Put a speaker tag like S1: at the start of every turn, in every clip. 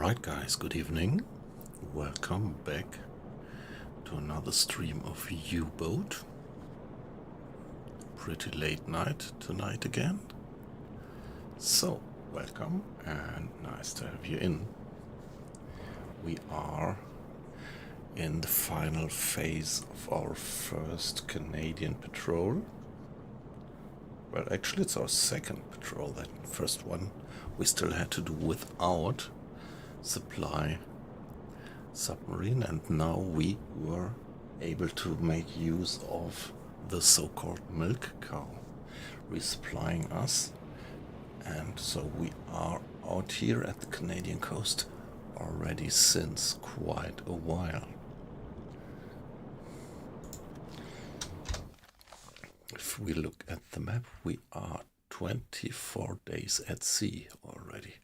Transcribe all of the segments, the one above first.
S1: Alright guys, good evening. Welcome back to another stream of U-Boat. Pretty late night tonight again. So, welcome and nice to have you in. We are in the final phase of our first Canadian patrol. Well, actually it's our second patrol. That first one we still had to do without supply submarine, and now we were able to make use of the so-called milk cow resupplying us, and so we are out here at the Canadian coast already since quite a while. If we look at the map, we are 24 days at sea already.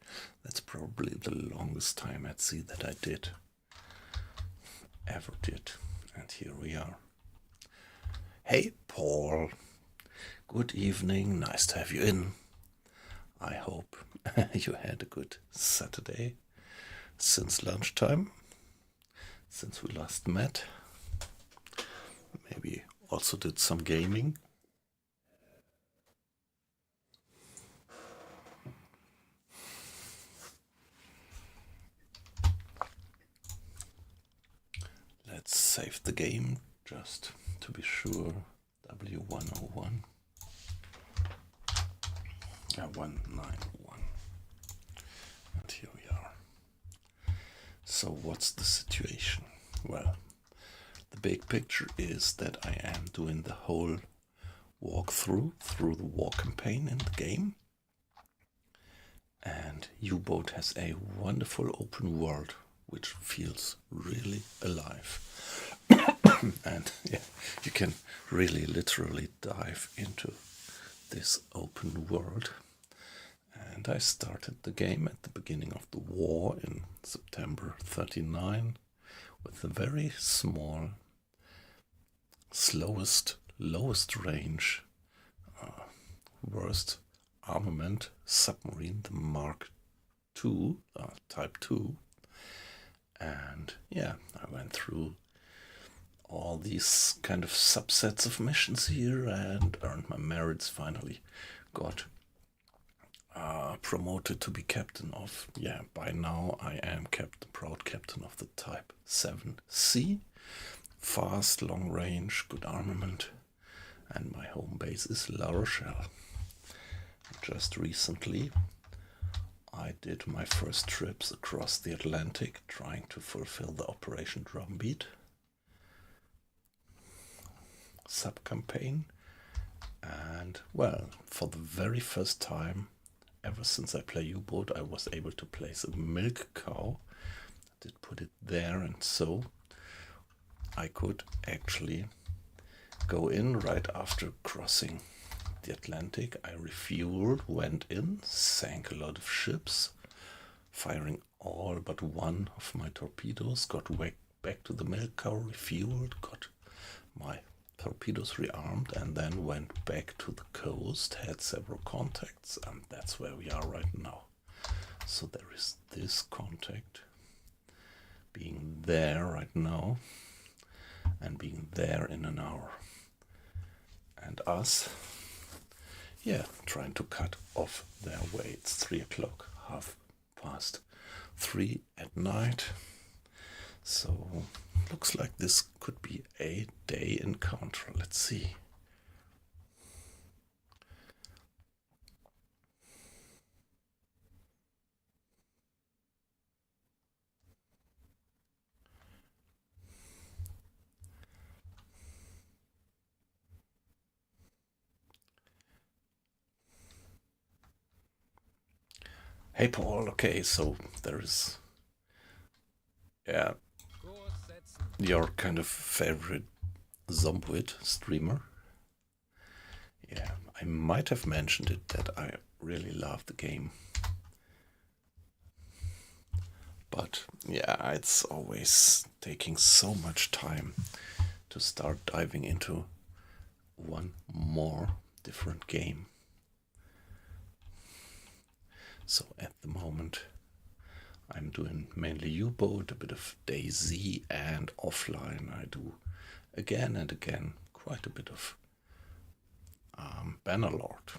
S1: That's probably the longest time at sea that I ever did. And here we are. Hey Paul, good evening, nice to have you in. I hope you had a good Saturday since lunchtime, since we last met. Maybe also did some gaming. Let's save the game just to be sure. W101. 191. And here we are. So what's the situation? Well, the big picture is that I am doing the whole walkthrough through the war campaign in the game. And U-Boat has a wonderful open world which feels really alive. And yeah, you can really literally dive into this open world. And I started the game at the beginning of the war in September 39 with a very small, slowest, lowest range, worst armament submarine, the Mark II, Type 2. And yeah, I went through all these kind of subsets of missions here and earned my merits. Finally got promoted to be captain of, by now I am proud captain of the Type 7C. Fast, long range, good armament, and my home base is La Rochelle. Just recently I did my first trips across the Atlantic trying to fulfill the Operation Drumbeat sub-campaign, and well, for the very first time ever since I play U-Boat, I was able to place a milk cow. I did put it there, and so I could actually go in right after crossing the Atlantic. I refueled, went in, sank a lot of ships, firing all but one of my torpedoes, got back to the milk cow, refueled, got my torpedoes rearmed, and then went back to the coast, had several contacts, and that's where we are right now. So there is this contact being there right now and being there in an hour, and us trying to cut off their way. It's 3 o'clock, 3:30 at night. So looks like this could be a day encounter. Let's see. Hey Paul, okay, so there is your kind of favorite Zomboid streamer. Yeah, I might have mentioned it that I really love the game. But yeah, it's always taking so much time to start diving into one more different game. So at the moment I'm doing mainly U-boat, a bit of DayZ, and offline I do again and again quite a bit of Bannerlord.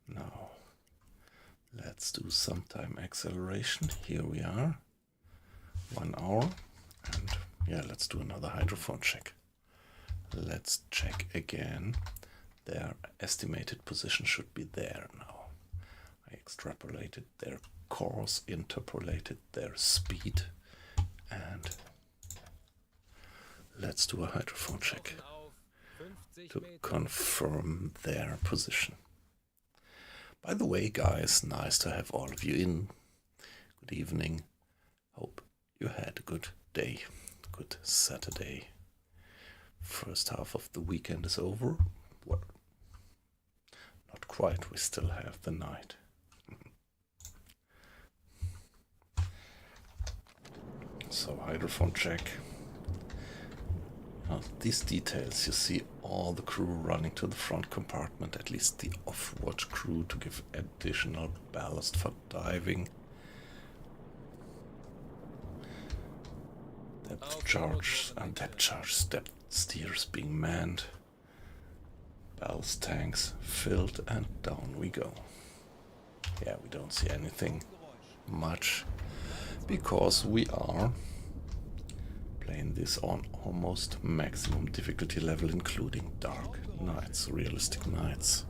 S1: Now let's do some time acceleration. Here we are, 1 hour, and yeah, let's do another hydrophone check. Let's check again. Their estimated position should be there now. I extrapolated their course, interpolated their speed, and let's do a hydrophone check to confirm their position. By the way, guys, nice to have all of you in. Good evening. Hope you had a good day, good Saturday. First half of the weekend is over. Well, not quite, we still have the night. So, hydrophone check. These details, you see all the crew running to the front compartment, at least the off-watch crew, to give additional ballast for diving. Depth charge and depth charge, depth steers being manned. Ballast tanks filled, and down we go. Yeah, we don't see anything much because we are playing this on almost maximum difficulty level, including dark nights, realistic nights.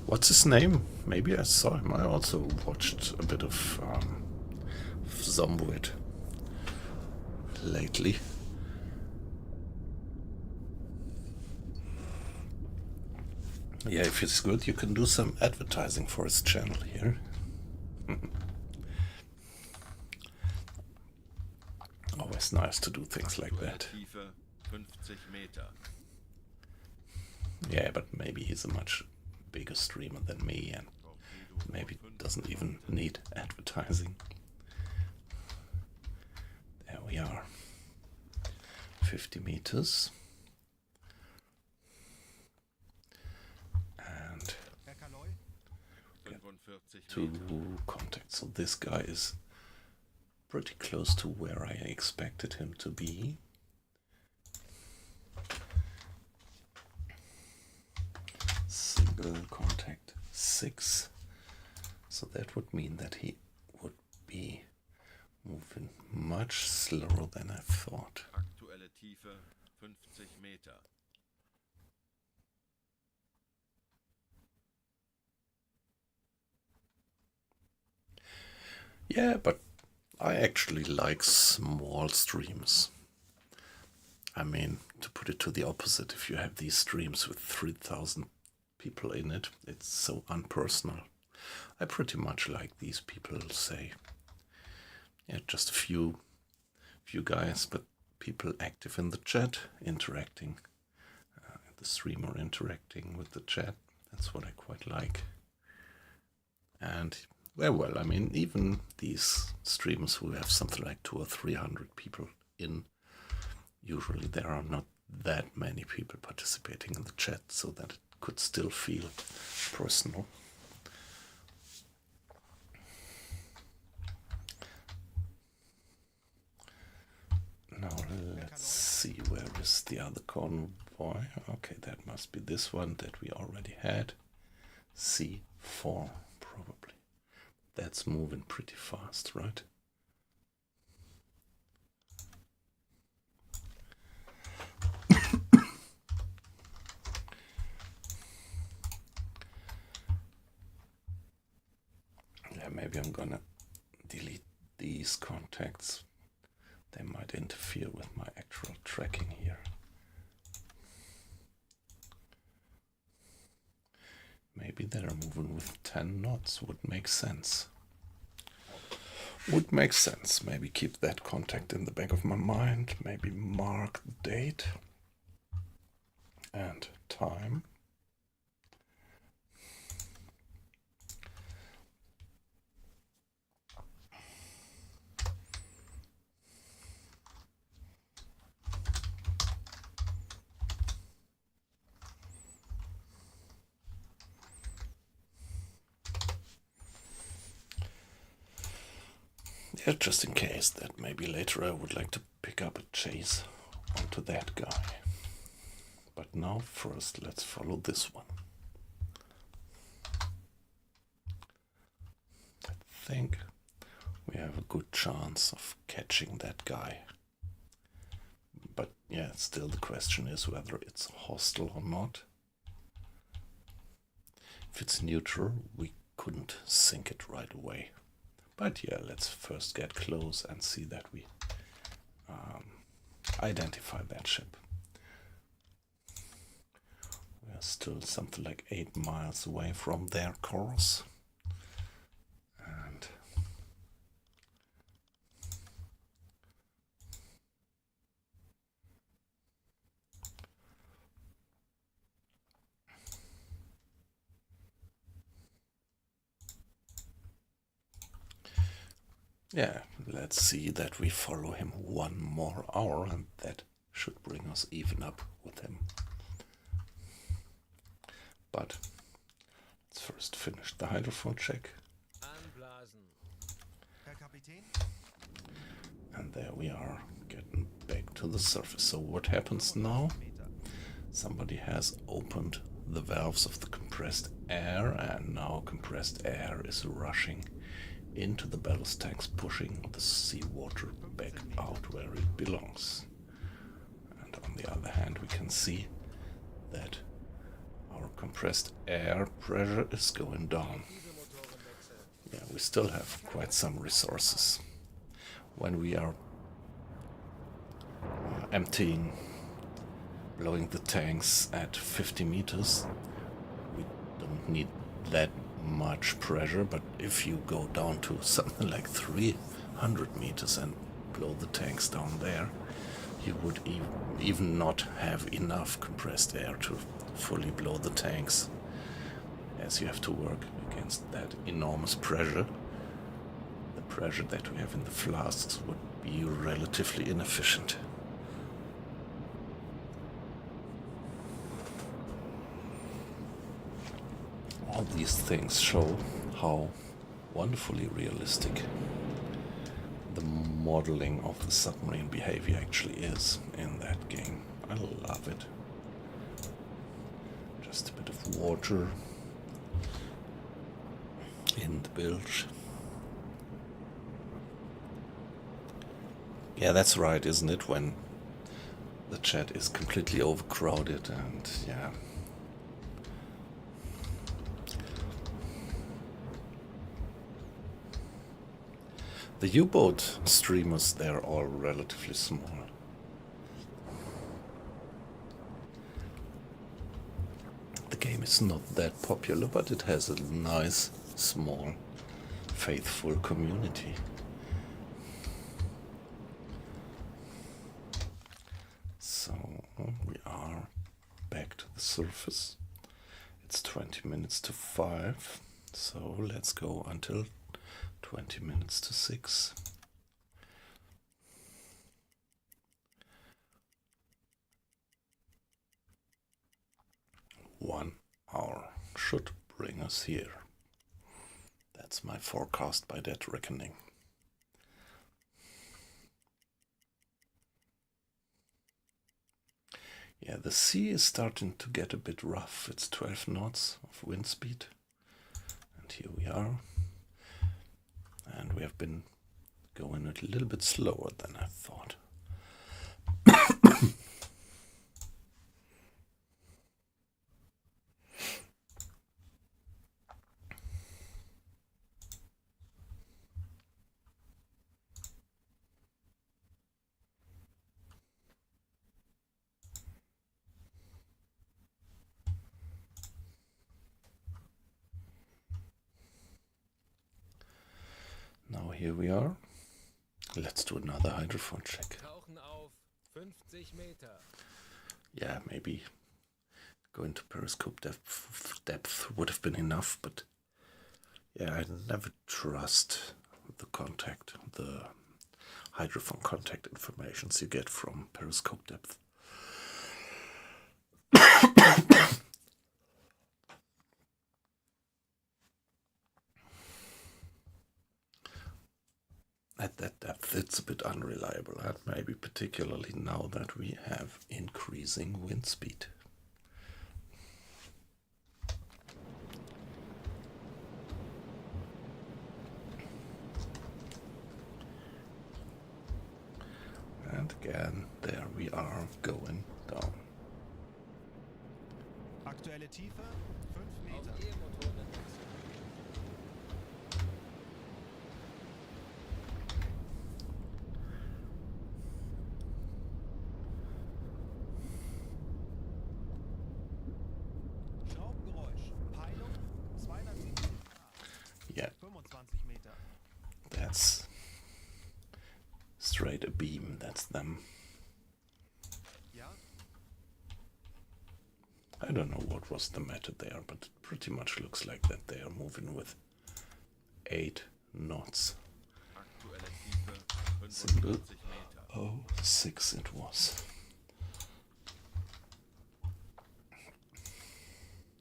S1: What's his name? Maybe I saw him. I also watched a bit of Zomboid lately. Yeah, if it's good, you can do some advertising for his channel here. Always nice to do things like that. Yeah, but maybe he's a much bigger streamer than me and maybe doesn't even need advertising. There we are. 50 meters. And to contact. So this guy is pretty close to where I expected him to be. Single contact 6. So that would mean that he would be moving much slower than I thought.
S2: Aktuelle Tiefe 50 Meter.
S1: Yeah, but I actually like small streams. I mean, to put it to the opposite, if you have these streams with 3,000 people in it, it's so unpersonal. I pretty much like these people, say, yeah, just a few guys, but people active in the chat, interacting, the streamer interacting with the chat. That's what I quite like. And well, I mean, even these streamers who have something like 200 or 300 people in, usually there are not that many people participating in the chat, so that it could still feel personal. Now let's see, where is the other convoy? Okay, that must be this one that we already had. C4, probably. That's moving pretty fast, right? Yeah, maybe I'm gonna delete these contacts. They might interfere with my actual tracking here. Maybe they're moving with 10 knots, would make sense. Would make sense. Maybe keep that contact in the back of my mind. Maybe mark the date and time. Yeah, just in case that maybe later I would like to pick up a chase onto that guy. But now first let's follow this one. I think we have a good chance of catching that guy. But yeah, still the question is whether it's hostile or not. If it's neutral, we couldn't sink it right away. But yeah, let's first get close and see that we identify that ship. We are still something like 8 miles away from their course. And yeah, let's see that we follow him 1 more hour, and that should bring us even up with him. But let's first finish the hydrophone check. And there we are, getting back to the surface. So what happens now? Somebody has opened the valves of the compressed air, and now compressed air is rushing into the ballast tanks, pushing the seawater back out where it belongs. And on the other hand, we can see that our compressed air pressure is going down. Yeah, we still have quite some resources. When we are emptying, blowing the tanks at 50 meters, we don't need that much pressure, but if you go down to something like 300 meters and blow the tanks down there, you would even not have enough compressed air to fully blow the tanks, as you have to work against that enormous pressure. The pressure that we have in the flasks would be relatively inefficient. All these things show how wonderfully realistic the modeling of the submarine behavior actually is in that game. I love it. Just a bit of water in the bilge. Yeah, that's right, isn't it? When the chat is completely overcrowded and yeah. The U-boat streamers, they're all relatively small. The game is not that popular, but it has a nice, small, faithful community. So we are back to the surface. It's 20 minutes to 5, so let's go until 20 minutes to 6. One hour should bring us here. That's my forecast by that reckoning. Yeah, the sea is starting to get a bit rough. It's 12 knots of wind speed. And here we are. And we have been going a little bit slower than I thought. Now here we are. Let's do another hydrophone check. Yeah, maybe going to periscope depth would have been enough, but yeah, I never trust the hydrophone contact informations you get from periscope depth. at that depth it's a bit unreliable, and maybe particularly now that we have increasing wind speed. And again, there we are going down.
S3: Aktuelle Tiefe 5
S4: Auf
S3: Meter.
S4: E-Motoren.
S3: Schraubengeräusch. Peilung 270 Grad.
S1: Yeah,
S3: 25 Meter.
S1: that's straight a beam, that's them.
S3: Ja?
S1: I don't know what was the matter there, but it pretty much looks like that they are moving with 8 knots.
S2: Aktuelle Tiefe
S1: Single
S2: 45 Meter.
S1: 06 it was.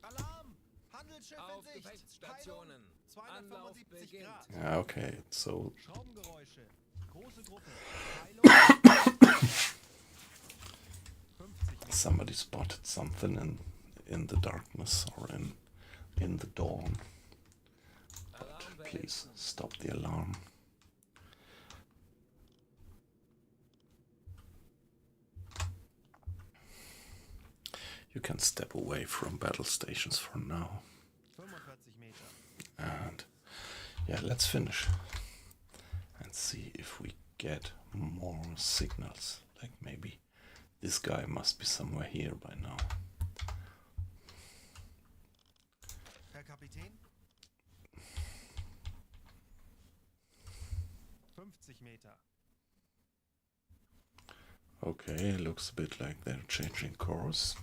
S3: Alarm! Handelsschiff
S4: Auf
S3: in Sicht.
S4: Gefechtsstationen.
S3: Peilung
S4: Anlauf
S3: 275
S4: beginnt.
S3: Grad.
S1: Yeah, okay, so
S3: Schraubengeräusche. Große Gruppe. Peilung 50 Meter.
S1: somebody spotted something in the darkness or in the dawn.
S4: Alarm
S1: Please
S4: beenden.
S1: stop the alarm. You can step away from battle stations for now.
S3: 45 Meter.
S1: And yeah, let's finish and see if we get more signals. Like maybe this guy must be somewhere here by now.
S3: Herr Kapitän? 50 Meter.
S1: Okay, looks a bit like they're changing course.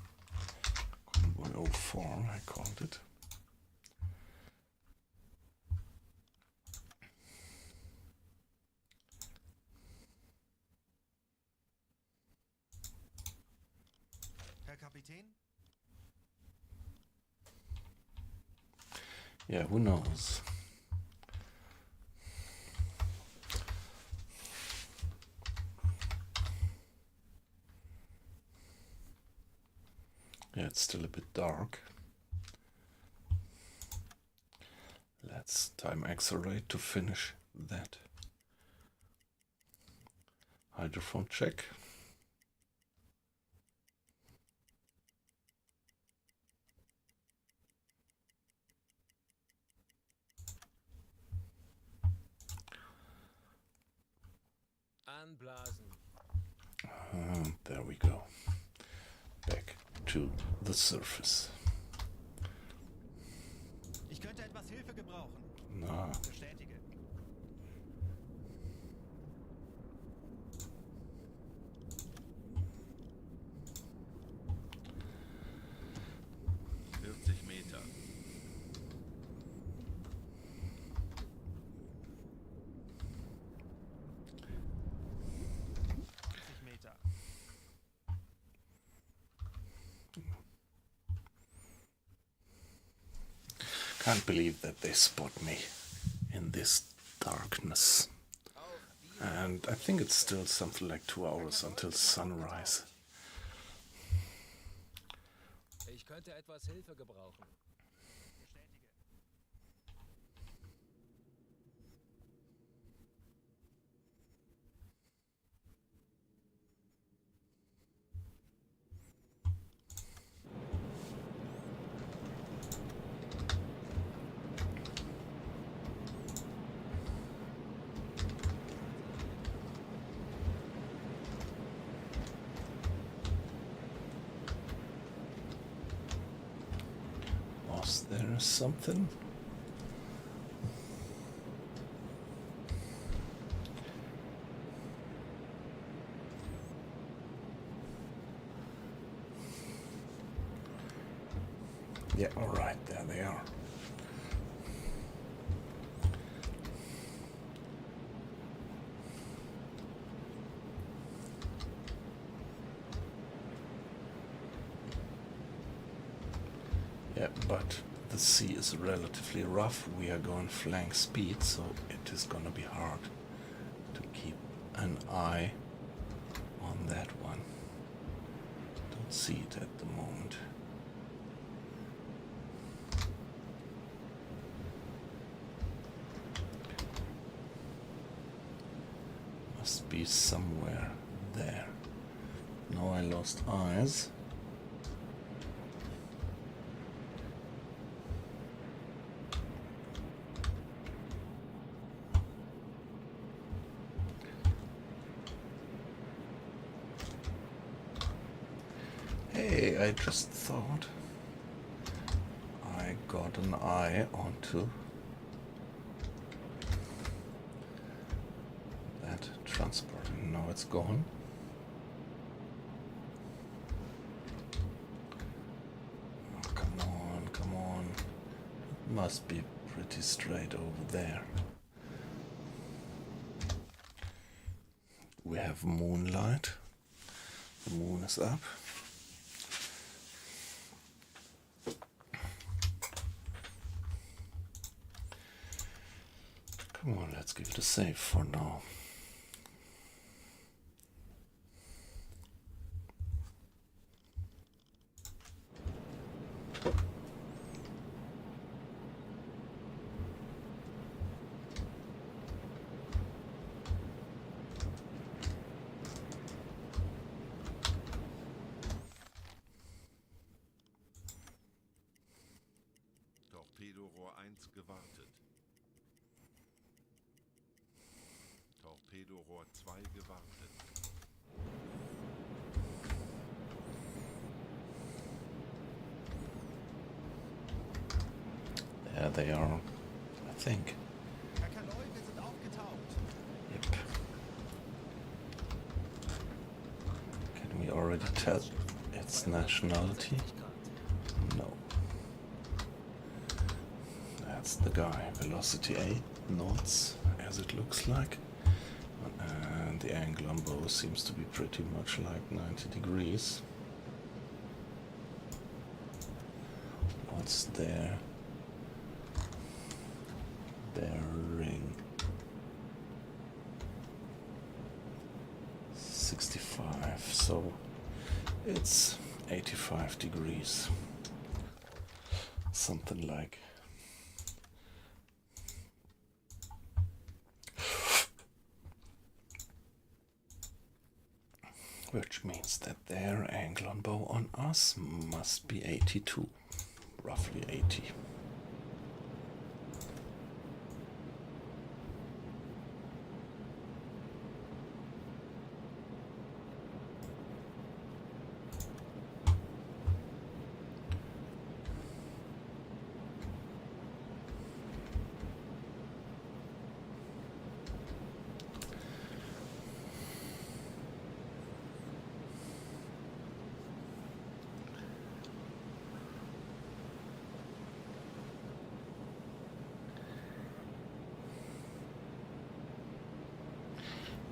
S1: Convoy 04, I called it.
S3: Herr Kapitän?
S1: Yeah, who knows? Yeah, it's still a bit dark. Let's time accelerate to finish that hydrophone check.
S4: Anblasen.
S1: And there we go. Back to the surface.
S3: Ich könnte etwas Hilfe gebrauchen.
S1: Na,
S3: Bestätige.
S2: Meter.
S3: 50 Meter.
S1: can't believe that they spot me in this darkness. And I think it's still something like 2 hours until sunrise.
S4: Ich könnte etwas Hilfe gebrauchen.
S3: Bestätige.
S1: Was there something? Yeah, all right, there they are. Yeah, but the sea is relatively rough. We are going flank speed, so it is gonna be hard keep an eye on that one. Don't see it at the moment. Must be somewhere there. Now I lost eyes. Hey, I just thought I got an eye onto that transport, and now it's gone. Oh, come on, come on. It must be pretty straight over there. We have moonlight. The moon is up. Come on, let's give it a save for now.
S2: Torpedorohr 1 gewartet. Torpedorohr 2 gewartet.
S1: There they are, I think.
S3: Herr Kaloi, wir sind aufgetaucht.
S1: Yep. Can we already tell its nationality? No. That's the guy. Velocity 8 knots, as it looks like. And the angle on bow seems to be pretty much like 90 degrees. What's their bearing? 65, so it's 85 degrees. Something like. Which means that their angle on bow on us must be 82, roughly 80.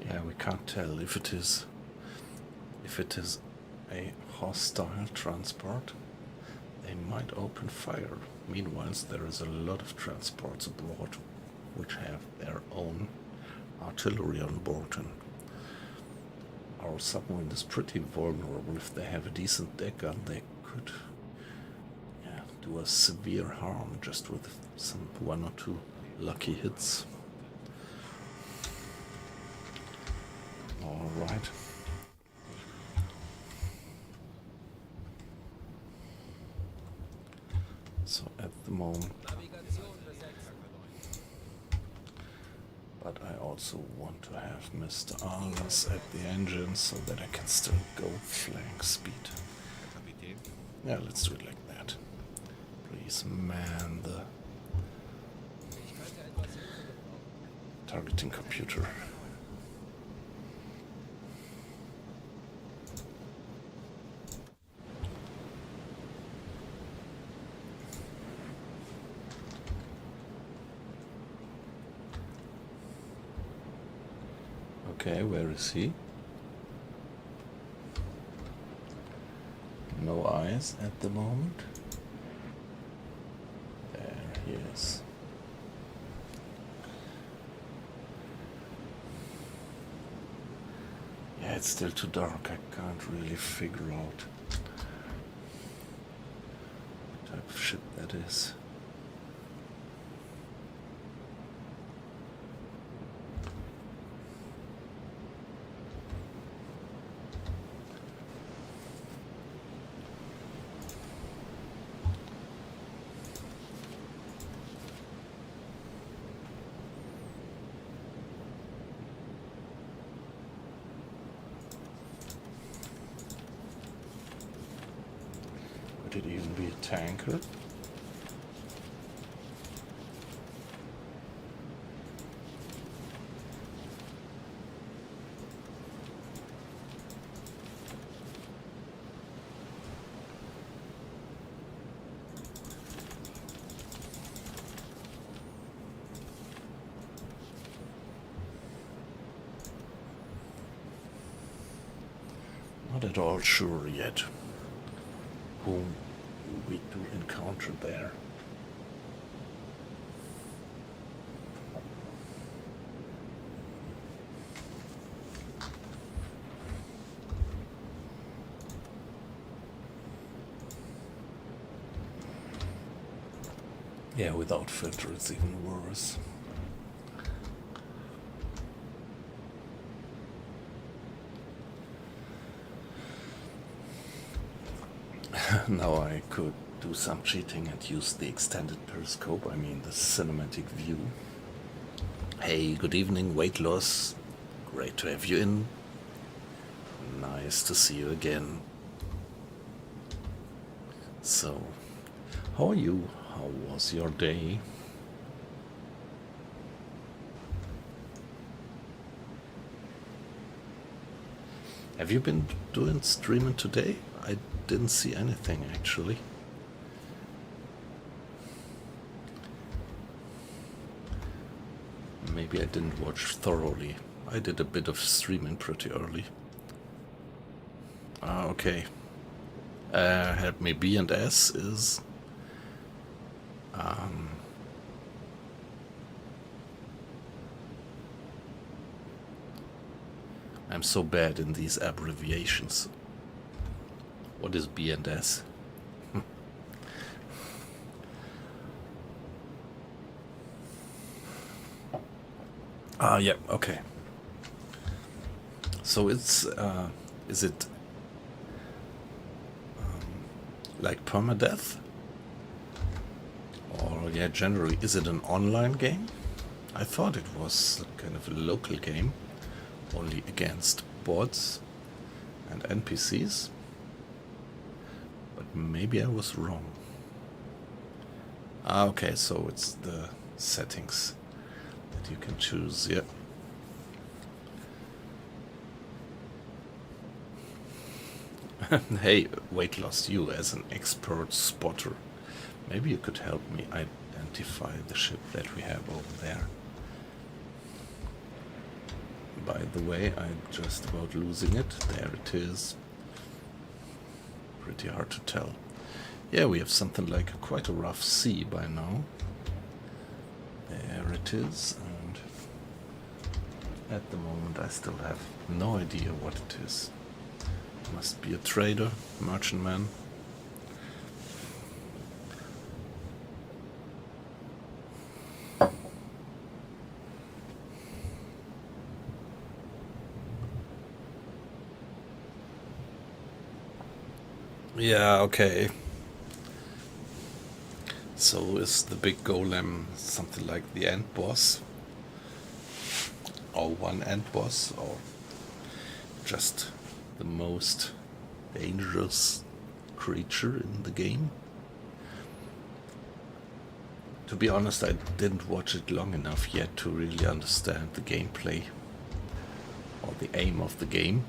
S1: Yeah, we can't tell if it is a hostile transport. They might open fire. Meanwhile, there is a lot of transports abroad which have their own artillery on board, and our submarine is pretty vulnerable. If they have a decent deck gun, they could do us severe harm just with some 1 or 2 lucky hits. All right. So at the moment,
S4: Navigation besetzen.
S1: but I also want to have Mr. Arles at the engine so that I can still go flank speed.
S2: Kapitän,
S1: Yeah, let's do it like that. Please man the
S4: Ich könnte etwas Hilfe gebrauchen.
S1: targeting computer. Okay, where is he? No eyes at the moment. There he is. It's still too dark. I can't really figure out what type of ship that is. Could it even be a tanker? Not at all sure yet whom we do encounter there. Yeah, without filter it's even worse. Now I could do some cheating and use the extended periscope, I mean the cinematic view. Hey, good evening, weight loss. Great to have you in. Nice to see you again. So, how are you? How was your day? Have you been doing streaming today? I didn't see anything actually. Maybe I didn't watch thoroughly. I did a bit of streaming pretty early. Ah, okay. Help me. B and S is I'm so bad in these abbreviations. What is B and S? Ah, yeah, okay. So it's, is it like permadeath? Or, yeah, generally, is it an online game? I thought it was kind of a local game, only against bots and NPCs. But maybe I was wrong. Ah, okay, so it's the settings that you can choose, yeah. Hey, weight loss, you as an expert spotter, maybe you could help me identify the ship that we have over there. By the way, I'm just about losing it. There it is. Pretty hard to tell. Yeah, we have something like quite a rough sea by now. There it is, and at the moment I still have no idea what it is. Must be a trader, merchantman. Yeah, okay. So is the big golem something like the end boss? Or one end boss? Or just the most dangerous creature in the game? To be honest, I didn't watch it long enough yet to really understand the gameplay or the aim of the game.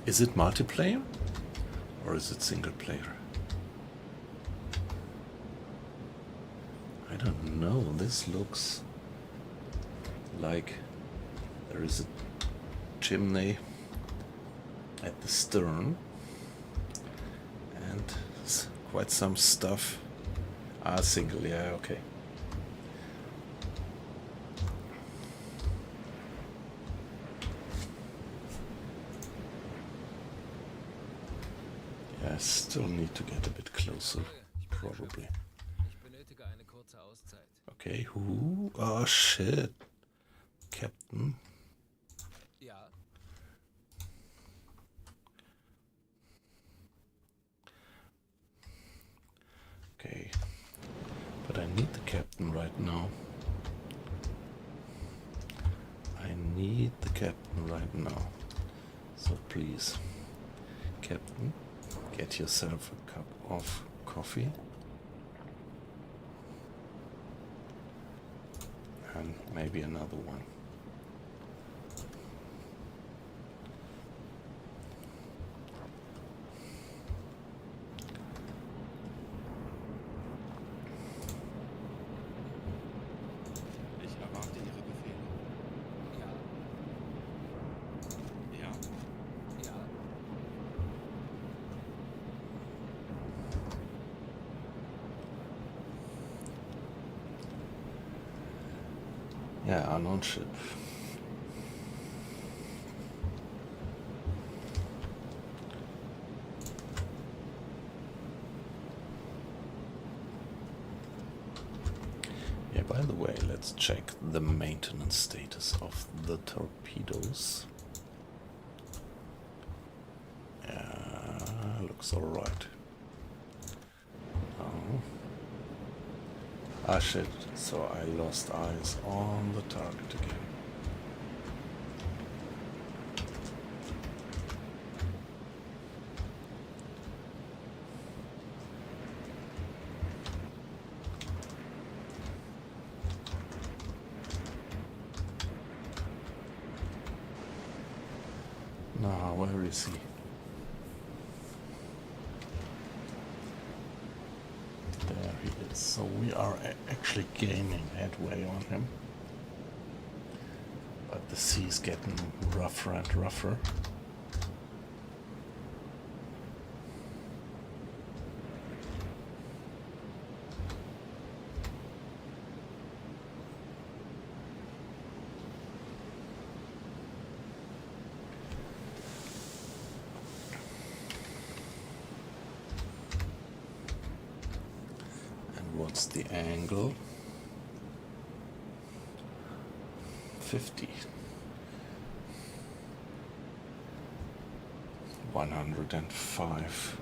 S1: Is it multiplayer or is it single player? I don't know. This looks like there is a chimney at the stern and quite some stuff. Ah, single, yeah, okay. still need to get a bit closer, probably.
S4: Ich benötige eine kurze Auszeit.
S1: Okay, who? Oh shit. Captain.
S4: Ja,
S1: Okay. But I need the captain right now. I need the captain right now. So please, captain, get yourself a cup of coffee. And maybe another one.
S2: Ich erwarte Ihre Befehle.
S4: ja,
S2: Ja,
S4: ja.
S1: Yeah, unknown ship. Yeah, by the way, let's check the maintenance status of the torpedoes. Yeah, looks alright. Oh. Ah shit, so I lost eyes on the target again. Now, where is he? There he is. So we are actually gaining headway on him. But the sea's getting rougher and rougher. What's the angle? 50. 105.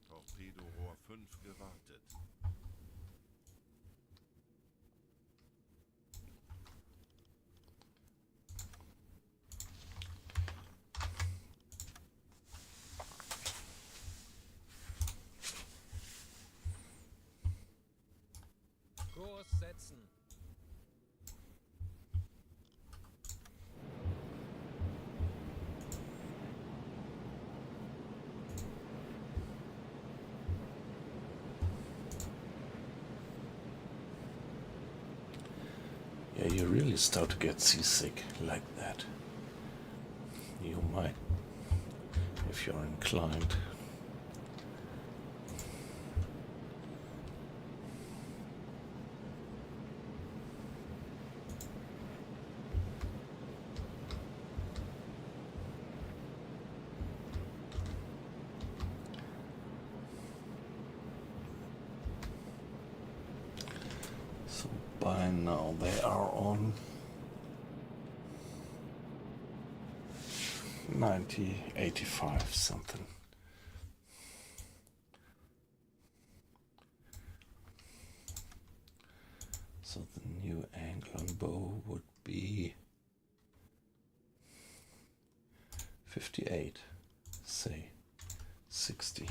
S2: Torpedorohr 5 gewartet.
S4: Kurs setzen.
S1: Yeah, you really start to get seasick like that. You might, if you're inclined. So by now they are on 90, 85 something. So the new angle on bow would be 58, say 60.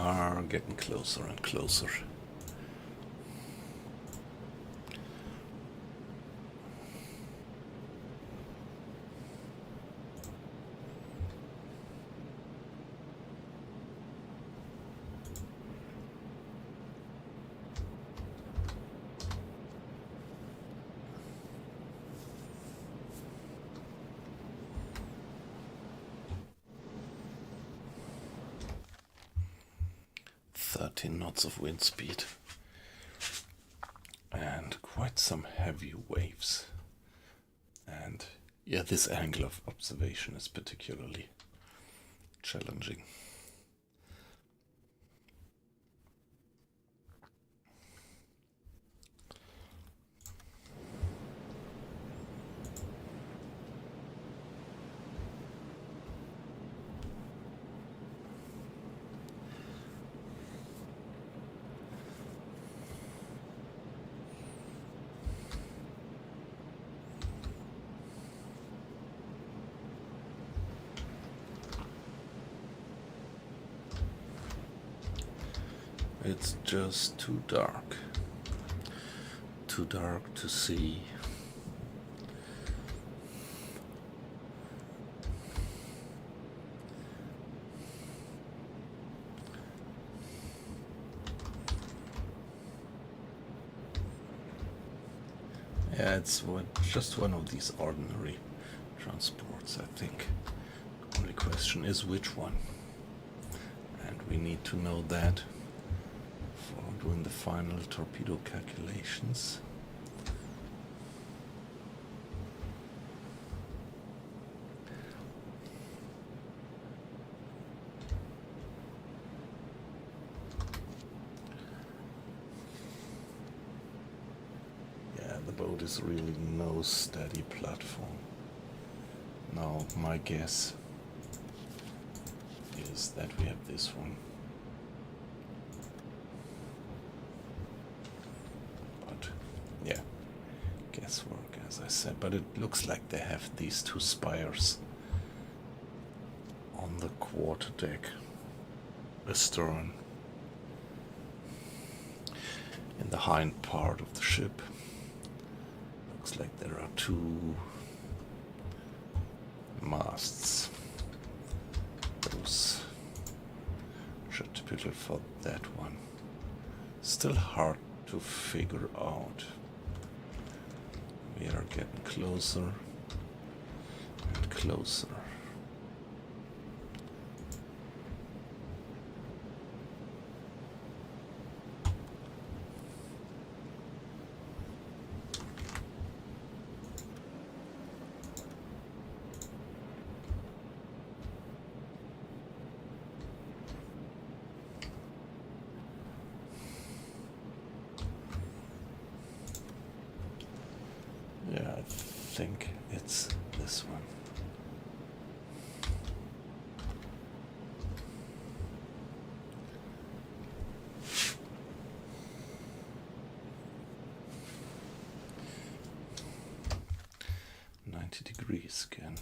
S1: are getting closer and closer. Knots of wind speed and quite some heavy waves, and yeah, this angle of observation is particularly challenging. It's just too dark to see. Yeah, it's just one of these ordinary transports, I think. The only question is which one, and we need to know that for doing the final torpedo calculations. Yeah, the boat is really no steady platform. Now my guess is that we have this one. Yeah, guesswork, as I said, but it looks like they have these two spires on the quarterdeck astern in the hind part of the ship. Looks like there are two masts. Those are typical for that one. Still hard to figure out. We are getting closer and closer. Yeah, I think it's this one. Degrees again.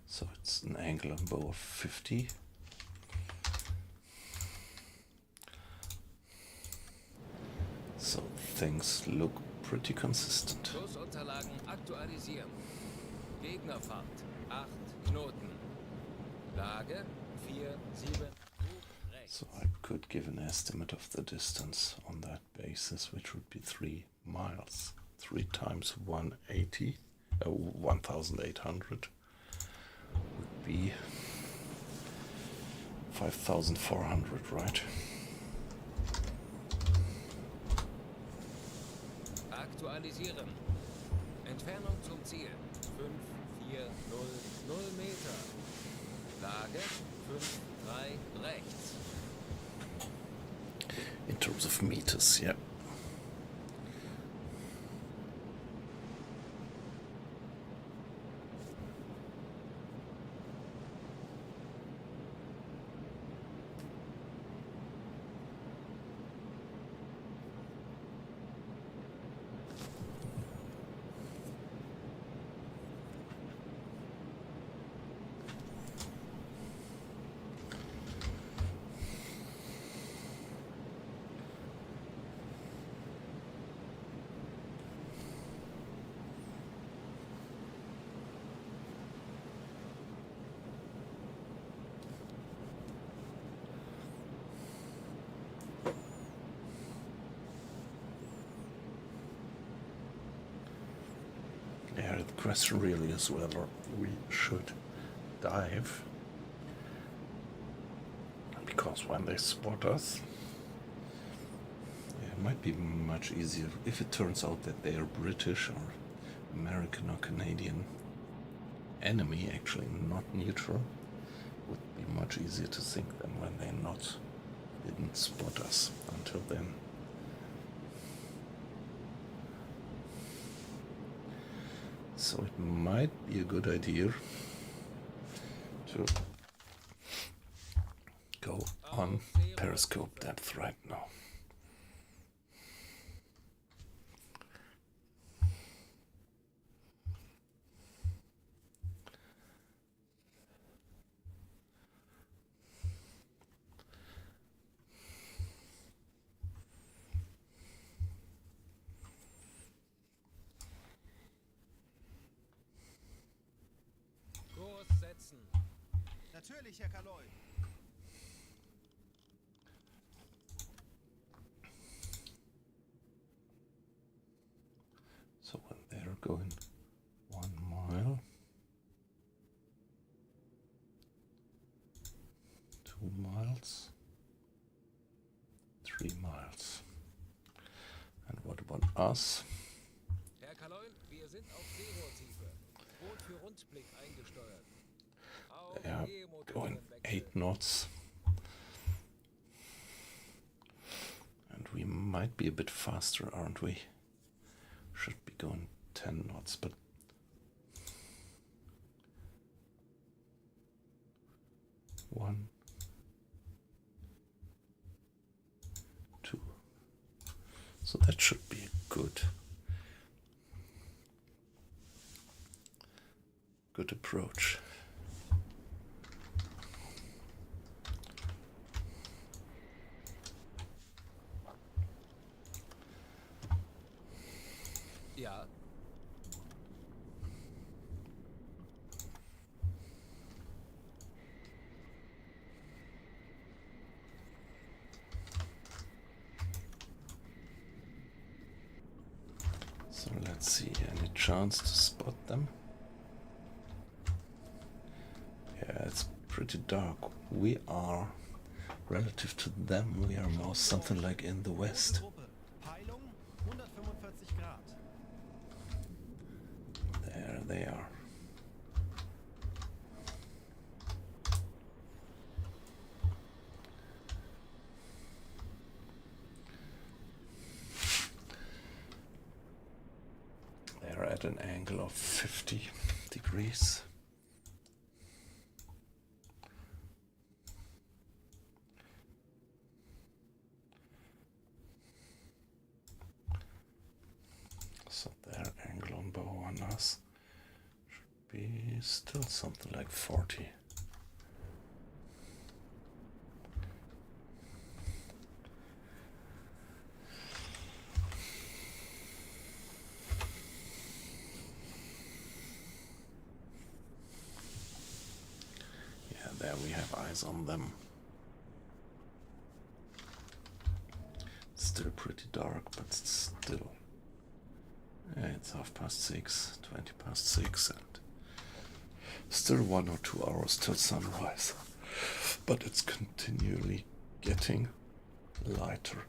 S1: So it's an angular bow of 50. So things look pretty consistent.
S4: Kursunterlagen aktualisieren. Gegnerfahrt 8 Knoten. Lage 4, 7.
S1: So I could give an estimate of the distance on that basis, which would be 3 miles. 3 times 180, 1,800 would be 5,400, right?
S4: Aktualisieren. Entfernung zum Ziel 5, 4, 0, 0 Meter. Lage 5, 3 rechts.
S1: In terms of meters, yeah. question really is whether we should dive. Because when they spot us, it might be much easier if it turns out that they are British or American or Canadian enemy, actually not neutral. Would be much easier to sink than when they didn't spot us until then. So it might be a good idea to go on periscope depth right now.
S4: Kurs setzen.
S3: Natürlich, Herr Kaloy.
S1: So when they're going 1 mile, 2 miles, 3 miles. And what about us?
S4: Herr Kaloy, wir sind auf Seerohrtiefe. Boot für Rundblick eingesteuert. Auf
S1: They are going
S4: E-Motorenwechsel.
S1: 8 knots. And we might be a bit faster, aren't we? Should be going 10 knots, but one, two. So that should be a good approach.
S4: Ja.
S1: So let's see, any chance to spot them? Yeah, it's pretty dark. We are, relative to them, we are more something like in the west.
S3: Gruppe. Peilung 145 Grad.
S1: There they are. They're at an angle of 50 degrees. So their angle on bow on us should be still something like 40. Yeah, there we have eyes on them. Still pretty dark, but still. Yeah, it's 6:30, 6:20, and still 1 or 2 hours till sunrise. But it's continually getting lighter.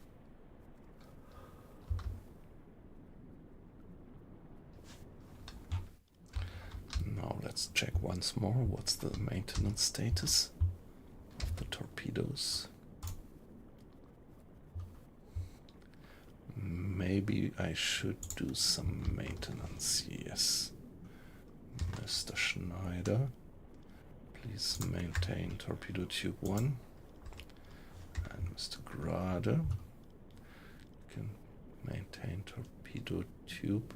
S1: Now let's check once more what's the maintenance status of the torpedoes. Maybe I should do some maintenance, yes. Mr. Schneider, please maintain torpedo tube 1. And Mr. Grade, you can maintain torpedo tube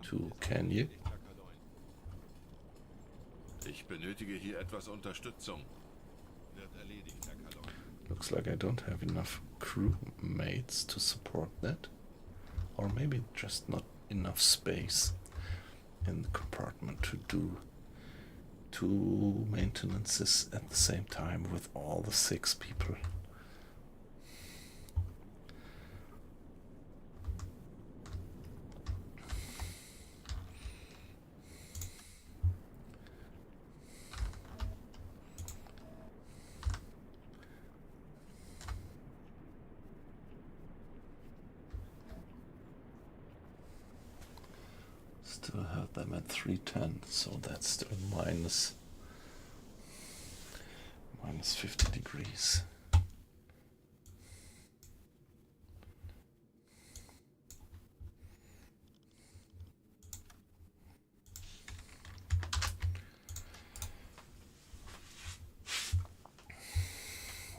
S1: 2, can you?
S2: Ich benötige hier etwas Unterstützung. Wird erledigt, Herr Kaloy.
S1: Looks like I don't have enough crewmates to support that. Or maybe just not enough space in the compartment to do 2 maintenances at the same time with all the 6 people. still have them at 310, so that's still minus 50 degrees.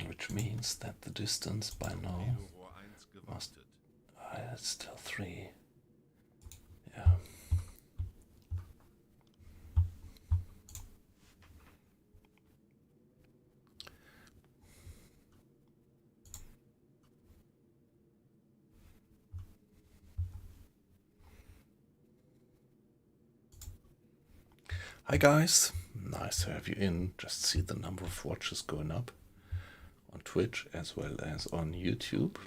S1: Which means that the distance by now must... it's still 3. Yeah. Hi guys, nice to have you in. Just see the number of watches going up on Twitch as well as on YouTube.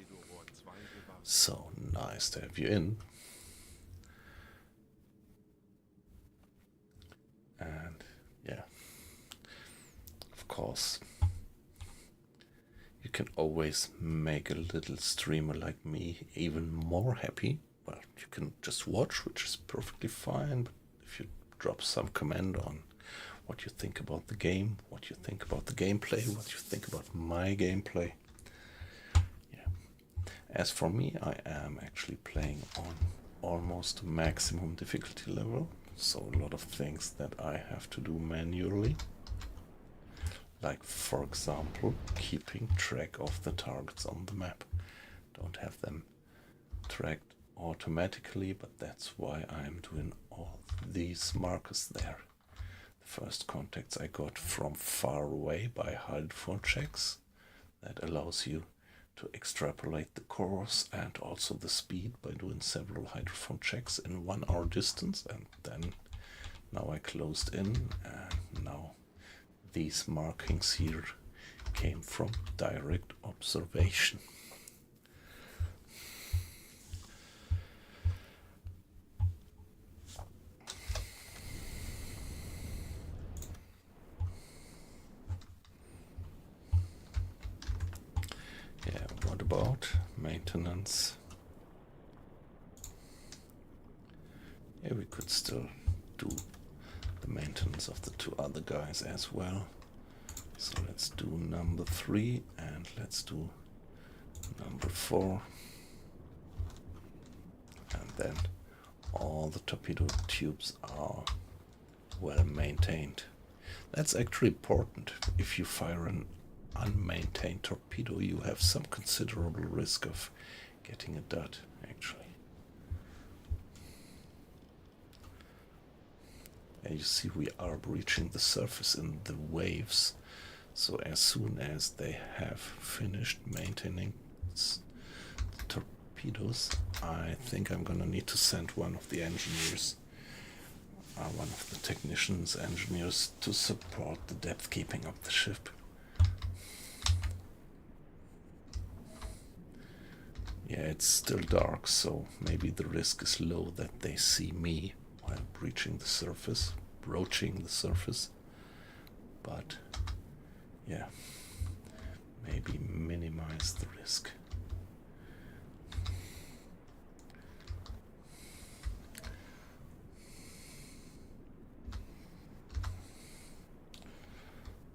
S1: So nice to have you in. And yeah, of course, you can always make a little streamer like me even more happy. Well, you can just watch, which is perfectly fine, but if you drop some comment on what you think about the game, what you think about the gameplay, what you think about my gameplay. Yeah. As for me, I am actually playing on almost maximum difficulty level, so a lot of things that I have to do manually. Like, for example, keeping track of the targets on the map. Don't have them tracked automatically, but that's why I'm doing all these markers there. The first contacts I got from far away by hydrophone checks. That allows you to extrapolate the course and also the speed by doing several hydrophone checks in 1 hour distance. And then now I closed in, and now these markings here came from direct observation. Yeah, what about maintenance? Yeah, we could still do the maintenance of the 2 other guys as well. So let's do number 3 and let's do number 4. And then all the torpedo tubes are well maintained. That's actually important. If you fire an unmaintained torpedo, you have some considerable risk of getting a dud, actually. And you see we are breaching the surface in the waves, so as soon as they have finished maintaining the torpedoes, I think I'm gonna need to send one of the engineers, one of the technicians, engineers, to support the depth keeping of the ship. Yeah, it's still dark, so maybe the risk is low that they see me while breaching the surface, broaching the surface. But yeah, maybe minimize the risk.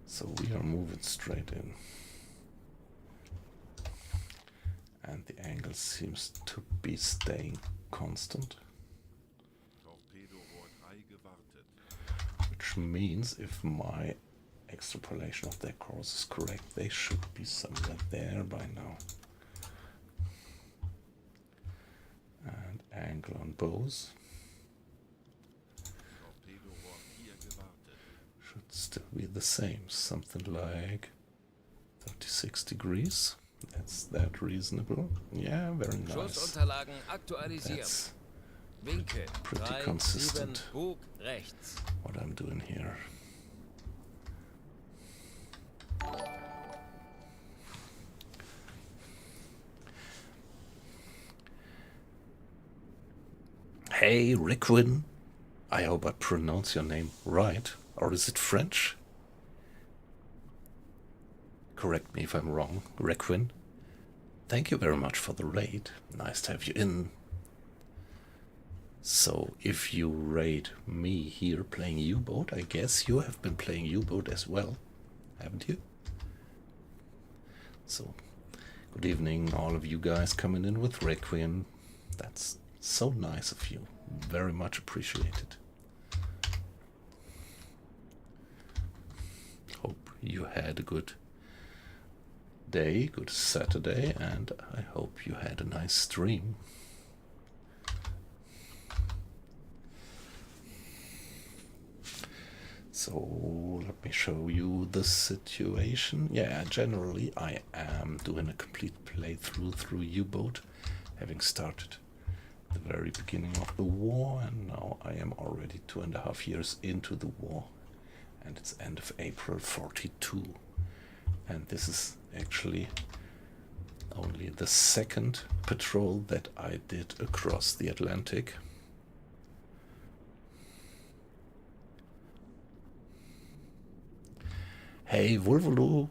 S1: So we are moving straight in. And the angle seems to be staying constant. Which means if my extrapolation of their course is correct, they should be somewhere there by now. And angle on bows should still be the same, something like 36 degrees. That's that reasonable. Yeah, very nice.
S4: Schussunterlagen aktualisieren.
S1: That's
S4: Winkel
S1: pretty
S4: 3, 7,
S1: consistent.
S4: Bug rechts.
S1: What I'm doing here. Hey, Requin. I hope I pronounce your name right. Or is it French? Correct me if I'm wrong, Requin. Thank you very much for the raid. Nice to have you in. So if you rate me here playing U-Boat, I guess you have been playing U-Boat as well, haven't you? So, good evening, all of you guys coming in with Requiem. That's so nice of you. Very much appreciated. Hope you had a good day, good Saturday, and I hope you had a nice stream. So let me show you the situation. Yeah, generally I am doing a complete playthrough through U-Boat, having started the very beginning of the war, and now I am already 2.5 years into the war, and it's end of April 42. And this is actually only the second patrol that I did across the Atlantic. Hey, Wolvolu.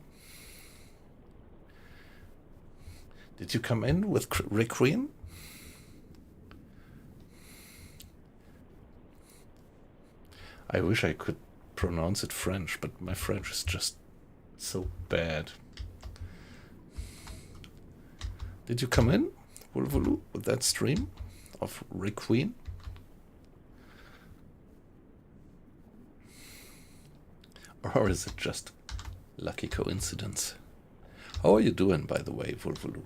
S1: Did you come in with Requiem? I wish I could pronounce it French, but my French is just so bad. Did you come in, Wolvolu, with that stream of Requiem? Or is it just lucky coincidence? How are you doing, by the way, Wolvolu?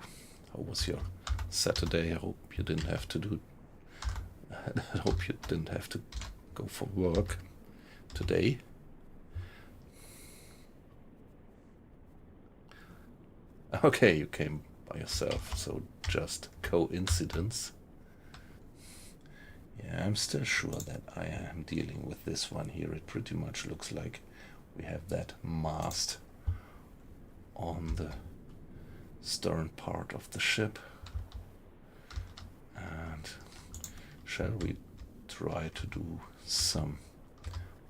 S1: How was your Saturday? I hope you didn't have to do. I hope you didn't have to go for work today. Okay, you came by yourself, so just coincidence. Yeah, I'm still sure that I am dealing with this one here. It pretty much looks like we have that mast on the stern part of the ship. And shall we try to do some...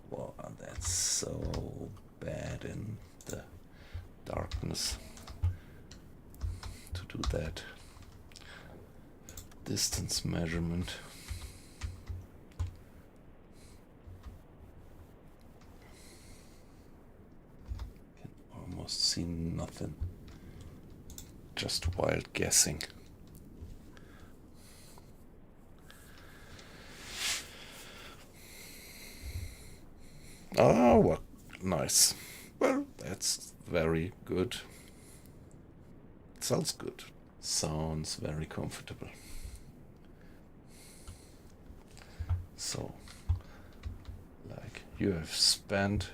S1: Wow, that's so bad in the darkness to do that distance measurement. Almost see nothing, just wild guessing. Oh, well, nice. Well, that's very good. Sounds good. Sounds very comfortable. So, like, you have spent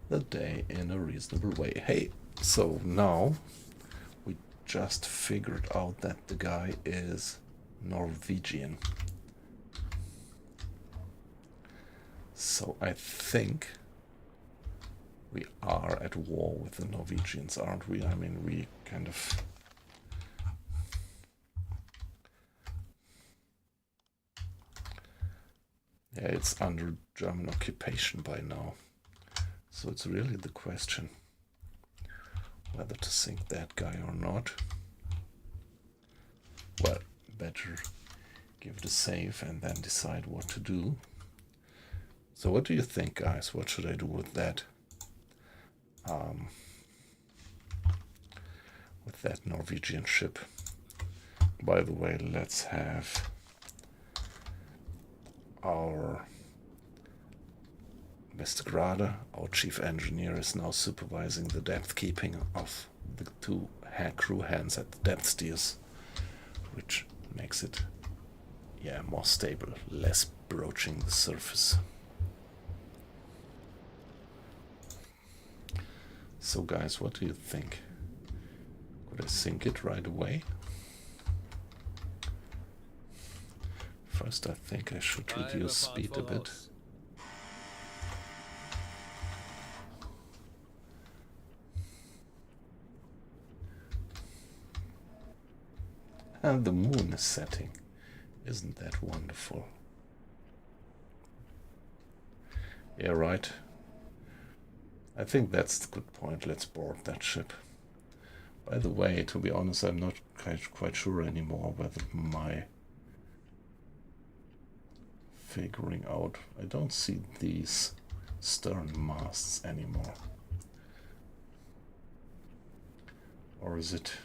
S1: the day in a reasonable way. Hey, so now we just figured out that the guy is Norwegian. So I think we are at war with the Norwegians, aren't we? I mean, we kind of... Yeah, it's under German occupation by now. So it's really the question whether to sink that guy or not. Well, better give it a save and then decide what to do. So what do you think, guys? What should I do with that? With that Norwegian ship. By the way, let's have our Mr. Grade, our chief engineer, is now supervising the depth keeping of the two crew hands at the depth steers, which makes it, yeah, more stable, less broaching the surface. So guys, what do you think? Could I sink it right away? First, I think I should reduce speed a bit. And the moon is setting. Isn't that wonderful? Yeah, right. I think that's the good point. Let's board that ship. By the way, to be honest, I'm not quite sure anymore whether my figuring out. I don't see these stern masts anymore. Or is it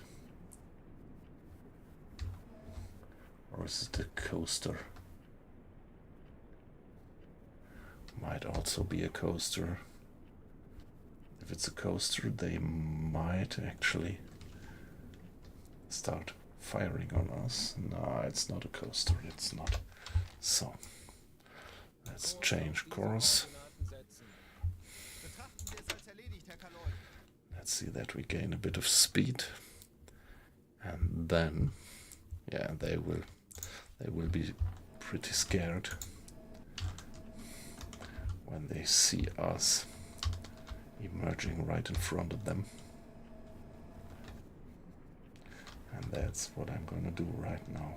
S1: a coaster? Might also be a coaster. If it's a coaster, they might actually start firing on us. No, it's not a coaster, it's not. So, let's change course.
S3: Betrachten wir es als erledigt, Herr Kaloy.
S1: Let's see that we gain a bit of speed. And then, yeah, they will be pretty scared when they see us emerging right in front of them. And that's what I'm gonna do right now.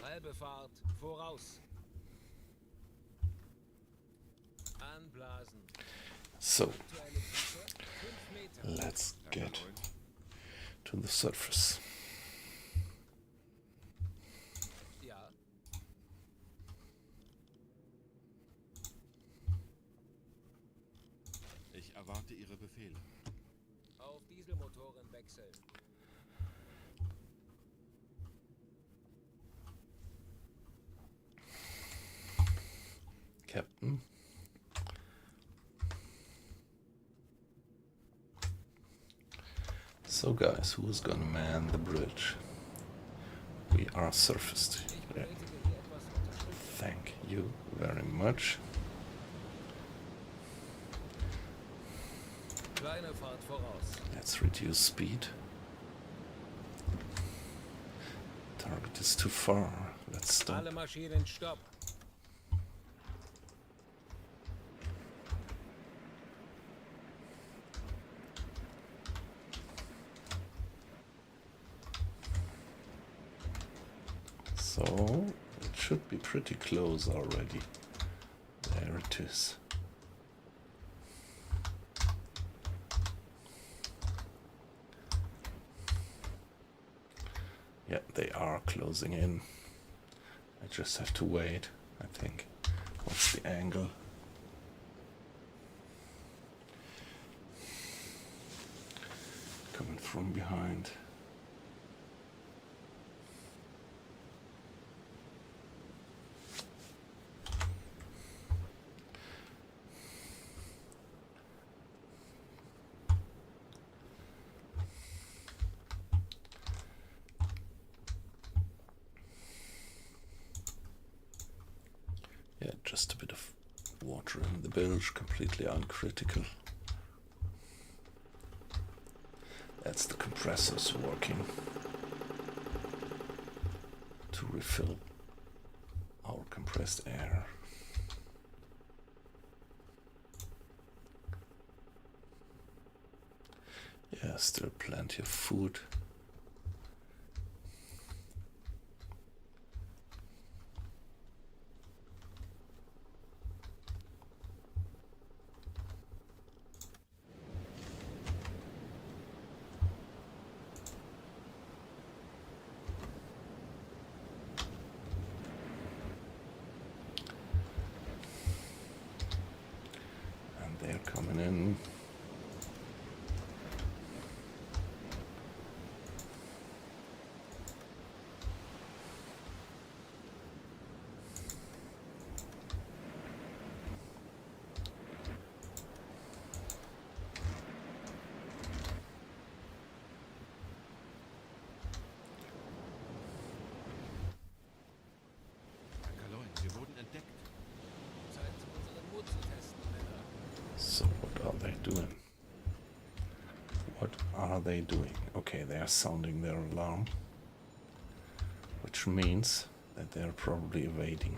S4: Halbe Fahrt voraus. Anblasen.
S1: So,
S4: Aktuelle Tiefe 5 Meter.
S1: let's get to the surface.
S4: Ja.
S2: Ich erwarte Ihre Befehle.
S4: Auf Dieselmotoren wechseln.
S1: Captain. So guys, who's gonna man the bridge? We are surfaced.
S4: Ich
S1: Yeah.
S4: benötige hier etwas Unterstützung.
S1: Thank you very much.
S4: Kleine Fahrt voraus.
S1: Let's reduce speed. Target is too far. Let's stop.
S4: Alle Maschinen stopp.
S1: So, it should be pretty close already. There it is. Yeah, they are closing in. I just have to wait, I think. What's the angle? Coming from behind. Yeah, just a bit of water in the bilge, completely uncritical. That's the compressors working to refill our compressed air. Yeah, still plenty of food. And they're coming in.
S2: Herr Kaloy, wir wurden entdeckt.
S4: Zeit, unseren Mut zu testen, Männer.
S1: So what are they doing? What are they doing? Okay, they are sounding their alarm, which means that they are probably evading.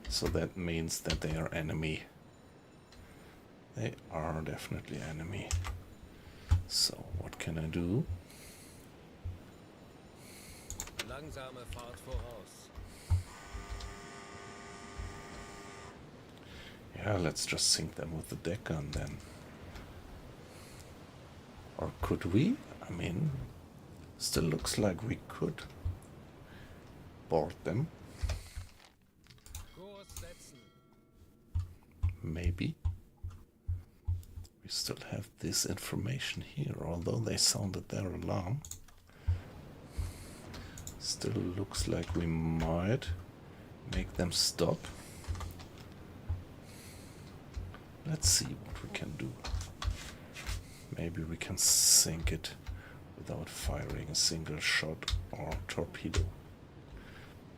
S1: So that means that they are enemy. They are definitely enemy. So what can I do?
S4: Langsame Fahrt voraus.
S1: Yeah, let's just sink them with the deck gun then. Or could we? I mean, still looks like we could board them.
S4: Kurs setzen.
S1: Maybe. We still have this information here, although they sounded their alarm. Still looks like we might make them stop. Let's see what we can do. Maybe we can sink it without firing a single shot or torpedo.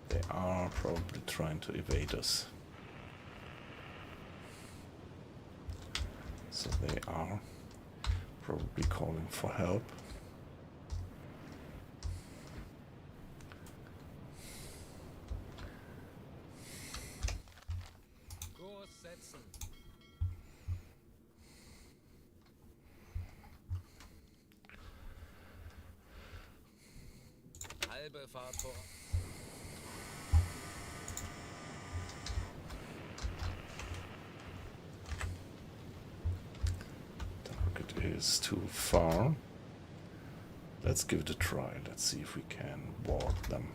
S1: They are probably trying to evade us. So they are probably calling for help.
S4: Kurs setzen. Halbe Fahrt voraus.
S1: Target is too far. Let's give it a try. Let's see if we can board them.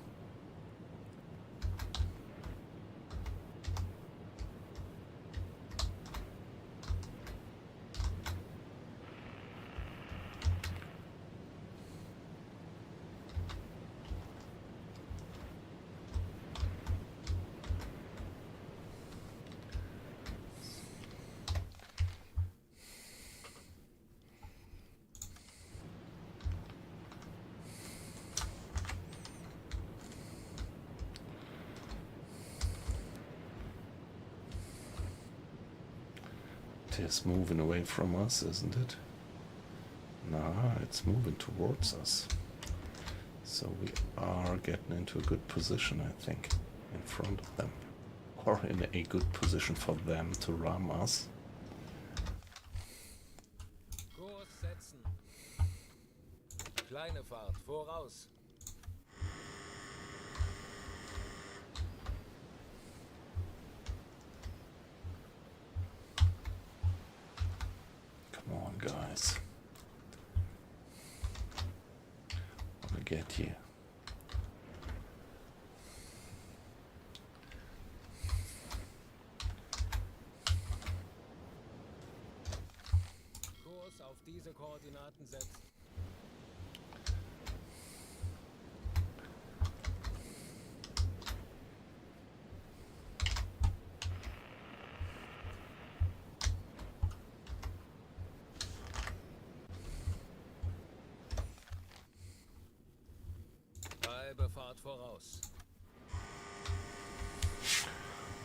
S1: It is moving away from us, isn't it? Nah, it's moving towards us. So we are getting into a good position, I think, in front of them. Or in a good position for them to ram us.
S4: Kurs setzen. Kleine Fahrt voraus.
S1: Come on, guys. Wanna get here.
S4: Kurs auf diese Koordinaten setzen. Halbe Fahrt voraus.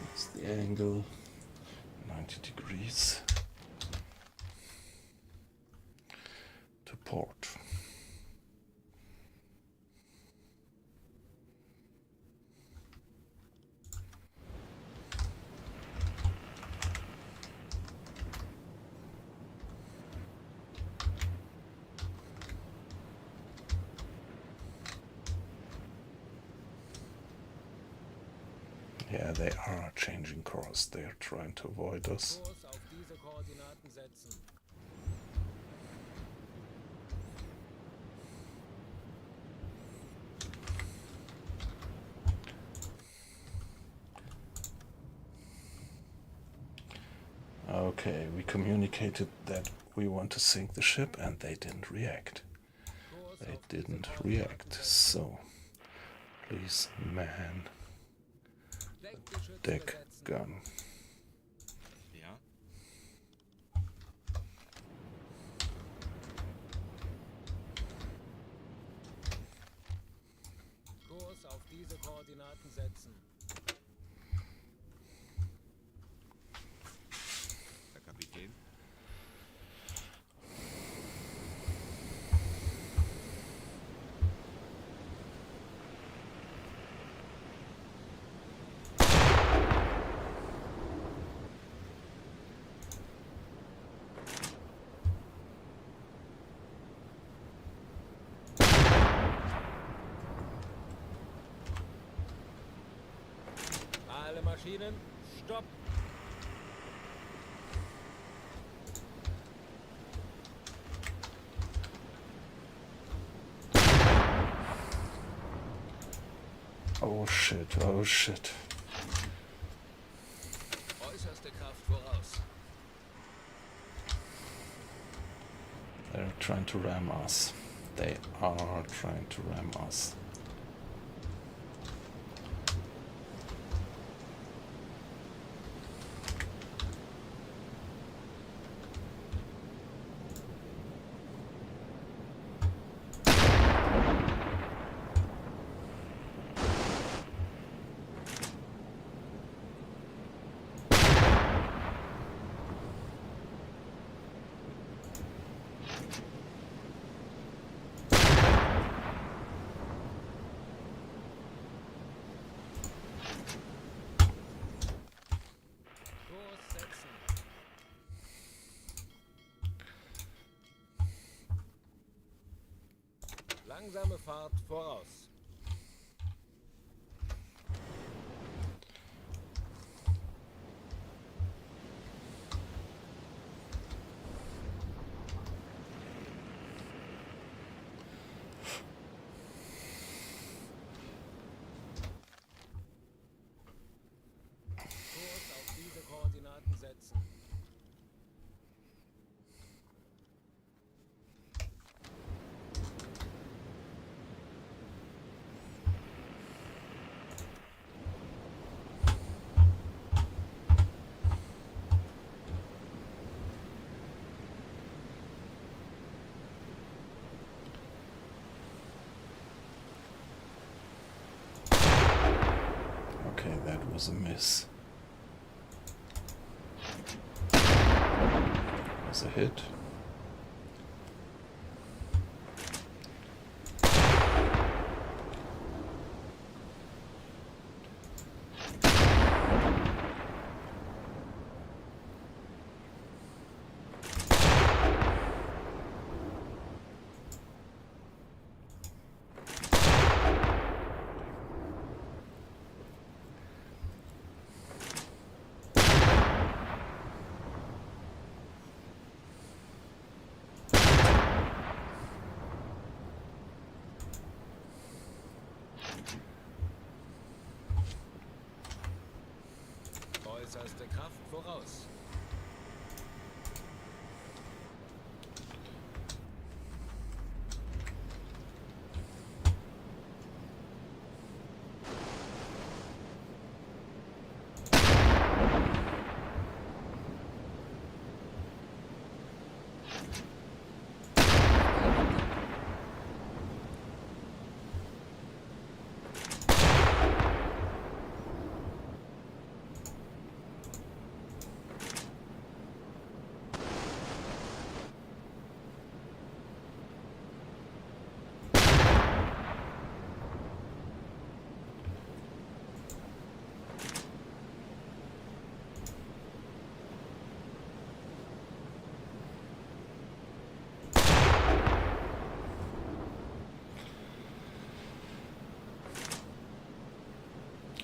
S1: What's the angle? 90 degrees. To port. Yeah, they are changing course. They are trying to avoid us.
S4: Kurs auf diese Koordinaten setzen.
S1: Okay, we communicated that we want to sink the ship and they didn't react.
S4: Kurs
S1: They
S4: auf diese
S1: didn't
S4: Koordinaten
S1: react.
S4: setzen.
S1: So, please man
S4: Deckgeschütze
S1: deck
S4: setzen.
S1: gun.
S2: Ja?
S4: Kurs auf diese Koordinaten setzen.
S2: Herr Kapitän?
S4: Alle Maschinen, stopp!
S1: Oh shit, oh shit.
S4: Äußerste Kraft voraus.
S1: They're trying to ram us. They are trying to ram us.
S4: Kurs setzen. Langsame Fahrt voraus. Kurs auf diese Koordinaten setzen.
S1: Okay, that was a miss. Was a hit.
S4: Äußerste Kraft voraus.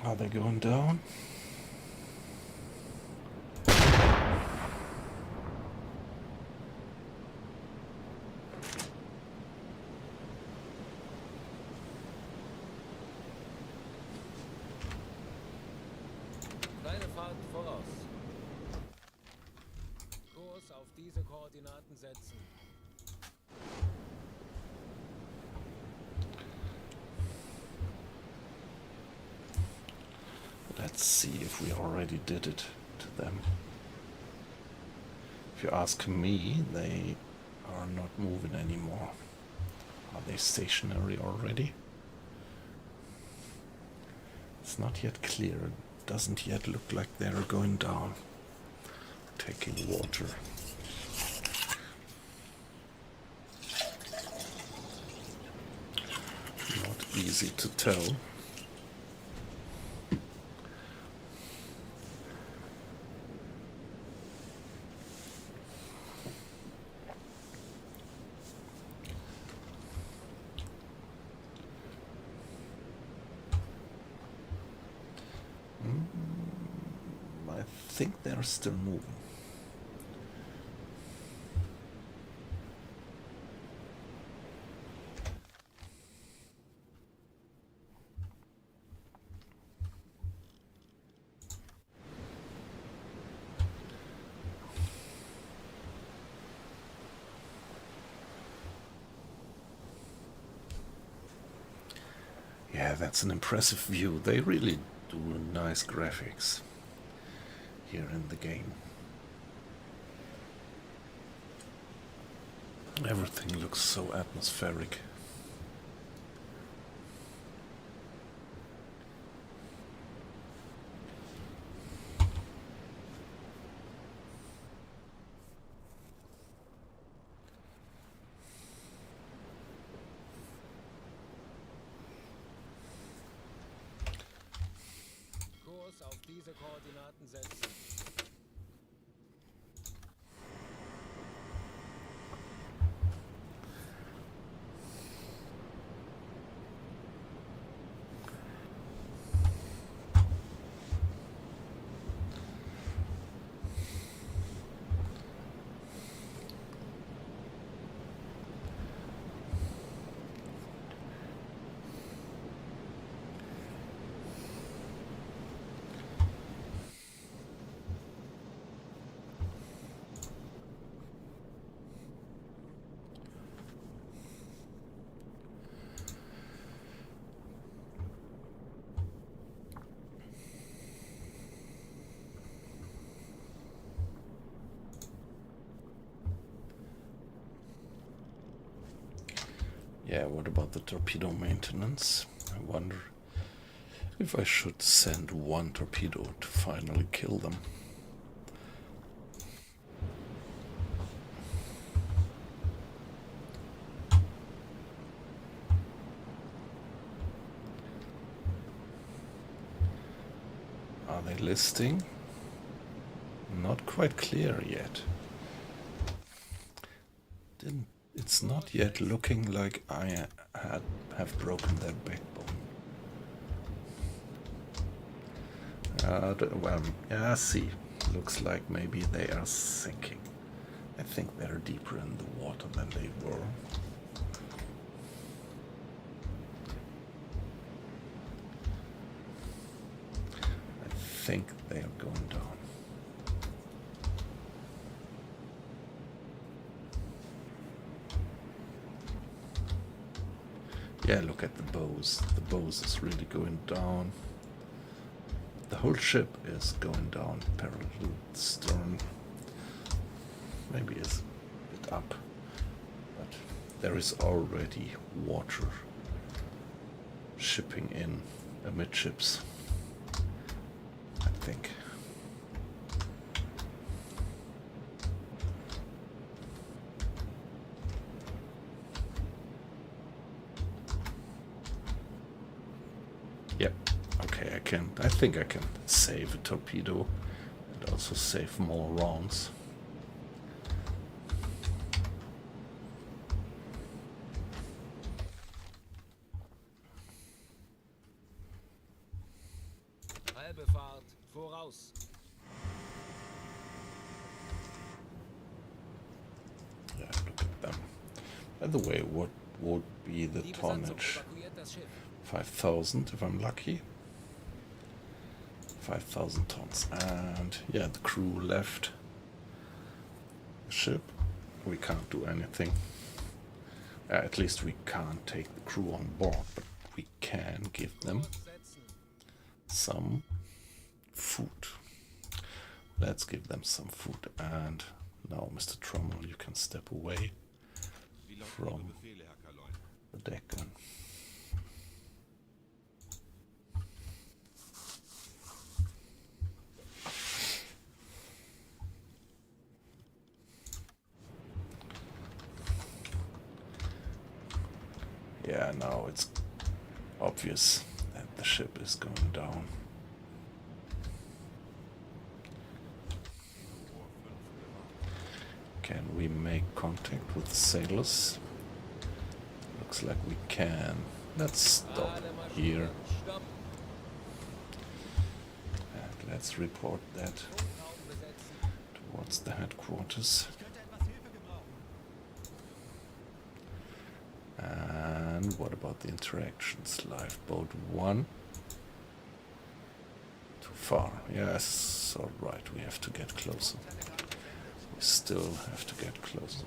S1: Are they going down?
S4: Kleine Fahrt voraus. Kurs auf diese Koordinaten setzen.
S1: Let's see if we already did it to them. If you ask me, they are not moving anymore. Are they stationary already? It's not yet clear. It doesn't yet look like they're going down. Taking water. Not easy to tell. I think they're still moving. Yeah, that's an impressive view. They really do nice graphics here in the game. Everything looks so atmospheric.
S4: Kurs auf diese Koordinaten setzen.
S1: Yeah, what about the torpedo maintenance? I wonder if I should send one torpedo to finally kill them. Are they listing? Not quite clear yet. It's not yet looking like I have broken their backbone. Well, yeah, I see. Looks like maybe they are sinking. I think they're deeper in the water than they were. I think they are going down. Yeah, look at the bows. The bows is really going down. The whole ship is going down parallel to the stern. Maybe it's a bit up, but there is already water shipping in amidships, I think. Yep. Okay, I think I can save a torpedo and also save more rounds.
S4: Halbe Fahrt, voraus.
S1: Yeah, look at them. By the way, what would be the
S4: Die Besatzung
S1: tonnage?
S4: evakuiert das Schiff.
S1: 5,000 if I'm lucky. 5,000 tons. And yeah, the crew left the ship. We can't do anything. At least we can't take the crew on board, but we can give them
S4: Kurs setzen.
S1: some food. Let's give them some food. And now, Mr. Trommel, you can step away
S2: Wie lauten
S1: From-
S2: Ihre Befehle, Herr Kaloy?
S1: the deck gun. Yeah, now it's obvious that the ship is going down. Can we make contact with the sailors? Looks like we can. Let's stop
S4: Alle Maschinen.
S1: here
S4: Stopp.
S1: and let's report that
S4: Funkraum besetzen.
S1: towards the headquarters.
S3: Ich könnte etwas Hilfe gebrauchen.
S1: And what about the interactions? Lifeboat 1. Too far. Yes, alright, we have to get closer. We still have to get closer.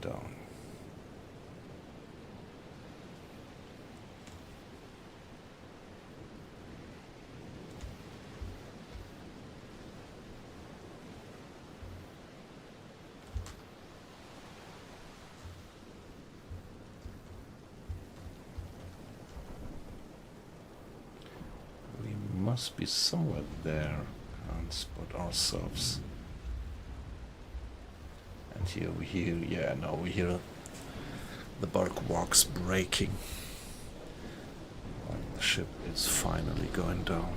S1: down. We must be somewhere there and spot ourselves. And here we hear, yeah, now we hear the bulwarks breaking. Like the ship is finally going down.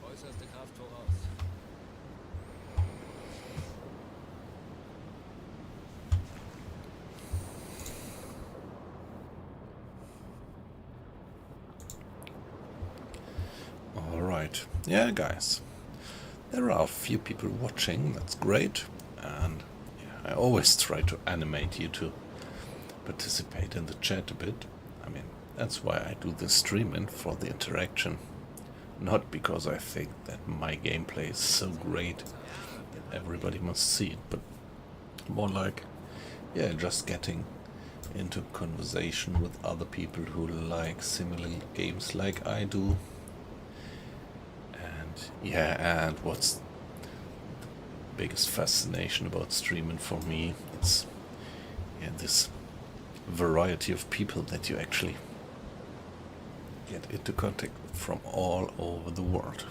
S4: Äußerste Kraft voraus.
S1: Alright, yeah guys, there are a few people watching, that's great, and yeah, I always try to animate you to participate in the chat a bit. I mean, that's why I do this streaming, for the interaction, not because I think that my gameplay is so great that everybody must see it, but more like, yeah, just getting into conversation with other people who like similar games like I do. Yeah, and what's the biggest fascination about streaming for me? It's this variety of people that you actually get into contact with from all over the world.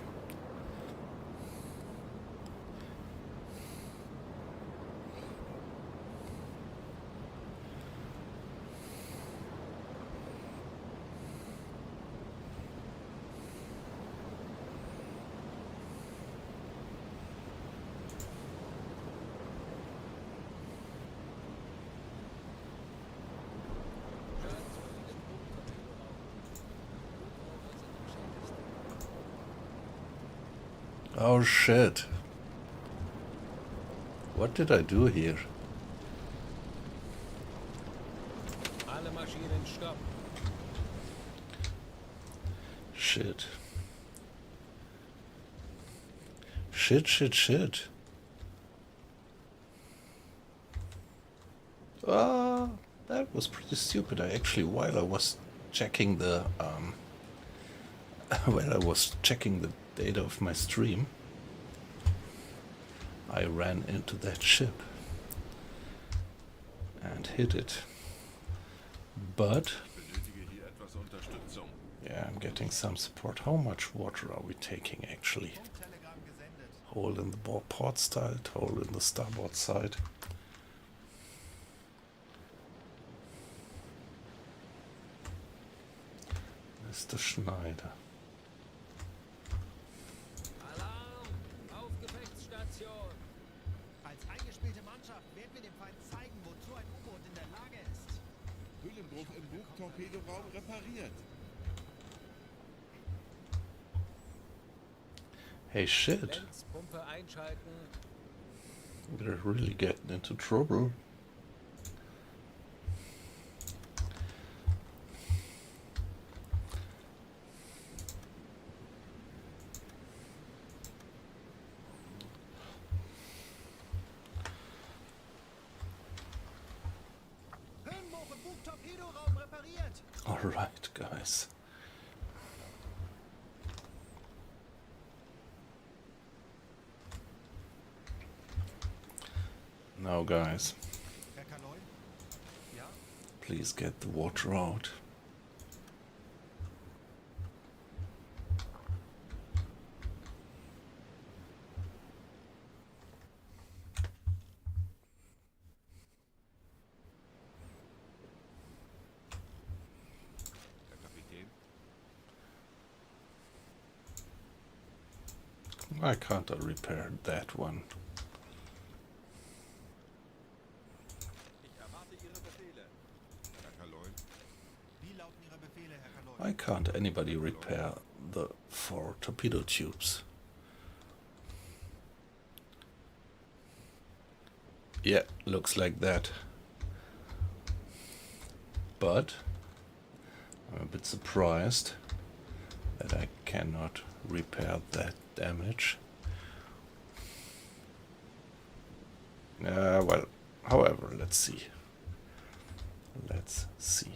S1: Oh shit. What did I do here?
S4: Alle Maschinen stopp.
S1: Shit. Shit. Ah, that was pretty stupid. I actually, while I was checking the data of my stream, I ran into that ship and hit it. But
S2: Benötige hier etwas Unterstützung.
S1: yeah, I'm getting some support. How much water are we taking actually?
S3: Funktelegramm gesendet.
S1: Hole in the port side, hole in the starboard side. Mr. Schneider.
S4: Alarm! Auf Gefechtsstation!
S3: Als eingespielte Mannschaft werden wir dem Feind zeigen, wozu ein U-Boot in der Lage ist.
S2: Hüllenbruch im Bugtorpedoraum repariert.
S1: Hey shit,
S4: Lenzpumpe einschalten.
S1: we're really getting into trouble.
S3: Höhenbruch im Bugtorpedoraum repariert.
S1: Alright, guys. Now, guys,
S3: Herr Kaloy? Ja?
S1: please get the water out. Why can't I repair that one?
S2: Herr Kaloin,
S3: Wie lauten Ihre Befehle, Herr Kaloy?
S1: Why can't anybody repair the 4 torpedo tubes? Yeah, looks like that. But I'm a bit surprised that I cannot repair that damage. Well, however, let's see. Let's see.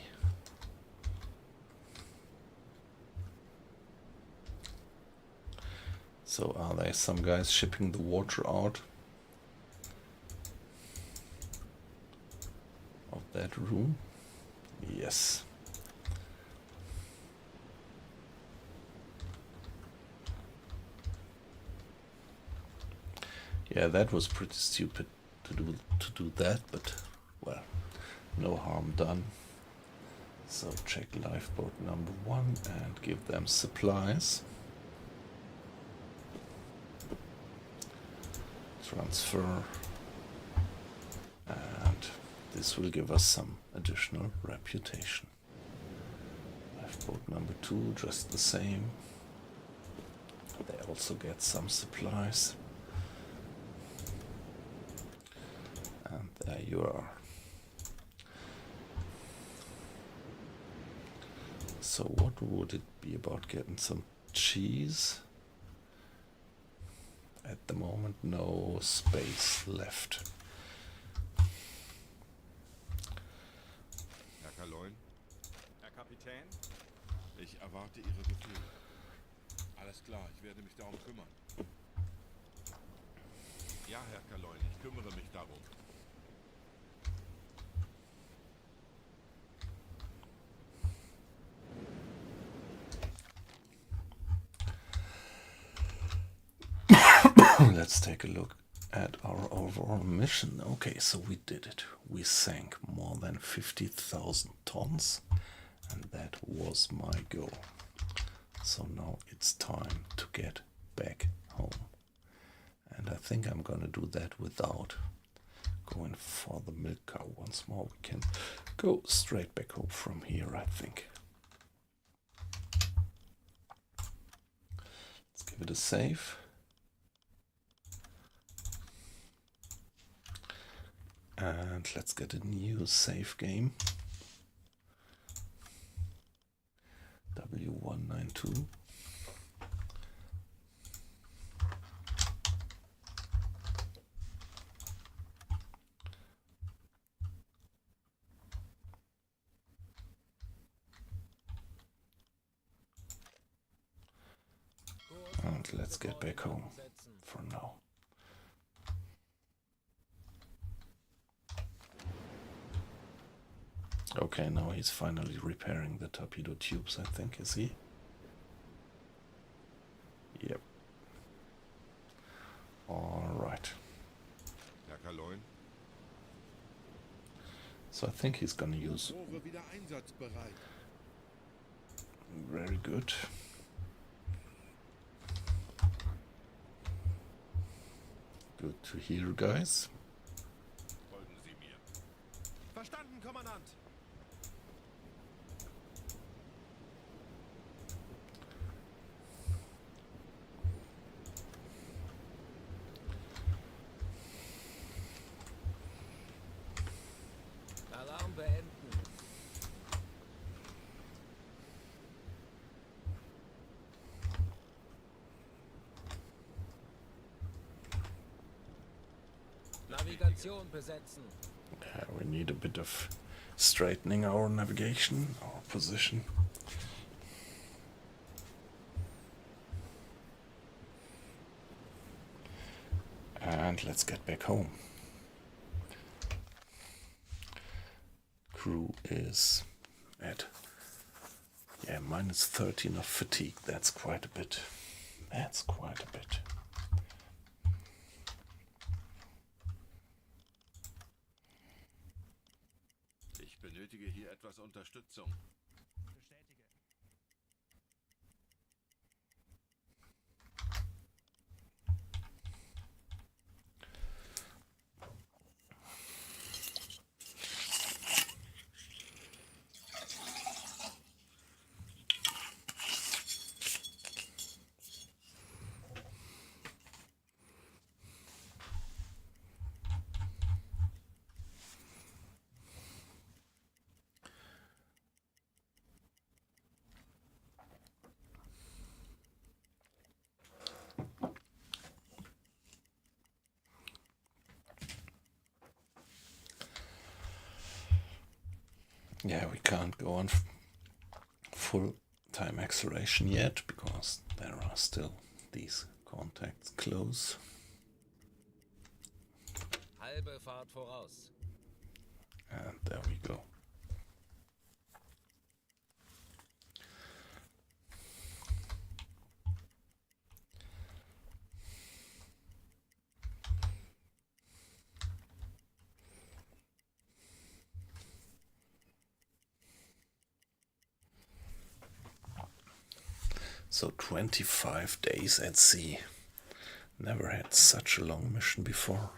S1: So are there some guys shipping the water out of that room? Yes. Yeah, that was pretty stupid to do that, but well, no harm done. So check lifeboat number 1 and give them supplies. Transfer, and this will give us some additional reputation. Lifeboat number 2, just the same. They also get some supplies. And there you are. So what would it be about getting some cheese? At the moment, no space left.
S2: Herr Kaloin,
S5: Herr Kapitän?
S2: ich erwarte Ihre Befehle. Alles klar, ich werde mich darum kümmern. Ja, Herr Kaloin, ich kümmere mich darum.
S1: Let's take a look at our overall mission. Okay, so we did it. We sank more than 50,000 tons, and that was my goal. So now it's time to get back home. And I think I'm gonna do that without going for the milk cow once more. We can go straight back home from here, I think. Let's give it a save. And let's get a new save game. W192. And let's get back home for now. Okay, now he's finally repairing the torpedo tubes, I think, is he? Yep. Alright.
S2: Herr Kaloin,
S1: So I think he's gonna use...
S2: Rohre wieder einsatzbereit.
S1: Very good. Good to hear, guys.
S2: Folgen Sie mir.
S3: Verstanden, Kommandant.
S4: Alarm beenden. Navigation besetzen.
S1: We need a bit of straightening our navigation, our position. And let's get back home. Crew is at minus 13 of fatigue. That's quite a bit. That's quite a bit.
S2: Ich benötige hier etwas Unterstützung.
S3: Bestätige.
S1: Yeah, we can't go on full time acceleration yet because there are still these contacts close.
S4: Halbe Fahrt voraus.
S1: And there we go. So 25 days at sea. Never had such a long mission before.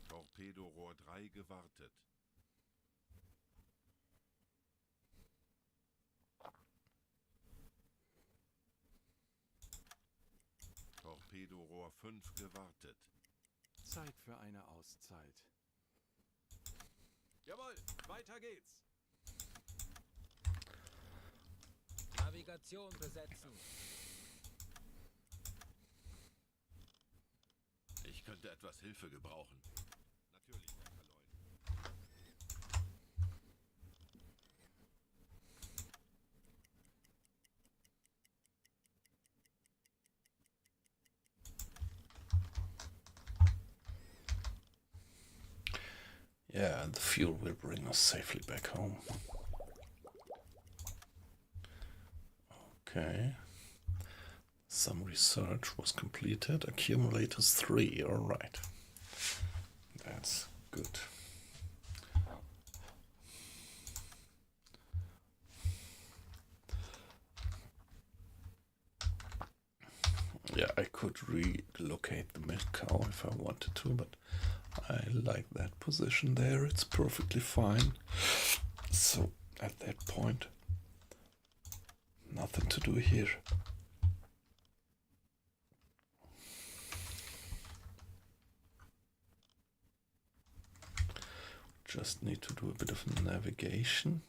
S2: Torpedorohr 3 gewartet. Torpedorohr 5 gewartet.
S5: Zeit für eine Auszeit. Jawohl, weiter geht's.
S4: Navigation besetzen.
S2: Ich könnte etwas Hilfe gebrauchen. Natürlich, Herr Kaloin.
S1: Yeah, and the fuel will bring us safely back home. Okay. Some research was completed. Accumulators 3, alright. That's good. Yeah, I could relocate the milk cow if I wanted to, but I like that position there. It's perfectly fine. So at that point, nothing to do here. Just need to do a bit of navigation.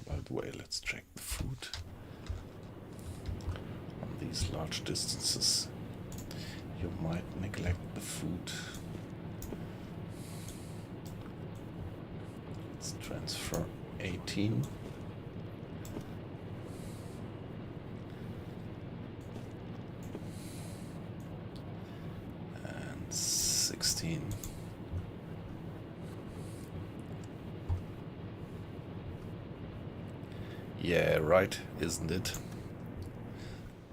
S1: By the way, let's check the food. On these large distances, you might neglect the food. Let's transfer 18. And 16. Yeah, right, isn't it?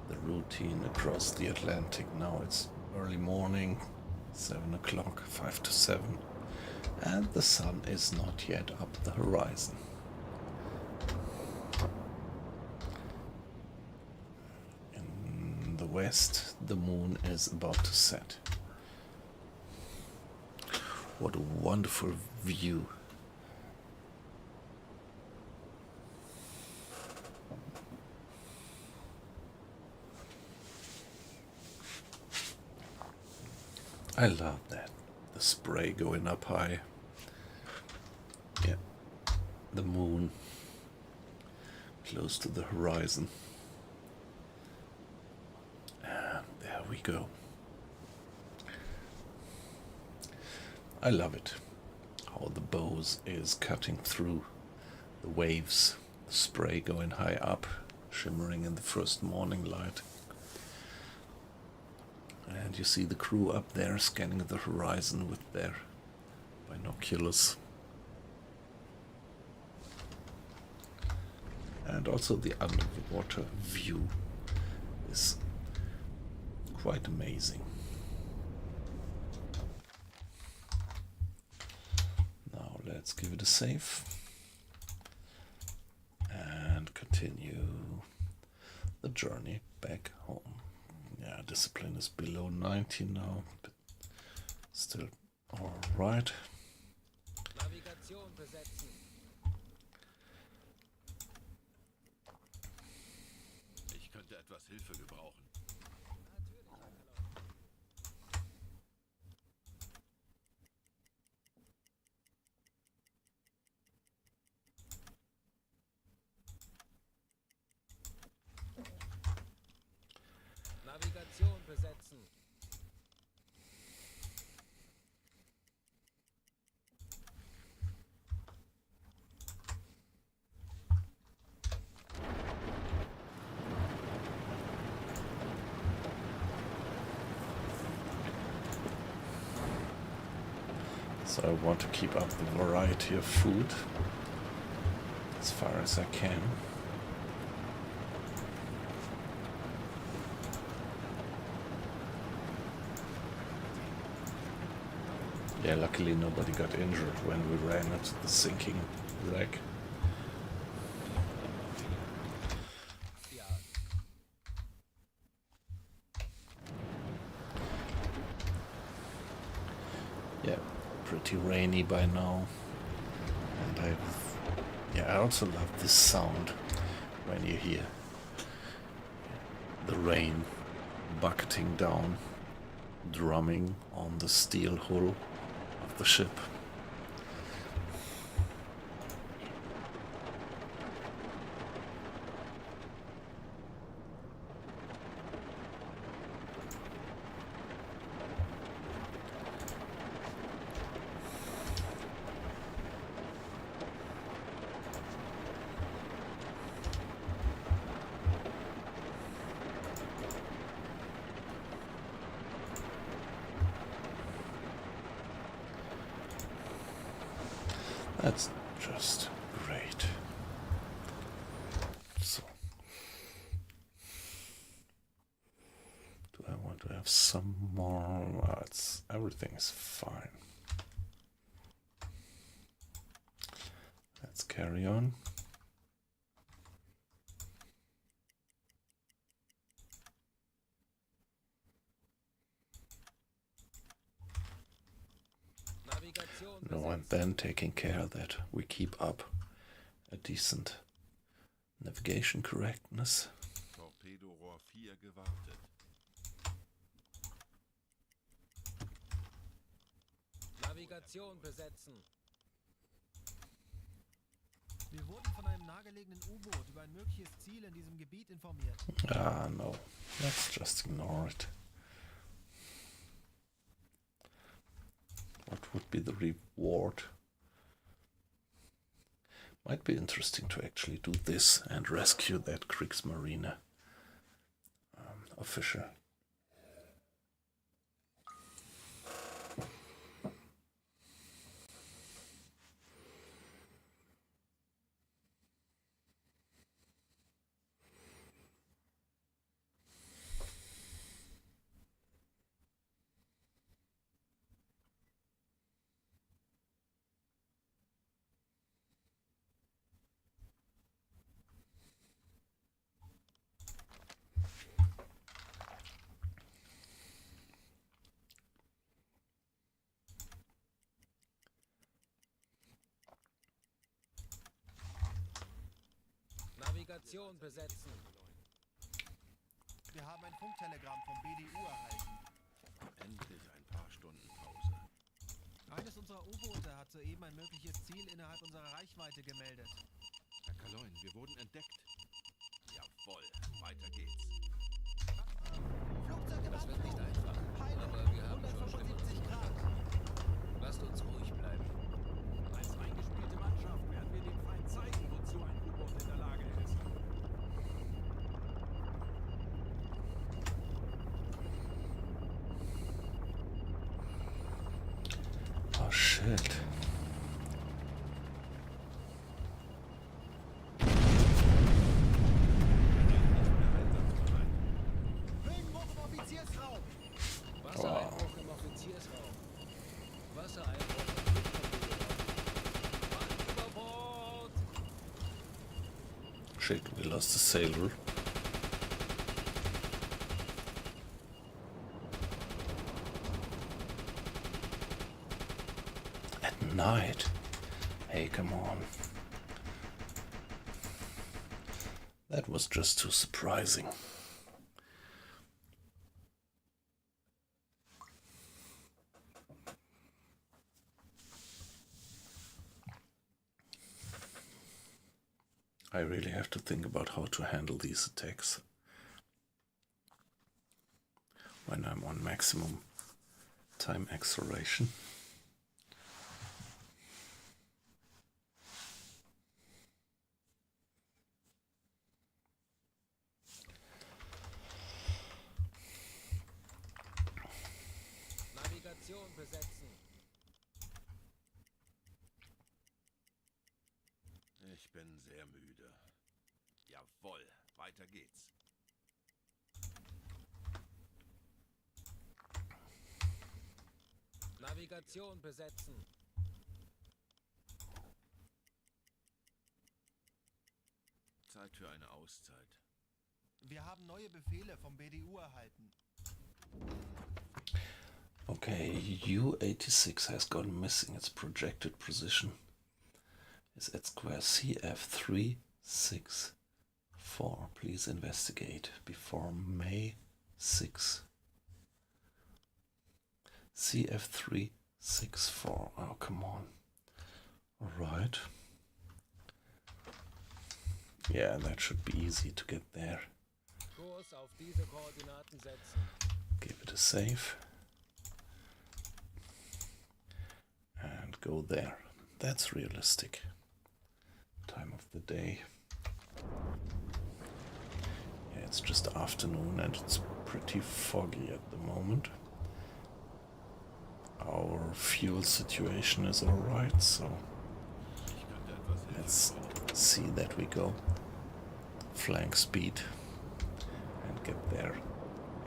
S1: The routine across the Atlantic. Now it's early morning, 7 o'clock, 5 to 7, and the sun is not yet up the horizon. In the west, the moon is about to set. What a wonderful view. I love that. The spray going up high. Yeah. The moon close to the horizon. And there we go. I love it. How the bows is cutting through the waves. The spray going high up, shimmering in the first morning light. And you see the crew up there scanning the horizon with their binoculars. And also the underwater view is quite amazing. Now let's give it a save. continue the journey back home. Yeah, discipline is below 90 now, but still alright.
S4: Navigation besetzen.
S2: Ich könnte etwas Hilfe gebrauchen.
S4: Navigation besetzen.
S1: So I want to keep up the variety of food as far as I can. Yeah, luckily nobody got injured when we ran into the sinking wreck.
S4: Ja.
S1: Yeah, pretty rainy by now. And I also love this sound when you hear the rain bucketing down, drumming on the steel hull of the ship. That's just great. So, do I want to have some more? Everything is fine. Let's carry on. No, and then taking care that we keep up a decent navigation correctness.
S2: Torpedorohr 4 gewartet.
S4: Navigation besetzen.
S3: Wir wurden von einem nahegelegenen U-Boot über ein mögliches Ziel in diesem Gebiet informiert.
S1: Ah, no. Let's just ignore it. What would be the reward? Might be interesting to actually do this and rescue that Kriegsmarine official.
S4: Navigation besetzen.
S3: Wir haben ein Funktelegramm vom BDU erhalten.
S2: Endlich ein paar Stunden Pause.
S3: Eines unserer U-Boote hat soeben ein mögliches Ziel innerhalb unserer Reichweite gemeldet.
S2: Herr Kaloin, wir wurden entdeckt. Jawohl, weiter geht's.
S3: Flugzeug
S4: Das wird nicht einfach, aber wir haben schon Schlimmeres.
S3: 175 Grad.
S4: Lasst uns ruhig bleiben.
S5: Als eingespielte Mannschaft werden wir dem Feind zeigen, wozu ein U-Boot in der Lage ist.
S1: Oh shit.
S3: Höhenbruch im Offiziersraum.
S4: Wassereinbruch im Offiziersraum. Wassereinbruch im Flugverbot. Mann über Bord!
S1: shit, we lost the sailor. At night? Hey, come on. That was just too surprising. I really have to think about how to handle these attacks when I'm on maximum time acceleration.
S4: Navigation besetzen.
S2: Ich bin sehr müde. Jawohl, weiter geht's.
S4: Navigation besetzen.
S2: Zeit für eine Auszeit.
S3: Wir haben neue Befehle vom BDU erhalten.
S1: Okay, U-86 has gone missing. Its projected position is at square CF364. Please investigate before May 6. CF364. Oh, come on. Alright. Yeah, that should be easy to get there.
S4: Kurs auf diese Koordinaten setzen.
S1: Give it a save. And go there. That's realistic. Time of the day. Yeah, it's just afternoon and it's pretty foggy at the moment. Our fuel situation is alright, so
S2: Ich könnte etwas Hilfe
S1: let's
S2: gebrauchen.
S1: see that we go flank speed and get there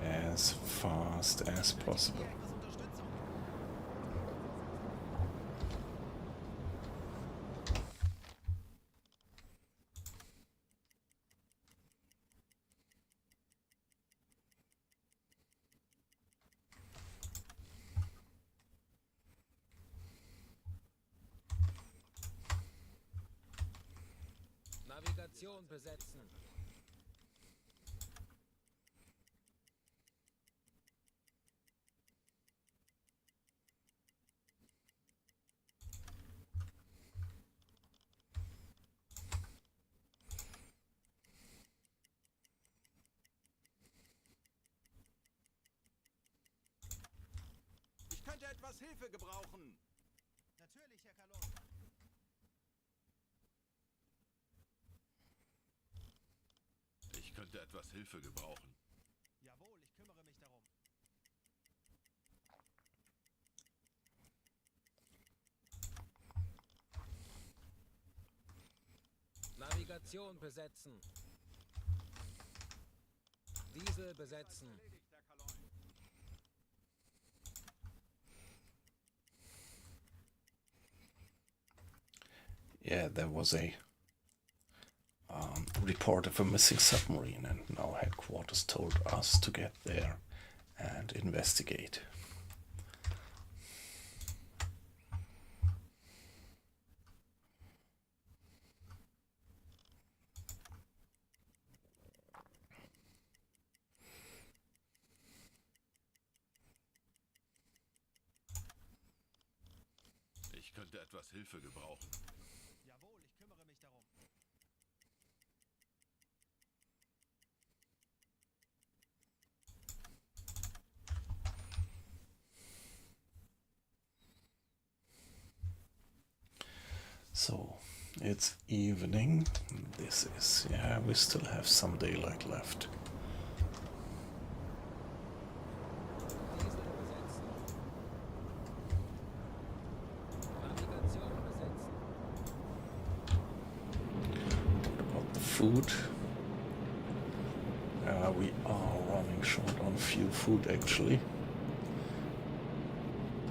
S1: as fast as possible.
S3: Hier etwas Unterstützung.
S4: Navigation besetzen.
S5: Ich könnte etwas Hilfe gebrauchen.
S3: Natürlich, Herr Kalon.
S2: Ich könnte etwas Hilfe gebrauchen.
S3: Jawohl, ich kümmere mich darum.
S4: Navigation besetzen. Diesel besetzen.
S5: Erledigt, Herr Kalon.
S1: Yeah, there was a report of a missing submarine, and now headquarters told us to get there and investigate.
S2: Ich könnte etwas Hilfe gebrauchen.
S3: Jawohl, ich kümmere mich darum.
S1: So it's evening. This is, yeah, we still have some daylight left.
S4: Diesel besetzen. Navigation besetzen.
S1: What about the food? We are running short on few food actually.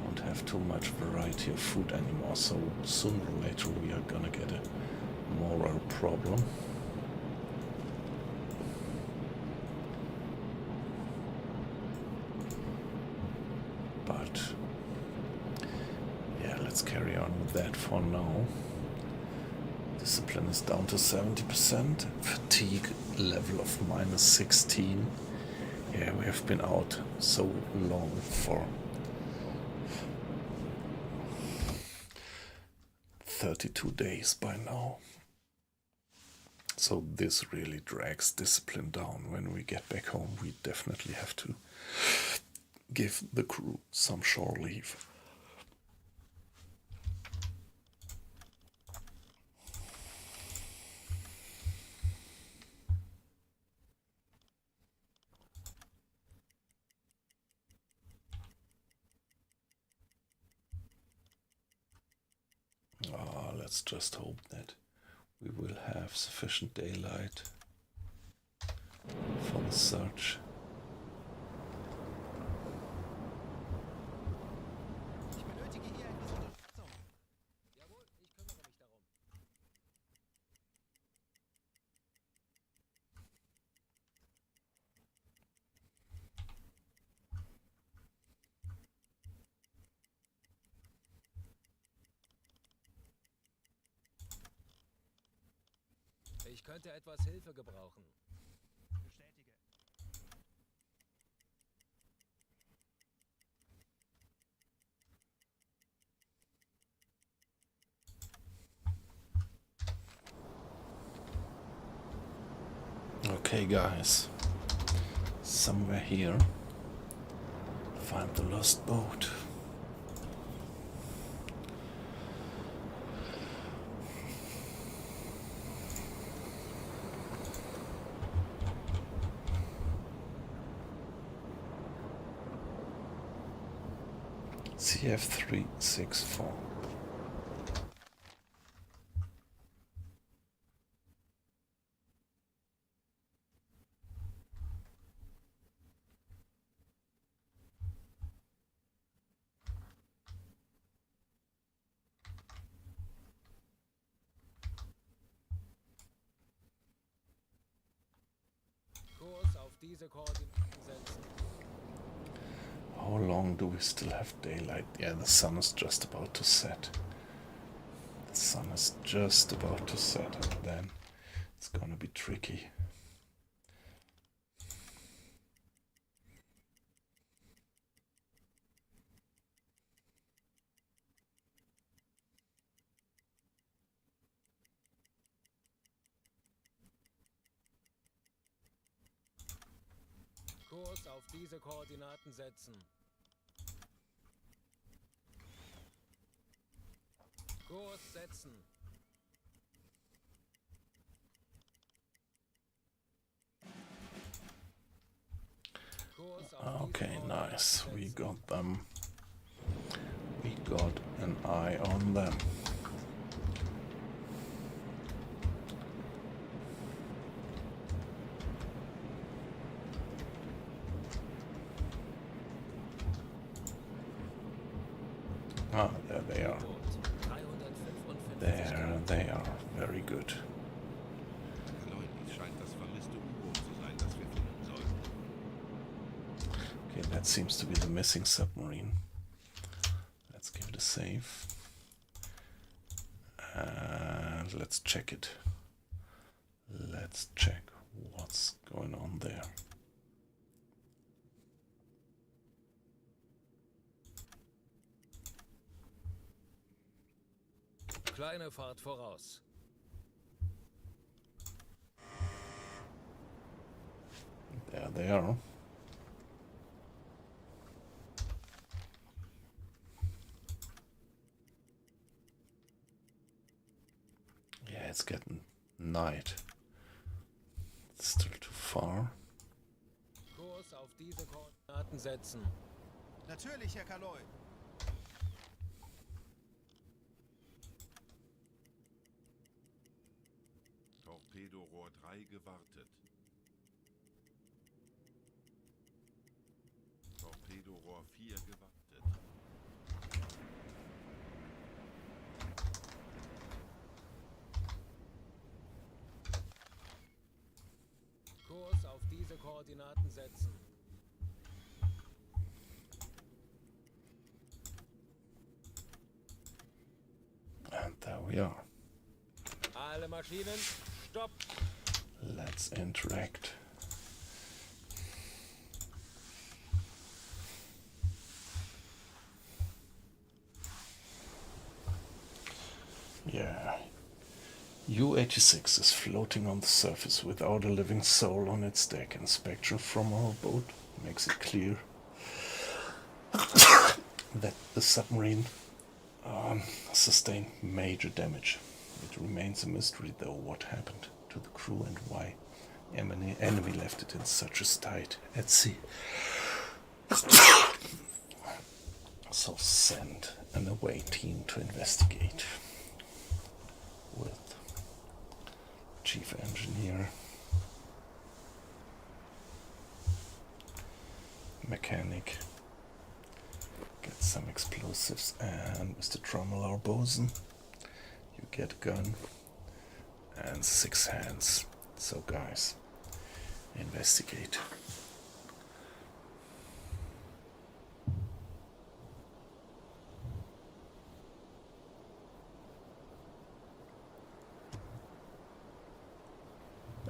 S1: Don't have too much variety of food anymore, so sooner or later we are gonna get a moral problem. But yeah, let's carry on with that for now. Discipline is down to 70%. Fatigue level of -16. Yeah, we have been out so long for 32 days by now. So this really drags discipline down. When we get back home, we definitely have to give the crew some shore leave. Let's just hope that we will have sufficient daylight for the search.
S3: Ich benötige hier etwas Unterstützung.
S4: Jawohl, ich kümmere mich darum. Ich könnte etwas Hilfe gebrauchen.
S3: Bestätige.
S1: Okay, guys. Somewhere here. Find the lost boat. CF364.
S4: Kurs auf diese Koordinaten setzen.
S1: How long do we still have daylight? Yeah, the sun is just about to set. The sun is just about to set, and then it's gonna be tricky.
S4: Kurs auf diese Koordinaten setzen. Kurs setzen. Kurs auf diese
S1: Okay,
S4: Koordinaten
S1: nice. We
S4: setzen.
S1: got them. We got an eye on them. Ah, there they are.
S4: U-Boot 355.
S1: There they are. Very good.
S2: Kaloin, dies scheint das vermisste U-Boot zu sein, das wir finden sollten.
S1: Okay, that seems to be the missing submarine. Let's give it a save. And let's check it. Let's check what's going on there.
S4: Kleine Fahrt voraus.
S1: There they are. Yeah, it's getting night. It's still too far.
S4: Kurs auf diese Koordinaten setzen.
S3: Natürlich, Herr Kaloi.
S2: Torpedorohr 3 gewartet. Torpedorohr 4 gewartet.
S4: Kurs auf diese Koordinaten setzen.
S1: we are.
S4: Alle Maschinen, stopp!
S1: Let's interact. Yeah. U-86 is floating on the surface without a living soul on its deck. Inspection from our boat makes it clear that the submarine sustained major damage. It remains a mystery, though, what happened to the crew and why enemy left it in such a state at sea. So send an away team to investigate with chief engineer, mechanic, get some explosives, and Mr. Trommel, our bosun, you get a gun and 6 hands. So guys, investigate.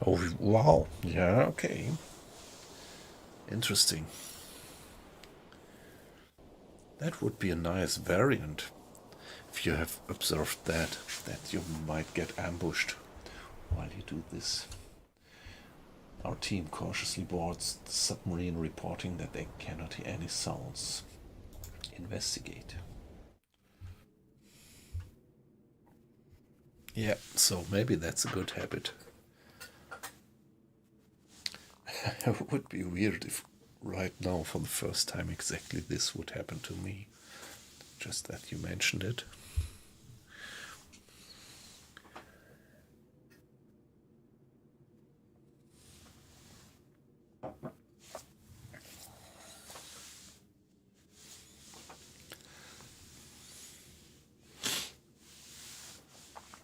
S1: Oh, wow. Yeah, okay. Interesting. That would be a nice variant if you have observed that you might get ambushed while you do this. Our team cautiously boards the submarine, reporting that they cannot hear any sounds. Investigate. Yeah, so maybe that's a good habit. It would be weird if right now for the first time exactly this would happen to me. Just that you mentioned it.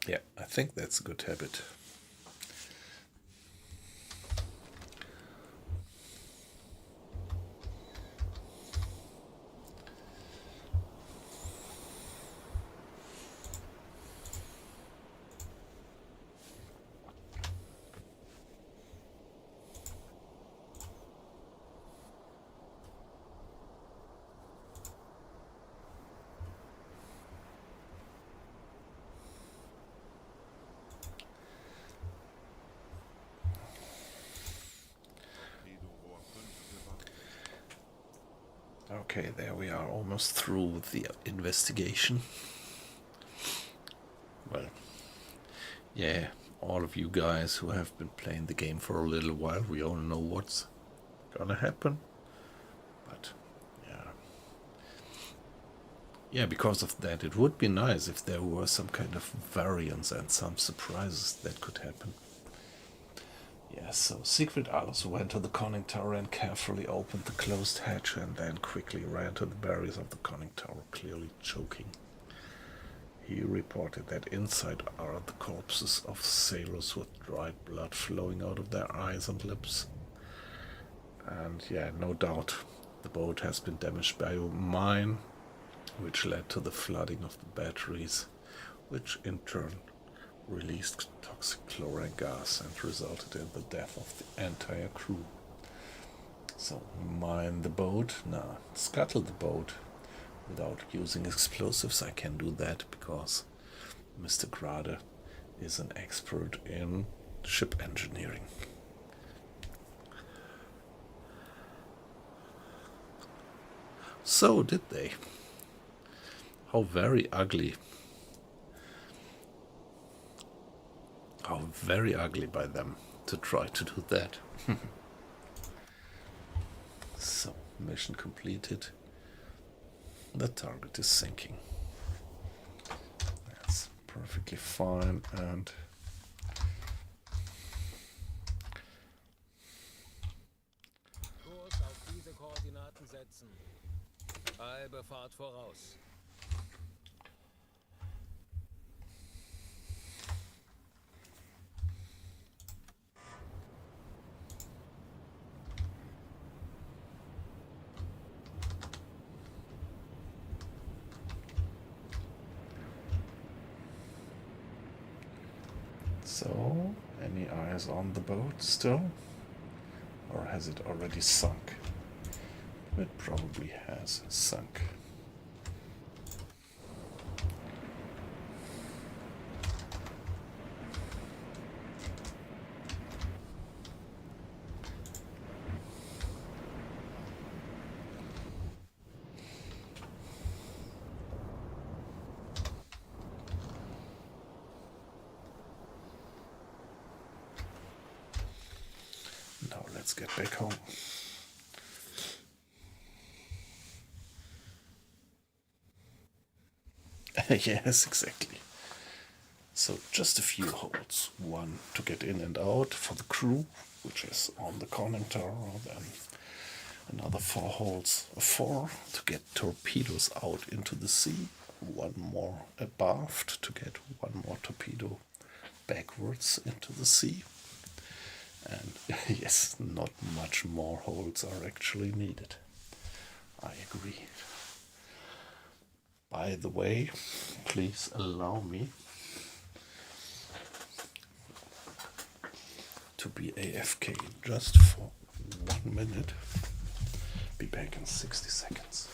S1: Yeah, I think that's a good habit. Okay, there we are, almost through with the investigation. Well, yeah, all of you guys who have been playing the game for a little while, we all know what's gonna happen. But, yeah. Yeah, because of that, it would be nice if there were some kind of variants and some surprises that could happen. Yeah, so Siegfried Allos went to the conning tower and carefully opened the closed hatch and then quickly ran to the barriers of the conning tower, clearly choking. He reported that inside are the corpses of sailors with dried blood flowing out of their eyes and lips. And yeah, no doubt the boat has been damaged by a mine, which led to the flooding of the batteries, which in turn released toxic chlorine gas and resulted in the death of the entire crew. So mine the boat? Nah, scuttle the boat. Without using explosives, I can do that because Mr. Grade is an expert in ship engineering. So did they. How very ugly. How very ugly by them to try to do that. So, mission completed. The target is sinking. That's perfectly fine, and
S4: Kurs auf diese Koordinaten setzen. Halbe Fahrt voraus.
S1: So, any eyes on the boat still? Or has it already sunk? It probably has sunk. Now let's get back home. Yes, exactly. So just a few holes. One to get in and out for the crew, which is on the conning tower. Then another 4 holes, 4 to get torpedoes out into the sea. One more abaft to get one more torpedo backwards into the sea. And yes, not much more holes are actually needed. I agree. By the way, please allow me to be AFK just for 1 minute. Be back in 60 seconds.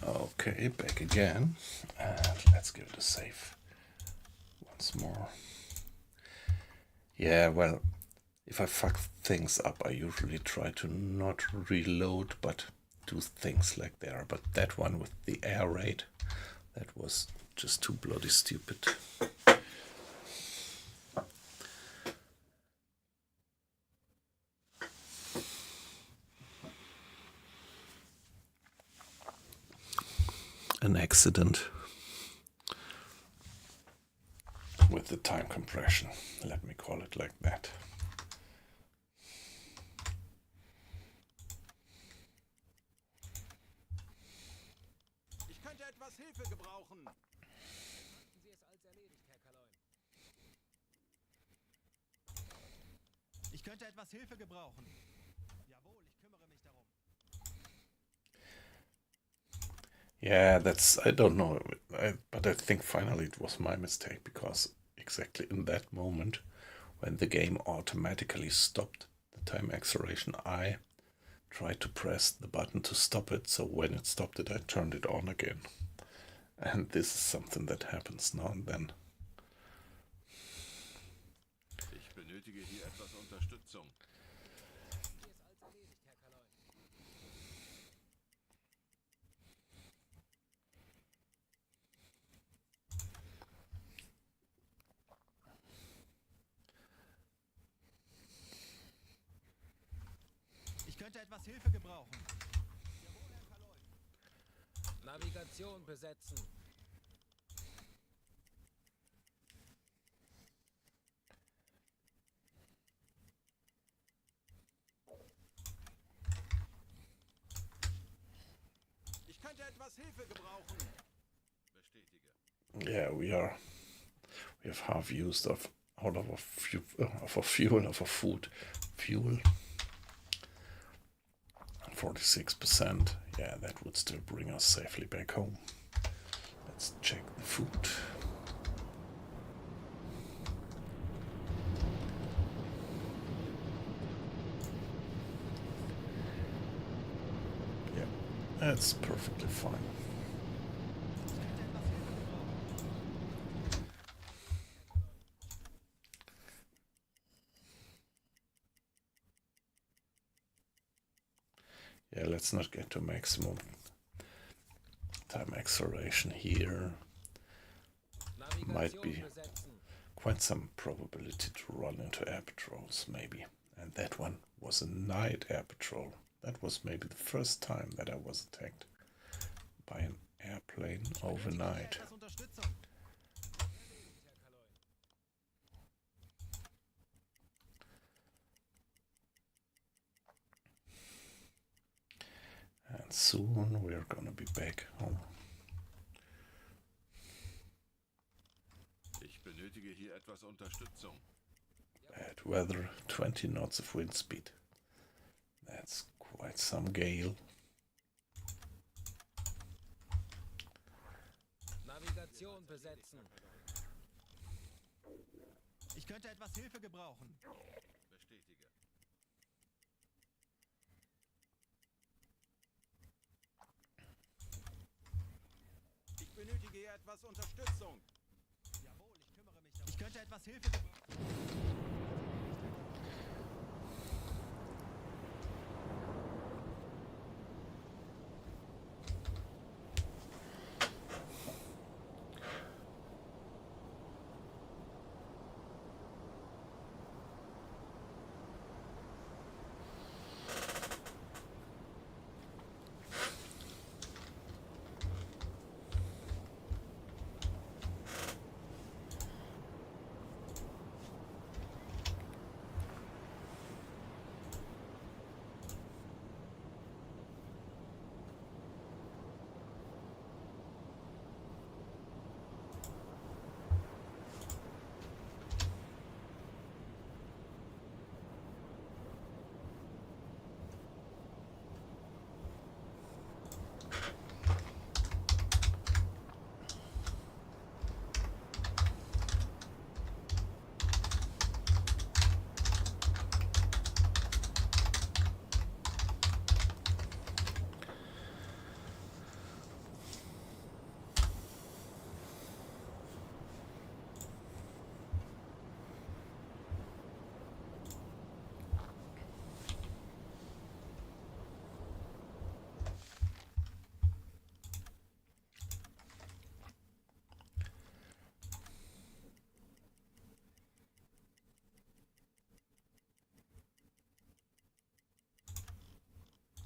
S1: Okay, back again, and let's give it a save once more. Yeah, well, if I fuck things up, I usually try to not reload, but do things like there. But that one with the air raid, that was just too bloody stupid. An accident with the time compression, let me call it like that.
S5: Ich könnte etwas Hilfe gebrauchen.
S4: Sie es als erledigt, Herr Kaloin.
S3: Ich könnte etwas Hilfe gebrauchen. Jawohl, ich kümmere mich darum.
S1: Yeah, that's, I don't know, but I think finally it was my mistake, because exactly in that moment when the game automatically stopped the time acceleration, I tried to press the button to stop it, so when it stopped it, I turned it on again. And this is something that happens now and then.
S2: Ich benötige hier etwas Unterstützung.
S4: Sie es als erledigt, Herr Kaloin.
S3: Ich könnte etwas Hilfe gebrauchen. Jawohl, Herr Kaloin.
S4: Navigation besetzen.
S5: gebrauchen.
S2: Bestätige.
S1: Yeah, we have half used of out of our fuel, of our food. Fuel 46%. Yeah, that would still bring us safely back home. Let's check the food. Yeah, that's perfectly fine. Yeah, let's not get to maximum time acceleration here. Might
S4: Navigation
S1: be
S4: besetzen.
S1: quite some probability to run into air patrols, maybe. And that one was a night air patrol. That was maybe the first time that I was attacked by an airplane overnight.
S3: Etwas Unterstützung.
S4: Erledigt, Herr Kaloin.
S1: And soon we're gonna be back home.
S2: Ich benötige hier etwas Unterstützung.
S1: Bad weather, 20 knots of wind speed. That's quite some gale.
S4: Navigation besetzen.
S3: Ich könnte etwas Hilfe gebrauchen.
S2: Bestätige.
S5: Ich benötige hier etwas Unterstützung.
S3: Jawohl, ich kümmere mich darum. Ich könnte etwas Hilfe gebrauchen.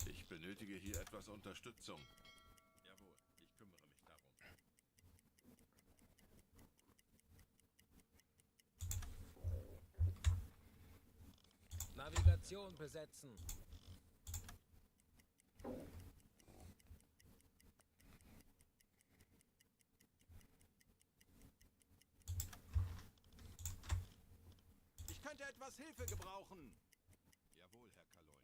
S2: Ich benötige hier etwas Unterstützung. Jawohl, ich kümmere mich darum.
S4: Navigation besetzen.
S5: Ich könnte etwas Hilfe gebrauchen.
S2: Jawohl, Herr Kaloin.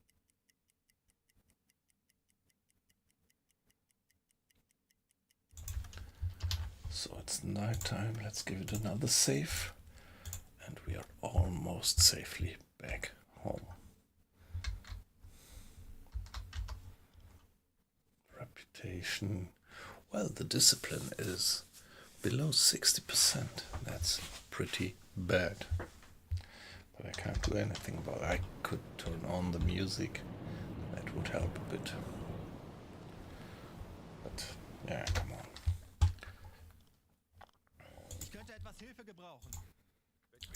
S1: So it's night time. Let's give it another save. And we are almost safely back home. Reputation. Well, the discipline is below 60%. That's pretty bad. But I can't do anything about it. I could turn on the music. That would help a bit. But yeah, come on.
S3: Ich könnte etwas Hilfe gebrauchen.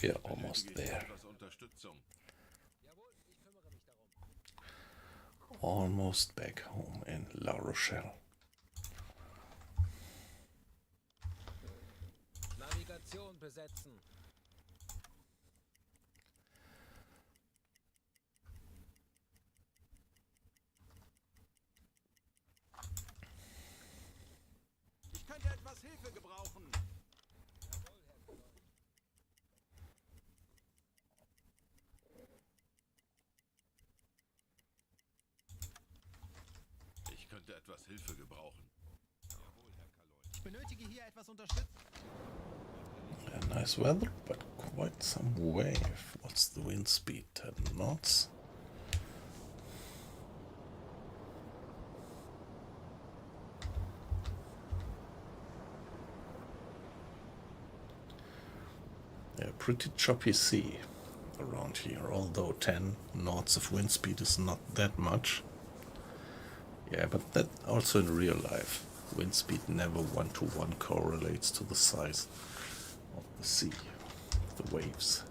S1: We're almost
S2: Benötige hier
S1: there.
S2: etwas Unterstützung.
S4: Jawohl, ich kümmere mich darum.
S1: Almost back home in La Rochelle.
S4: Navigation besetzen.
S5: Hilfe gebrauchen.
S4: Jawohl, Herr Kaloi.
S2: Ich könnte etwas Hilfe gebrauchen. Jawohl, Herr Kaloi.
S3: Ich benötige hier etwas Unterstützung.
S1: Yeah, nice weather, but quite some wave. What's the wind speed? 10 knots. Yeah, pretty choppy sea around here, although 10 knots of wind speed is not that much. Yeah, but that also in real life. Wind speed never one-to-one correlates to the size of the sea, the waves.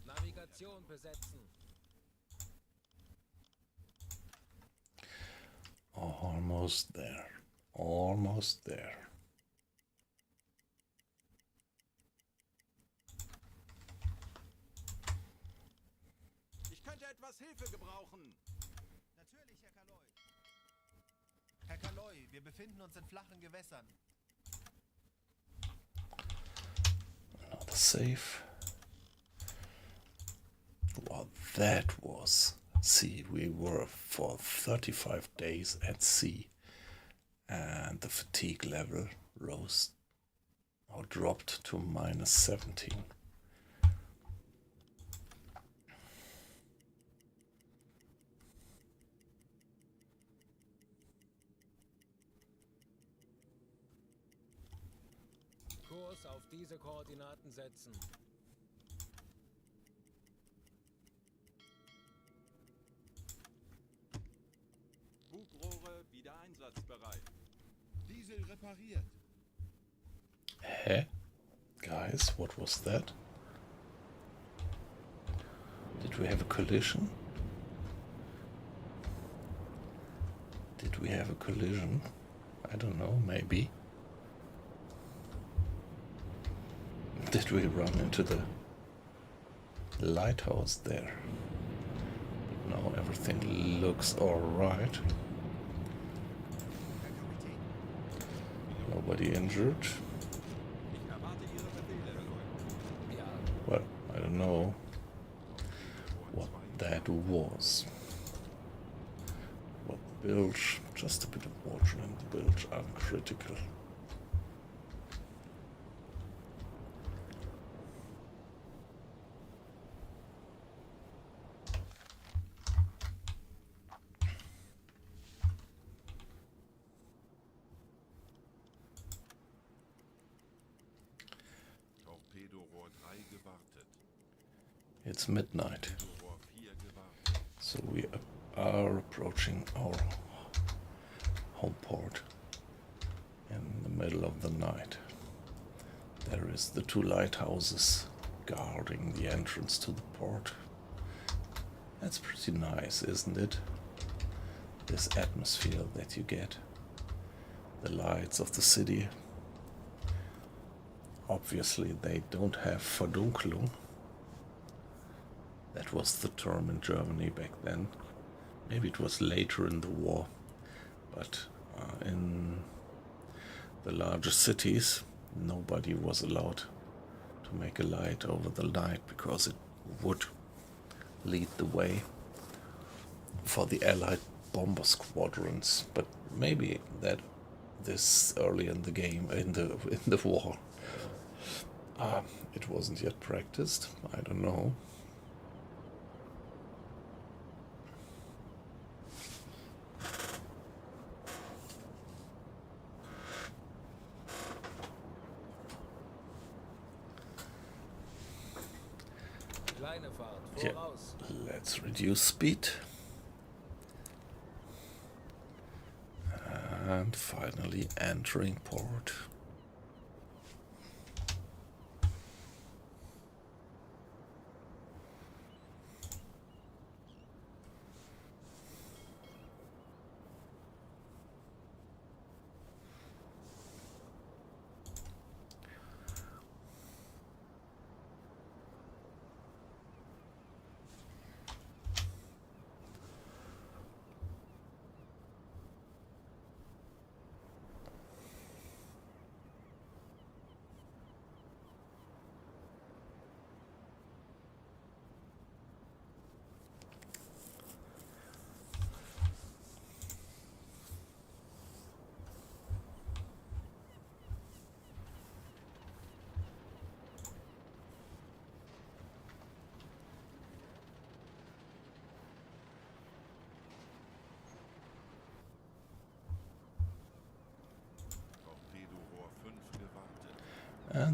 S4: Navigation besetzen.
S1: Almost there. Almost there.
S5: Ich könnte etwas Hilfe gebrauchen.
S3: Natürlich, Herr Kaloi. Herr Kaloi, wir befinden uns in flachen Gewässern.
S1: Another save. Well, that was. See, we were for 35 days at sea, and the fatigue level rose or dropped to minus 17.
S4: Kurs auf diese Koordinaten setzen.
S5: Bugrohre wieder einsatzbereit. Diesel repariert.
S1: Hä? Guys, what was that? Did we have a collision? Did we have a collision? I don't know, maybe. Did we run into the lighthouse there? But now everything looks alright.
S3: Herr Kapitän.
S1: Nobody injured.
S5: Ich erwarte Ihre Befehle, Kaloi.
S4: Ja,
S1: Well, I don't know what that was. What bilge? Just a bit of water in the bilge, uncritical.
S2: Torpedorohr 3 gewartet.
S1: It's midnight,
S2: Torpedorohr 4 gewartet.
S1: so we are approaching our home port in the middle of the night. There is the two lighthouses guarding the entrance to the port. That's pretty nice, isn't it? This atmosphere that you get. The lights of the city. Obviously, they don't have Verdunklung. That was the term in Germany back then. Maybe it was later in the war. But in the larger cities, nobody was allowed to make a light over the night because it would lead the way for the Allied bomber squadrons. But maybe that this early in the game, in the war, it wasn't yet practiced. I don't know.
S4: kleine Fahrt,
S1: Yeah.
S4: voraus.
S1: Let's reduce speed. And finally entering port.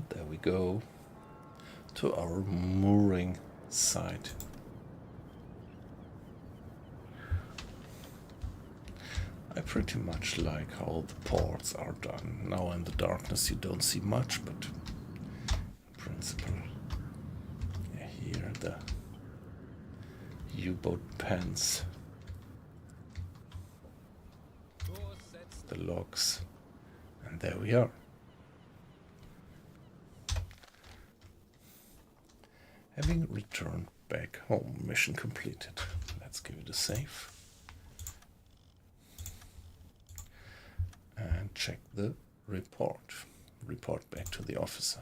S1: there we go to our mooring site. I pretty much like how the ports are done. Now in the darkness you don't see much, but in principle, yeah, here the U-boat pens,
S4: Kurs setzt.
S1: the logs, and there we are. Having returned back home, mission completed. Let's give it a save. And check the report. Report back to the officer.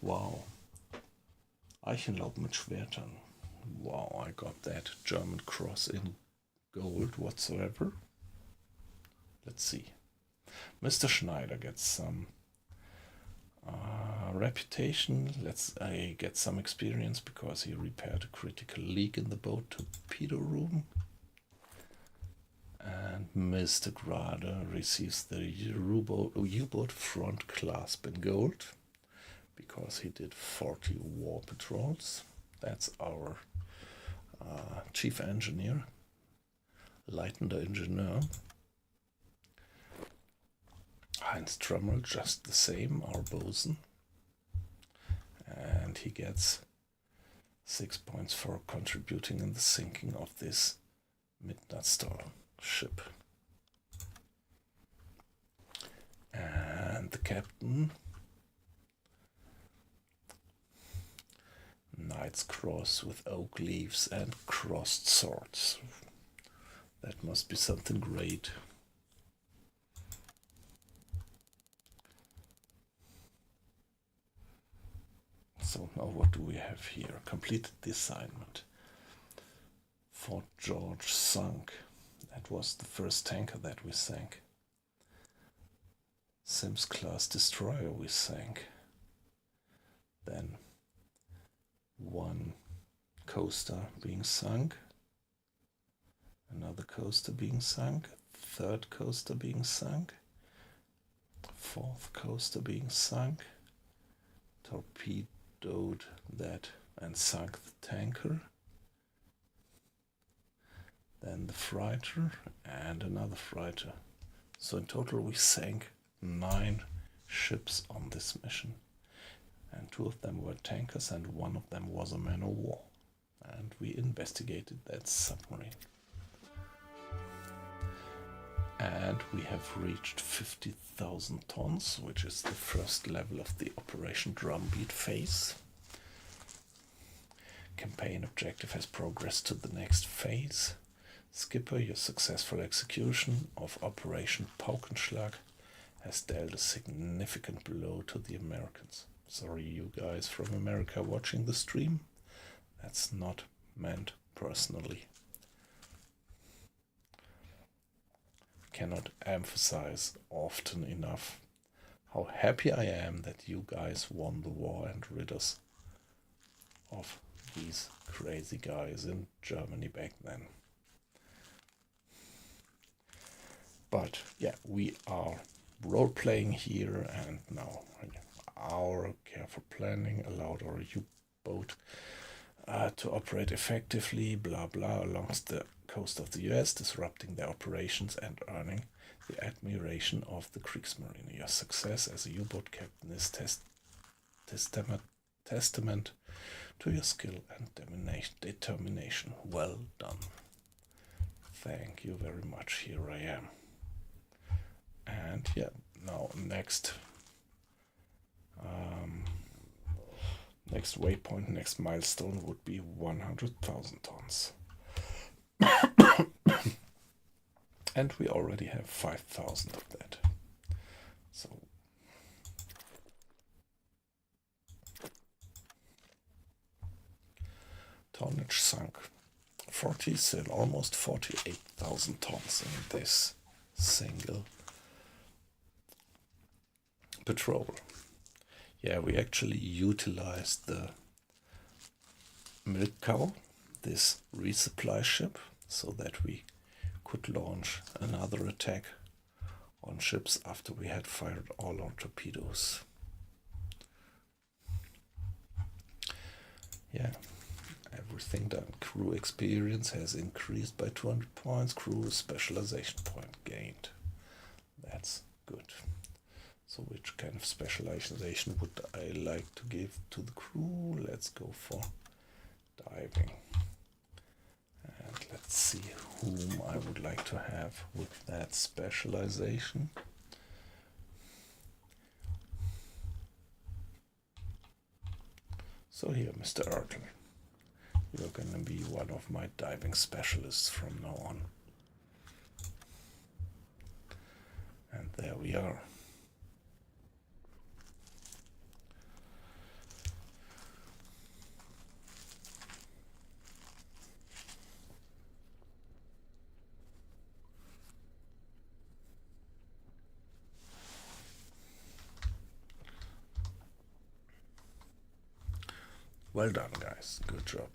S1: Wow. Eichenlaub mit Schwertern. Wow, I got that German cross in gold whatsoever. Let's see. Mr. Schneider gets some reputation. Let's get some experience because he repaired a critical leak in the boat torpedo room. And Mr. Grader receives the U-boat front clasp in gold because he did 40 war patrols. That's our chief engineer, leitender Ingenieur. Heinz Tremmel, just the same, our bosun. And he gets 6 points for contributing in the sinking of this Midnatstar ship. And the captain, Knight's Cross with oak leaves and crossed swords. That must be something great. So now what do we have here? Completed the assignment. Fort George sunk. That was the first tanker that we sank. Sims class destroyer we sank. Then one coaster being sunk. Another coaster being sunk. Third coaster being sunk. Fourth coaster being sunk. Torpedoed that and sunk the tanker. Then the freighter and another freighter. So in total we sank 9 ships on this mission. And 2 of them were tankers and 1 of them was a man of war. And we investigated that submarine. And we have reached 50,000 tons, which is the first level of the Operation Drumbeat phase. Campaign objective has progressed to the next phase. Skipper, your successful execution of Operation Paukenschlag has dealt a significant blow to the Americans. Sorry, you guys from America watching the stream. That's not meant personally. Cannot emphasize often enough how happy I am that you guys won the war and rid us of these crazy guys in Germany back then. But yeah, we are role-playing here, and now our careful planning allowed our U-boat to operate effectively, blah blah, along the coast of the US, disrupting their operations and earning the admiration of the Kriegsmarine. Your success as a U-boat captain is testament to your skill and determination. Well done. Thank you very much. Here I am. And yeah, now next waypoint, next milestone would be 100,000 tons. And we already have 5,000 of that. So tonnage sunk almost 48,000 tons in this single patrol. Yeah, we actually utilized the Milk Cow, this resupply ship, so that we could launch another attack on ships after we had fired all our torpedoes. Yeah, everything done. Crew experience has increased by 200 points. Crew specialization point gained. That's good. So which kind of specialization would I like to give to the crew? Let's go for diving. And let's see whom I would like to have with that specialization. So here, Mr. Ertl, you're gonna be one of my diving specialists from now on. And there we are. Well done, guys. Good job.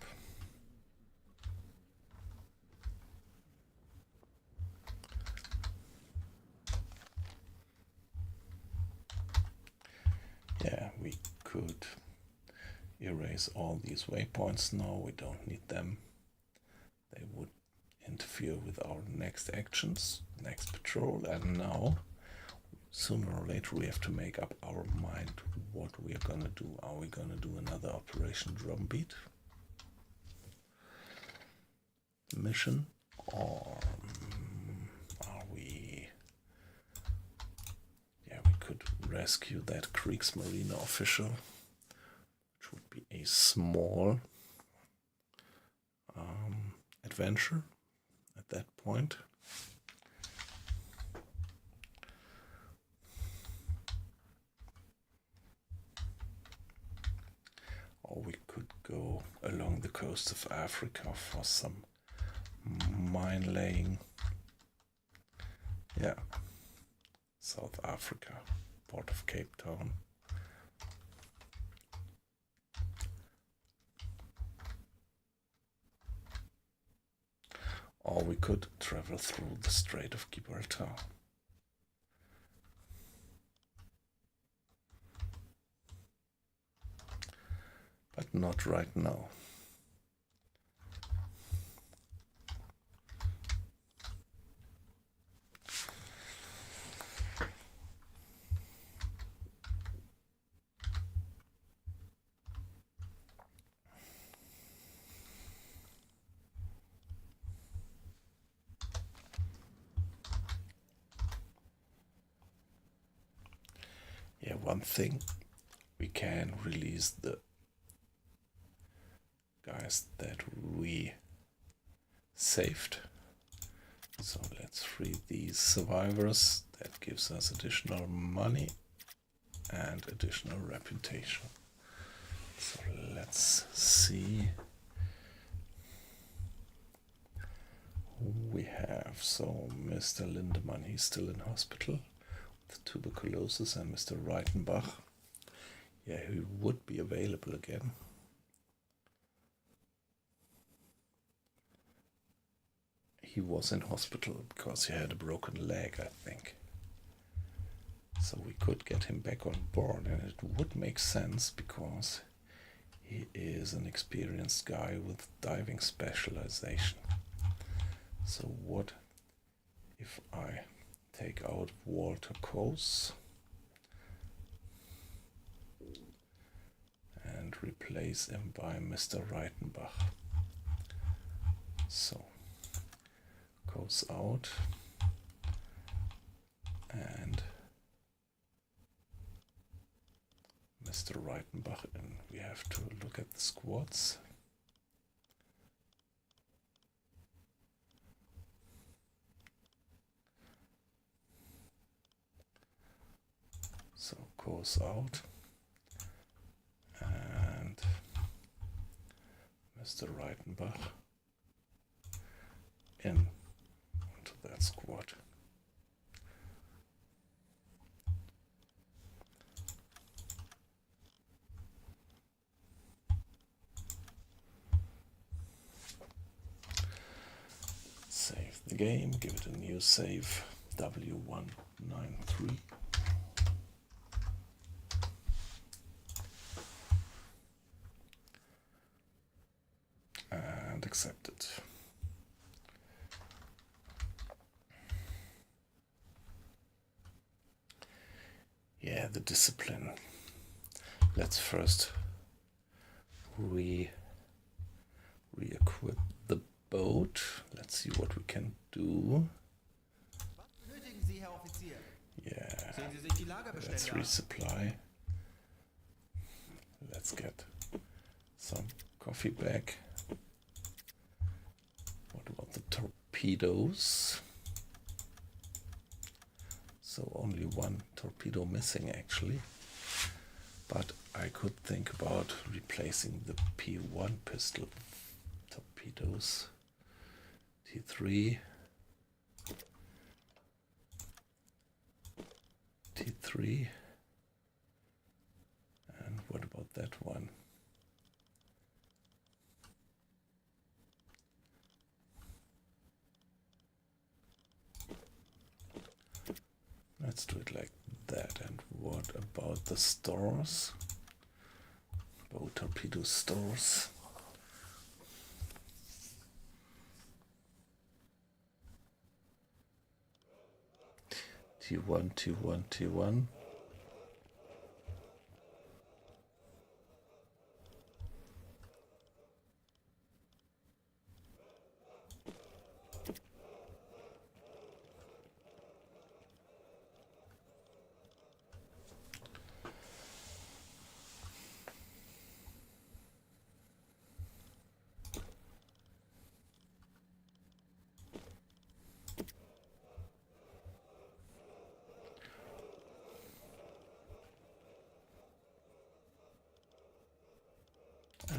S1: Yeah, we could erase all these waypoints now. We don't need them. They would interfere with our next actions, next patrol, and now sooner or later we have to make up our mind what we are gonna do. Are we gonna do another Operation Drumbeat mission, or are we... Yeah, we could rescue that Kriegsmarine official, which would be a small adventure at that point. Or we could go along the coast of Africa for some mine laying. Yeah, South Africa, Port of Cape Town. Or we could travel through the Strait of Gibraltar. But not right now. Yeah, one thing, we can release the guys that we saved. So let's free these survivors. That gives us additional money and additional reputation. So let's see who we have. So Mr. Lindemann, he's still in hospital with tuberculosis, and Mr. Reichenbach, yeah, he would be available again. He was in hospital because he had a broken leg, I think. So we could get him back on board, and it would make sense because he is an experienced guy with diving specialization. So what if I take out Walter Coase and replace him by Mr. Reichenbach? So Coase out and Mr. Reichenbach in. We have to look at the squads. So Coase out and Mr. Reichenbach in onto that squad. Save the game, give it a new save. W193. And accept it. Yeah, the discipline. Let's first re-equip the boat. Let's see what we can do.
S3: Was benötigen Sie, Herr Offizier?
S1: Yeah,
S3: Sehen Sie sich die
S1: let's
S3: Lagerbestände an.
S1: resupply. Let's get some coffee back. What about the torpedoes? So only one torpedo missing actually. But I could think about replacing the P1 pistol torpedoes. T3. T3. And what about that one? Let's do it like that. And what about the stores? Bow torpedo stores. T1, T1, T1.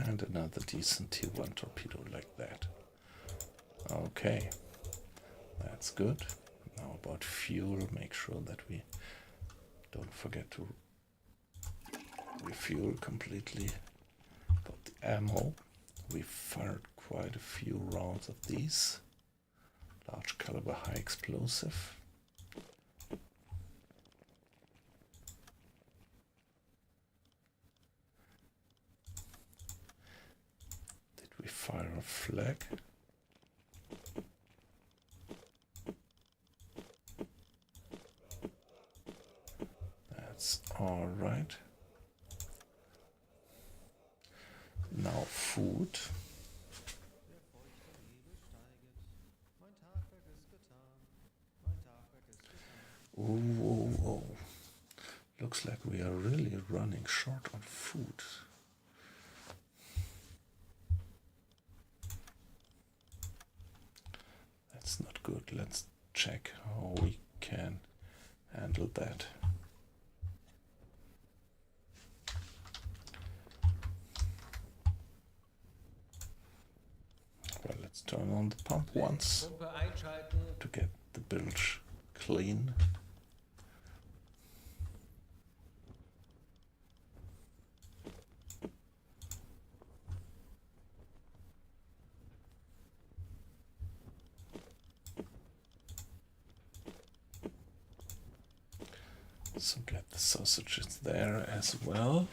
S1: And another decent T1 torpedo like that. Okay, that's good. Now about fuel, make sure that we don't forget to refuel completely. About the ammo, we fired quite a few rounds of these. Large caliber high explosive. We fire a flag. That's all right. Now food.
S3: Der feuchte Nebel steiget. Mein Tagwerk ist getan. Mein Tagwerk ist getan.
S1: Oh, oh, oh. Looks like we are really running short on food. That's not good. Let's check how we can handle that. Well, let's turn on the pump once
S4: Pumpe einschalten.
S1: to get the bilge clean. So get the sausages there as well.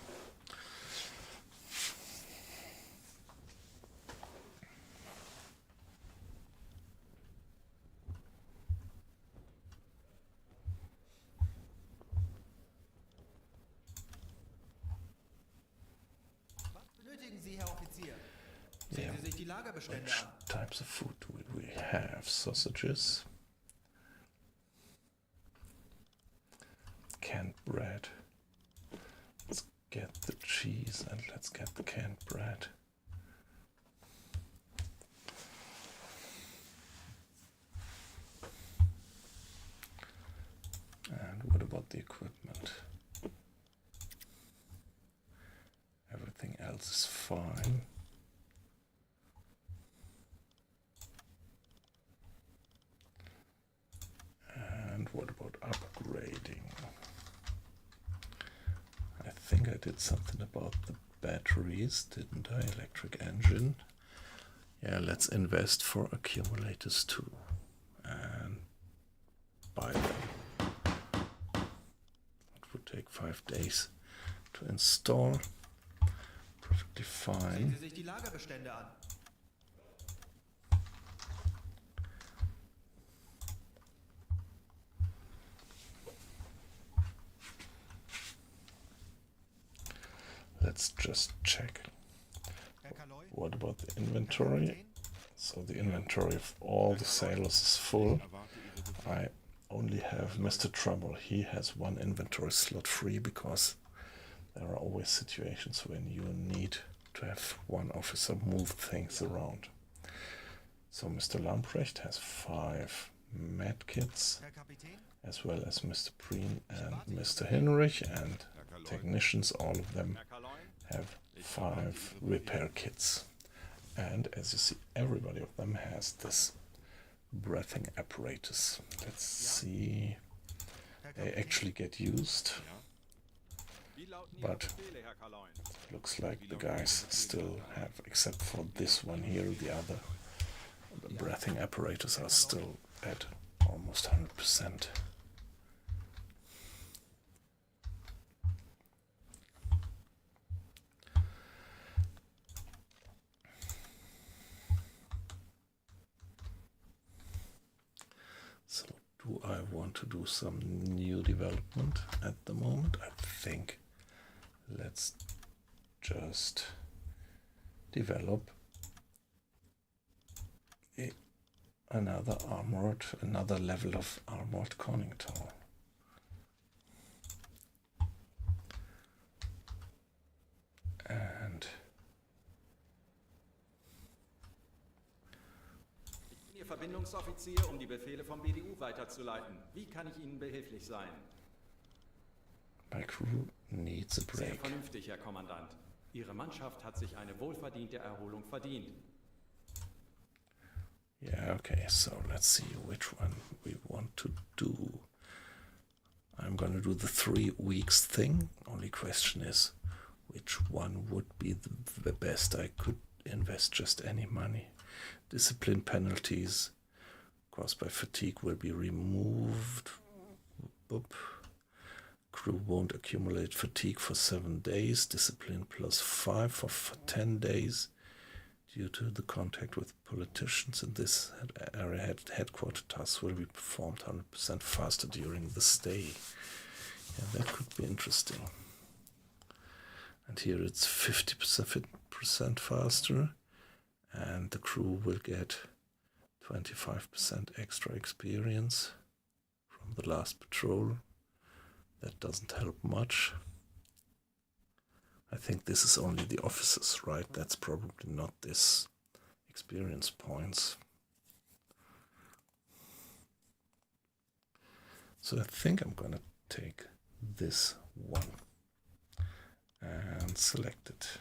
S3: Was benötigen Sie, Herr Offizier?
S1: Yeah.
S3: Sehen Sie sich die Lagerbestände
S1: Which
S3: an.
S1: types of food do we have? Sausages, canned bread. Let's get the cheese and let's get the canned bread. And what about the equipment? Everything else is fine. And what about upgrading? I think I did something about the batteries, didn't I? Electric engine. Yeah, let's invest for accumulators too. And buy them. It would take 5 days to install. Perfectly
S3: Sehen
S1: fine.
S3: Sie sich die Lagerbestände an.
S1: Let's just check.
S3: Herr Kaloy?
S1: What about the
S3: Herr
S1: inventory?
S3: Kapitän?
S1: So the inventory of all the sailors is full.
S2: Erwarte Ihre Befehle.
S1: I only have Mr. Trouble. He has one inventory slot free because there are always situations when you need to have one officer move things around. So Mr. Lamprecht has 5 medkits,
S3: Herr Kapitän?
S1: as well as Mr. Preen and Mr. Hinrich, and
S2: Herr Kaloy.
S1: technicians, all of them
S5: Herr Kaloin?
S1: have 5 repair kits. And as you see, everybody of them has this breathing apparatus. Let's see,
S3: Herr
S1: they
S3: Kapitän?
S1: actually get used.
S5: Wie lauten Ihre
S1: But
S5: Befehle, Herr Kaloin?
S1: looks like the guys still have, except for this one here, the other breathing apparatus are still at almost 100%. So do I want to do some new development at the moment? I think let's just develop another level of armored conning tower. And
S6: Ich bin Ihr Verbindungsoffizier, um die Befehle vom BDU weiterzuleiten. Wie kann ich Ihnen behilflich sein?
S1: my crew needs a
S6: Sehr
S1: break.
S6: vernünftig, Herr Kommandant. Ihre Mannschaft hat sich eine wohlverdiente Erholung verdient.
S1: Yeah, okay, so let's see which one we want to do. I'm gonna do the 3 weeks thing. Only question is which one would be the best. I could invest just any money. Discipline penalties caused by fatigue will be removed. Boop. Crew won't accumulate fatigue for 7 days. Discipline +5 for 10 days. Due to the contact with politicians in this area, headquarter tasks will be performed 100% faster during the stay. Yeah, that could be interesting. And here it's 50% faster, and the crew will get 25% extra experience from the last patrol. That doesn't help much. I think this is only the officers, right? That's probably not this experience points. So I think I'm gonna take this one and select it.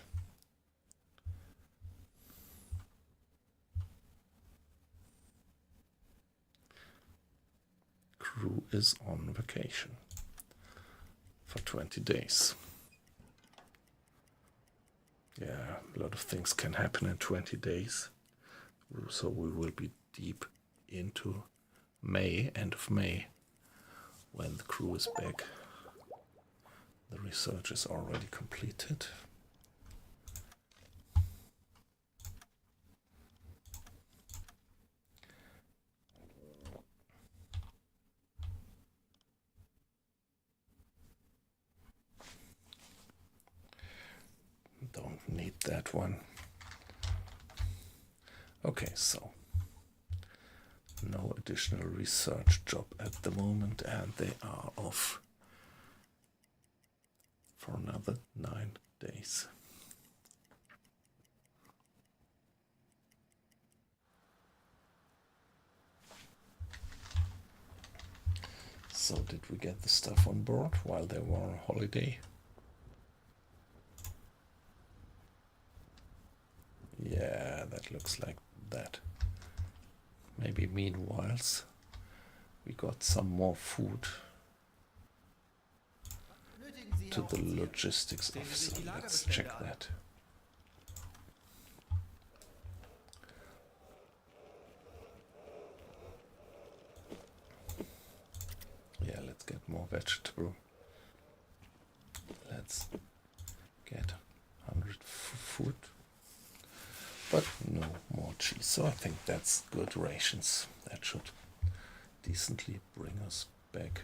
S1: Crew is on vacation for 20 days. Yeah, a lot of things can happen in 20 days. So we will be deep into May, end of May, when the crew is back. The research is already completed. Don't need that one. Okay, so no additional research job at the moment, and they are off for another 9 days. So did we get the stuff on board while they were on holiday? Yeah, that looks like that. Maybe meanwhile we got some more food
S3: Benötigen Sie,
S1: to
S3: Herr
S1: the
S3: Offizier?
S1: logistics
S3: Sehen Sie sich
S1: officer.
S3: die
S1: Let's
S3: Lagerbestände
S1: check
S3: an.
S1: that. get more vegetable. Let's get 100 food. But no more cheese. So I think that's good rations. That should decently bring us back.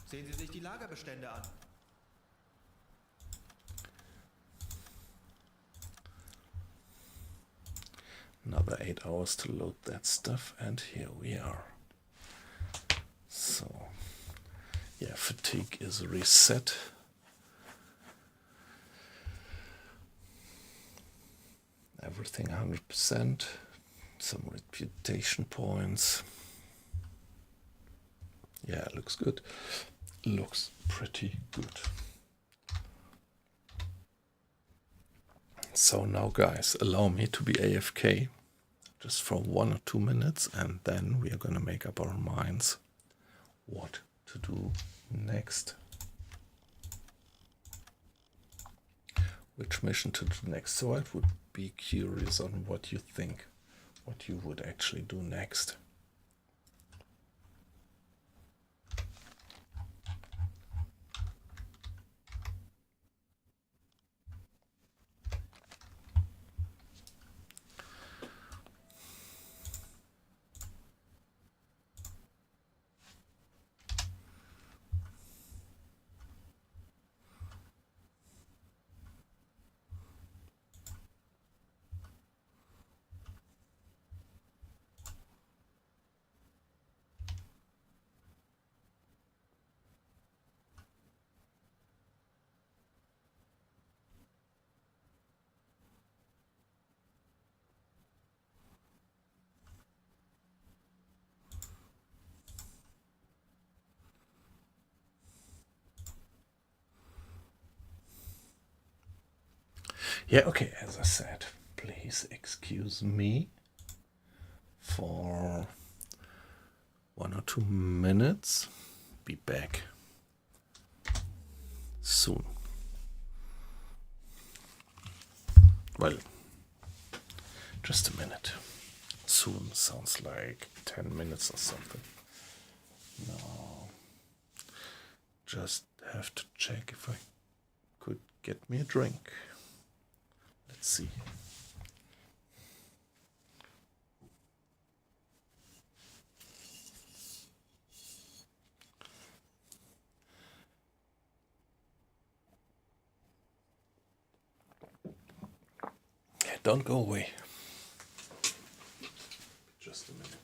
S3: Sehen Sie sich die Lagerbestände an.
S1: Another 8 hours to load that stuff, and here we are. So, yeah, fatigue is reset. Everything 100%. Some reputation points. Yeah, looks good. Looks pretty good. So now, guys, allow me to be AFK just for 1 or 2 minutes, and then we are going to make up our minds what to do next. Which mission to do next. So I would be curious on what you think, what you would actually do next. Yeah, okay, as I said, please excuse me for 1 or 2 minutes. Be back soon. Well, just a minute. Soon sounds like 10 minutes or something. No. Just have to check if I could get me a drink. Let's see. Yeah, don't go away. Just a minute.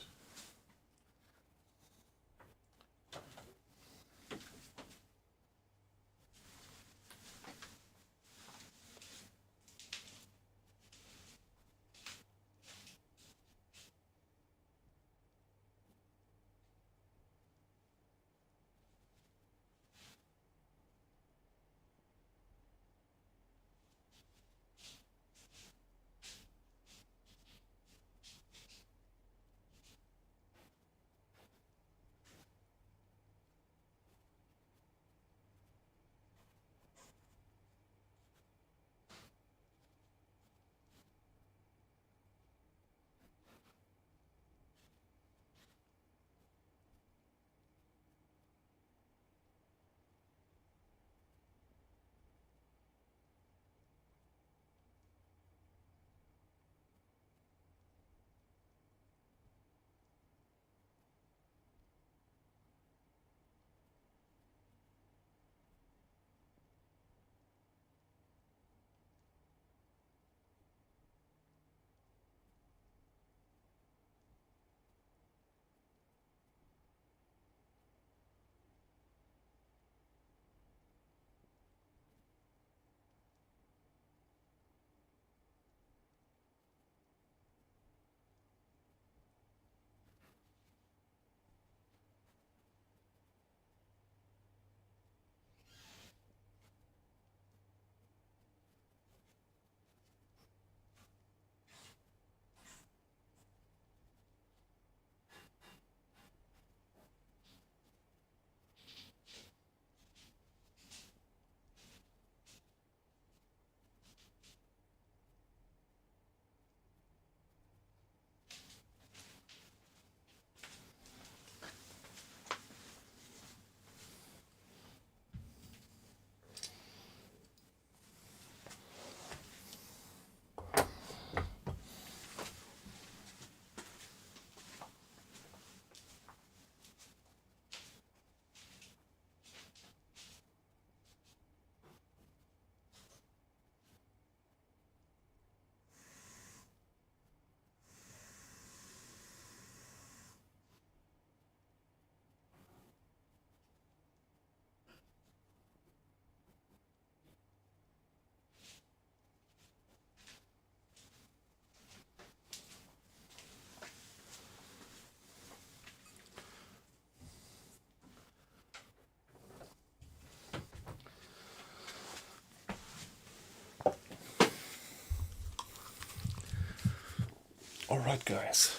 S1: Alright guys,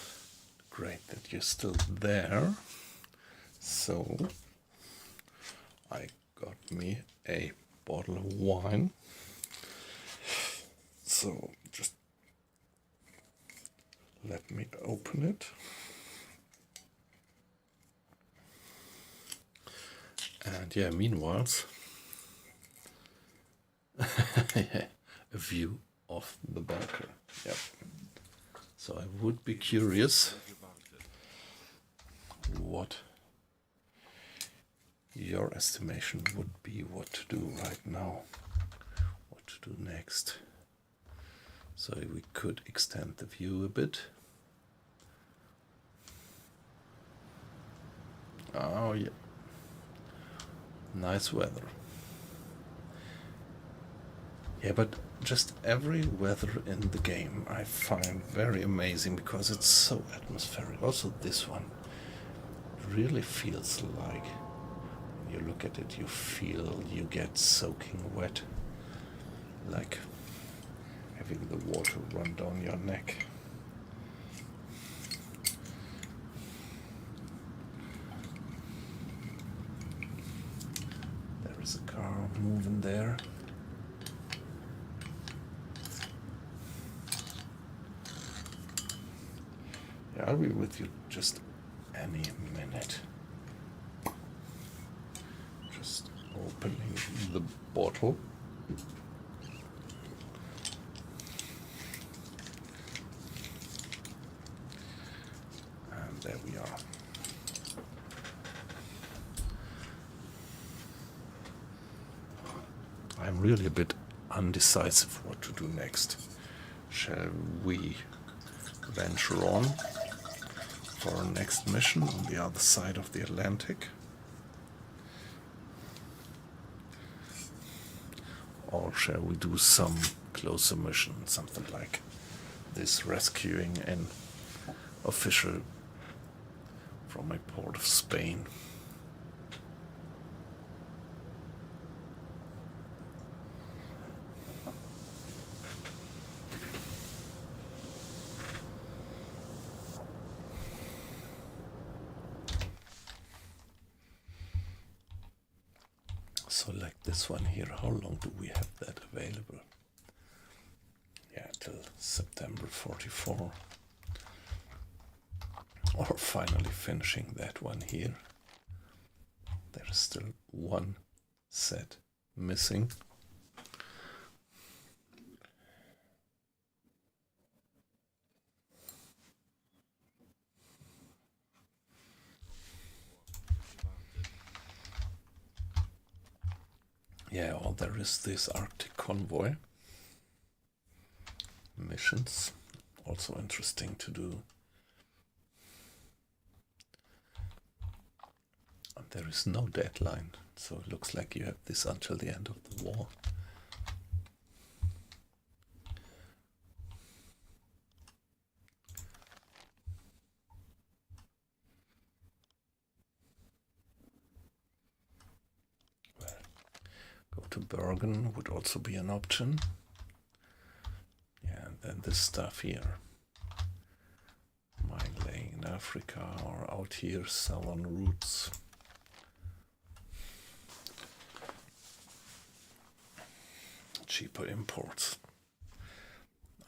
S1: great that you're still there. So I got me a bottle of wine. So just let me open it. And yeah, meanwhile, a view of the bunker. Yep. So I would be curious what your estimation would be, what to do right now, what to do next. So we could extend the view a bit. Oh yeah, nice weather. Yeah, but just every weather in the game I find very amazing because it's so atmospheric. Also this one really feels like, when you look at it, you feel you get soaking wet, like having the water run down your neck. There is a car moving there. Yeah, I'll be with you just any minute. Just opening the bottle. And there we are. I'm really a bit undecisive what to do next. Shall we venture on for our next mission on the other side of the Atlantic? Or shall we do some closer mission, something like this, rescuing an official from a port of Spain? So like this one here, how long do we have that available? Yeah, till September 44. Or finally finishing that one here. There's still one set missing. Yeah, well, there is this Arctic convoy missions, also interesting to do. And there is no deadline, so it looks like you have this until the end of the war. To Bergen would also be an option. Yeah, and then this stuff here. Mine laying in Africa or out here, southern routes. Cheaper imports.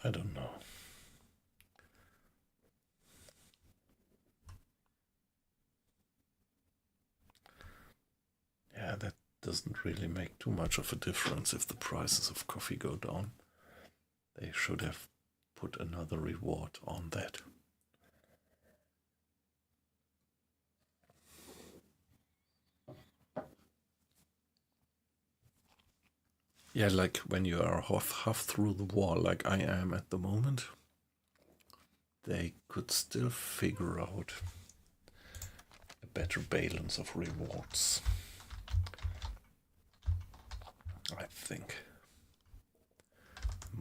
S1: I don't know. Yeah, that doesn't really make too much of a difference if the prices of coffee go down. They should have put another reward on that. Yeah, like when you are half through the war, like I am at the moment, they could still figure out a better balance of rewards, I think.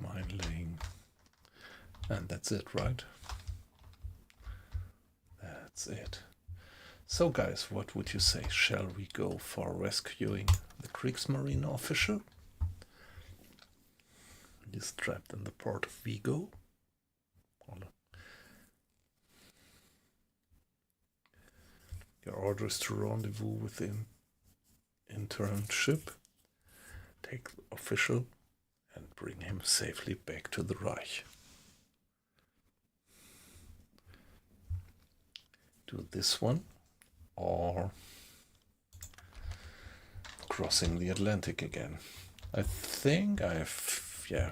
S1: Mine laying. And that's it, right? That's it. So guys, what would you say? Shall we go for rescuing the Kriegsmarine official? He's trapped in the port of Vigo. Your order is to rendezvous with the intern ship, take the official, and bring him safely back to the Reich. Do this one, or crossing the Atlantic again. I think yeah.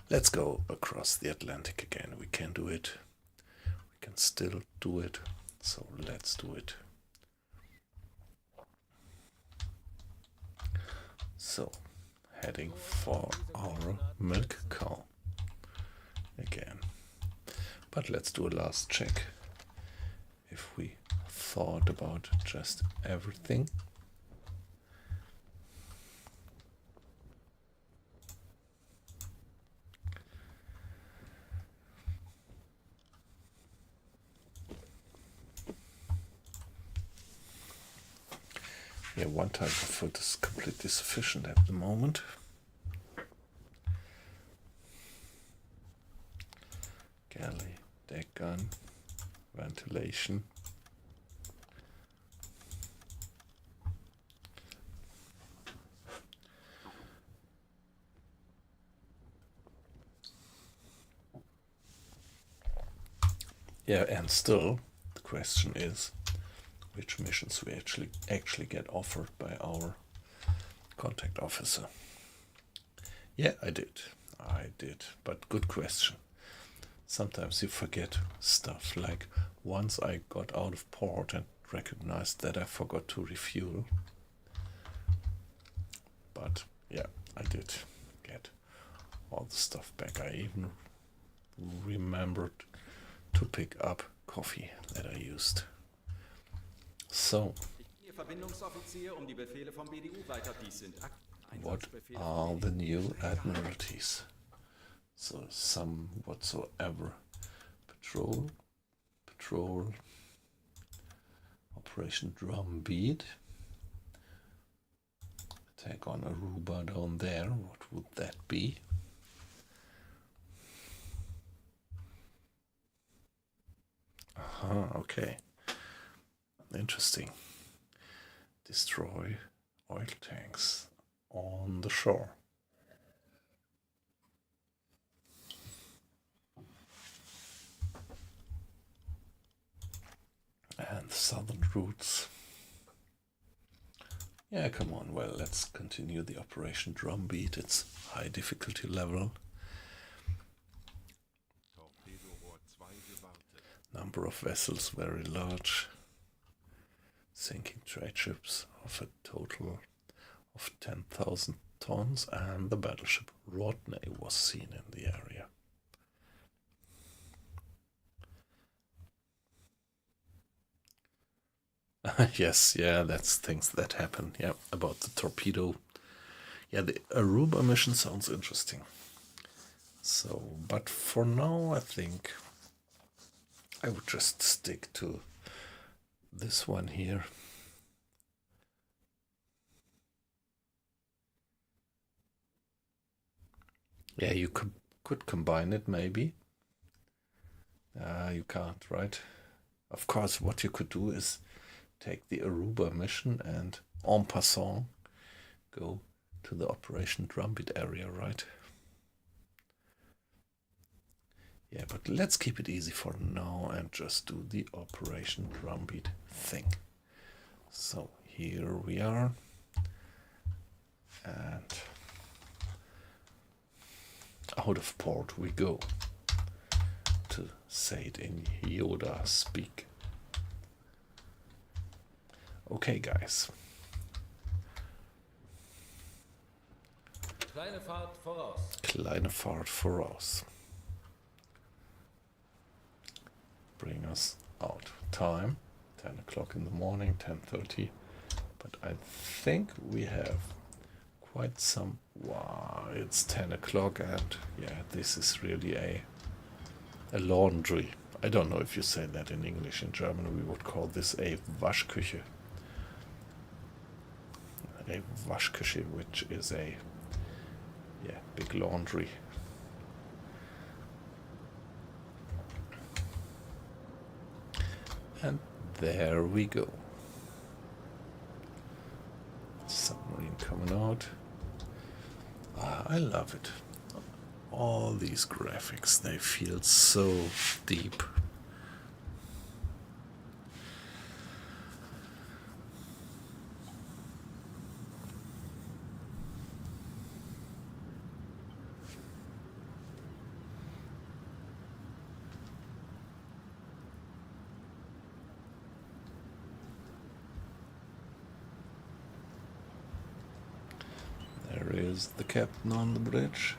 S1: Let's go across the Atlantic again. We can do it. We can still do it. So let's do it. So, heading for our milk cow again. But let's do a last check. If we thought about just everything. Yeah, one type of foot is completely sufficient at the moment. Galley, deck gun, ventilation. Yeah, and still the question is which missions we actually get offered by our contact officer. Yeah, I did, but good question. Sometimes you forget stuff, like once I got out of port and recognized that I forgot to refuel. But yeah, I did get all the stuff back. I even remembered to pick up coffee that I used. So,
S6: Verbindungsoffizier, die Befehle vom BDU weiter. Dies sind
S1: what are the new admiralties? So, some whatsoever. Patrol, Operation Drumbeat, attack on Aruba down there. What would that be? Aha, okay. Interesting. Destroy oil tanks on the shore. And southern routes. Yeah, come on. Well, let's continue the Operation Drumbeat. It's high difficulty level. Number of vessels very large. Sinking trade ships of a total of 10,000 tons, and the battleship Rodney was seen in the area. Yes, yeah, that's things that happen. Yeah, about the torpedo. Yeah, the Aruba mission sounds interesting. So, but for now, I think I would just stick to this one here. Yeah, you could combine it maybe. You can't, right? Of course, what you could do is take the Aruba mission and en passant go to the Operation Drumbeat area, right? Yeah, but let's keep it easy for now and just do the Operation Drumbeat thing. So here we are. And out of port we go, to say it in Yoda speak. Okay, guys.
S4: Kleine Fahrt voraus.
S1: Kleine Fahrt voraus. Bring us out. Time 10 o'clock in the morning, 10:30. But I think we have quite some. Wow, it's 10 o'clock, and yeah, this is really a laundry. I don't know if you say that in English. In German we would call this a Waschküche. A Waschküche, which is a big laundry. And there we go. Submarine coming out. Ah, I love it. All these graphics, they feel so deep. There is the captain on the bridge.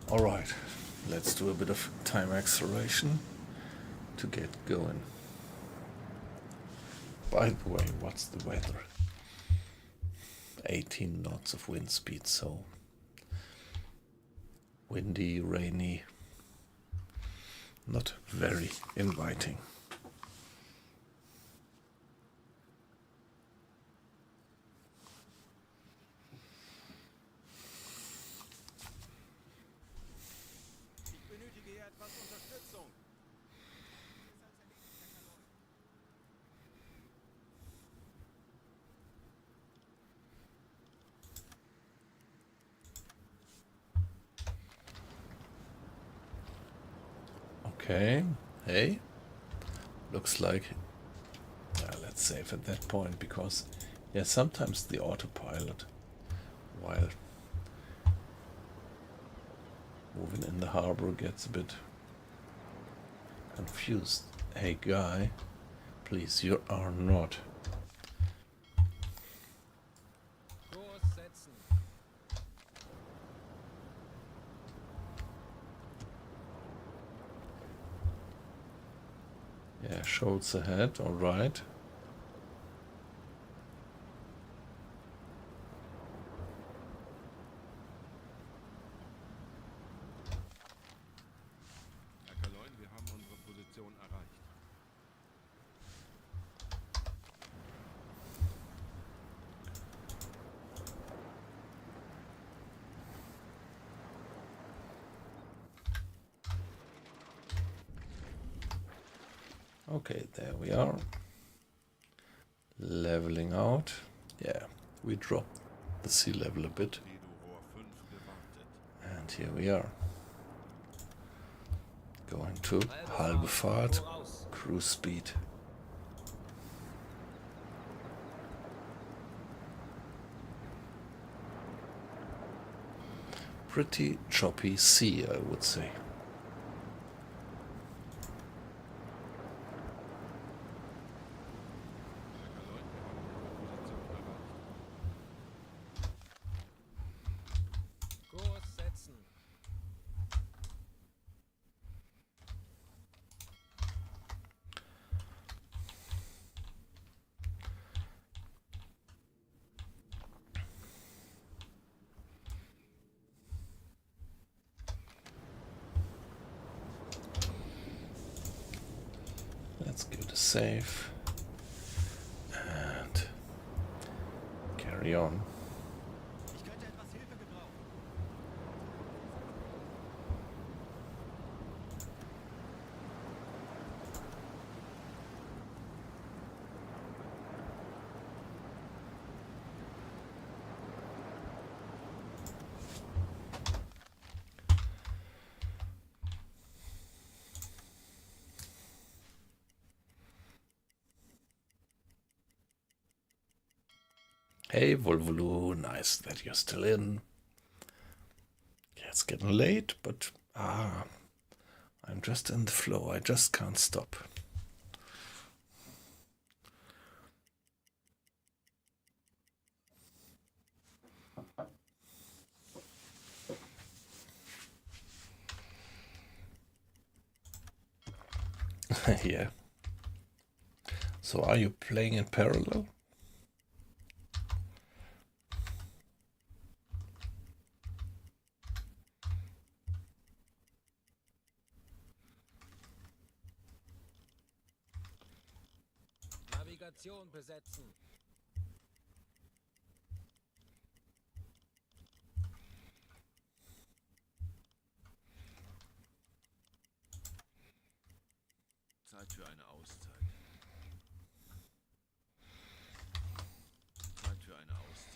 S1: Alright, let's do a bit of time acceleration to get going. By the way, what's the weather? 18 knots of wind speed, so windy, rainy, not very inviting.
S5: Ich benötige hier etwas Unterstützung.
S1: Okay, hey, looks like, let's save at that point, because yeah, sometimes the autopilot, while moving in the harbor, gets a bit confused. Hey guy, please, you are not.
S4: Kurs setzen.
S1: Yeah, Schultz ahead, alright.
S2: Herr Kaloin, wir haben unsere Position erreicht.
S1: Okay, there we are. Leveling out. Yeah, we dropped the sea level a bit.
S2: Torpedo-Rohr 5 gewartet.
S1: And here we are. Going to halbe Fahrt,
S4: Voraus.
S1: cruise speed. Pretty choppy sea, I would say.
S2: Herr Kaloin, wir haben unsere Position erreicht.
S4: Kurs setzen.
S1: Let's give it a save and carry on.
S3: Ich könnte etwas Hilfe gebrauchen.
S1: Hey, Volvolu, nice that you're still in. Yeah, it's getting late, but I'm just in the flow. I just can't stop. Yeah. So are you playing in parallel?
S4: Navigation besetzen.
S2: Zeit für eine Auszeit. Zeit für eine Auszeit.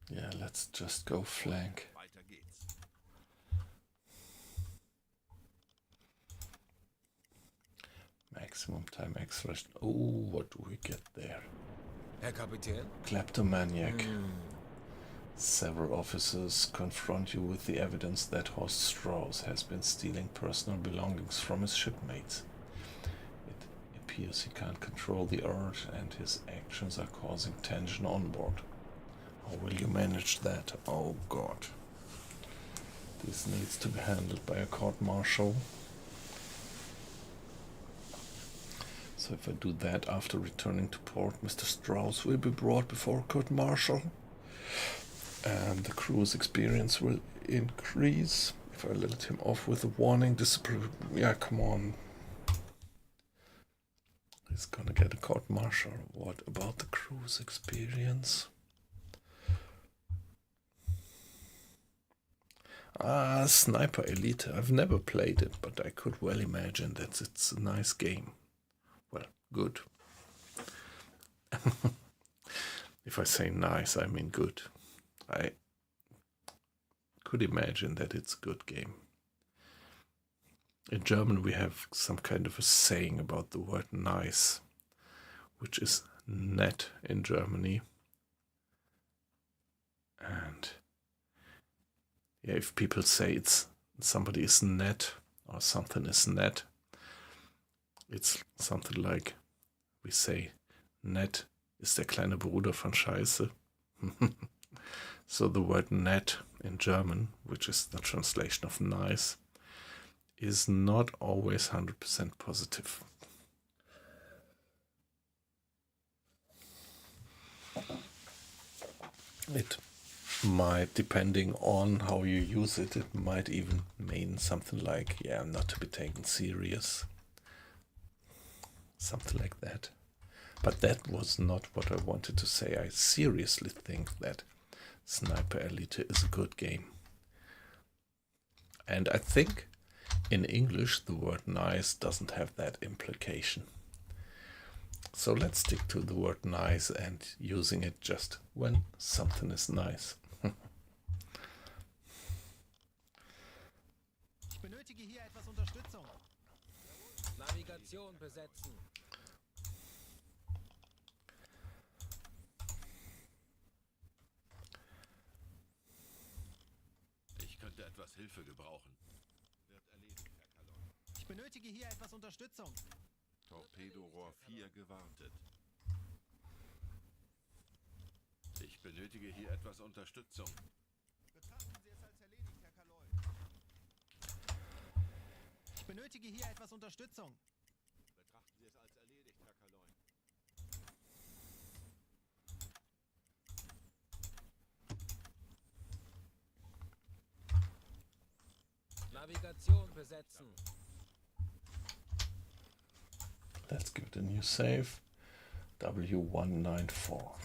S1: Yeah, let's just go flank.
S2: Weiter geht's.
S1: Maximum time acceleration. Oh, what do we get there?
S4: Herr Kapitän?
S1: Kleptomaniac. Several officers confront you with the evidence that Horst Strauss has been stealing personal belongings from his shipmates. It appears he can't control the urge and his actions are causing tension on board. How will you manage that? Oh god. This needs to be handled by a court-martial. So if I do that after returning to port, Mr. Strauss will be brought before a court-martial. And the crew's experience will increase if I let him off with a warning. Discipline. Yeah, come on. He's gonna get a court-martial. What about the crew's experience? Sniper Elite. I've never played it, but I could well imagine that it's a nice game. Well, good. If I say nice, I mean good. I could imagine that it's a good game. In German, we have some kind of a saying about the word nice, which is nett in Germany. And yeah, if people say somebody is nett or something is nett, it's something like we say nett ist der kleine Bruder von Scheiße. So the word nett in German, which is the translation of nice, is not always 100% positive. It might, depending on how you use it, it might even mean something like, yeah, not to be taken serious. Something like that. But that was not what I wanted to say. I seriously think that Sniper Elite is a good game. And I think in English the word nice doesn't have that implication. So let's stick to the word nice and using it just when something is nice.
S3: Ich benötige hier etwas Unterstützung.
S4: Navigation besetzen.
S2: Ich könnte etwas Hilfe gebrauchen. Wird erledigt, Herr Kalon.
S3: Ich benötige hier etwas Unterstützung.
S2: Torpedorohr 4 gewartet. Ich benötige hier etwas Unterstützung.
S3: Betrachten Sie es als erledigt, Herr Kaloi. Ich benötige hier etwas Unterstützung.
S2: Betrachten Sie es als erledigt, Herr Kalon.
S4: Navigation besetzen.
S1: Let's give it a new save. W194.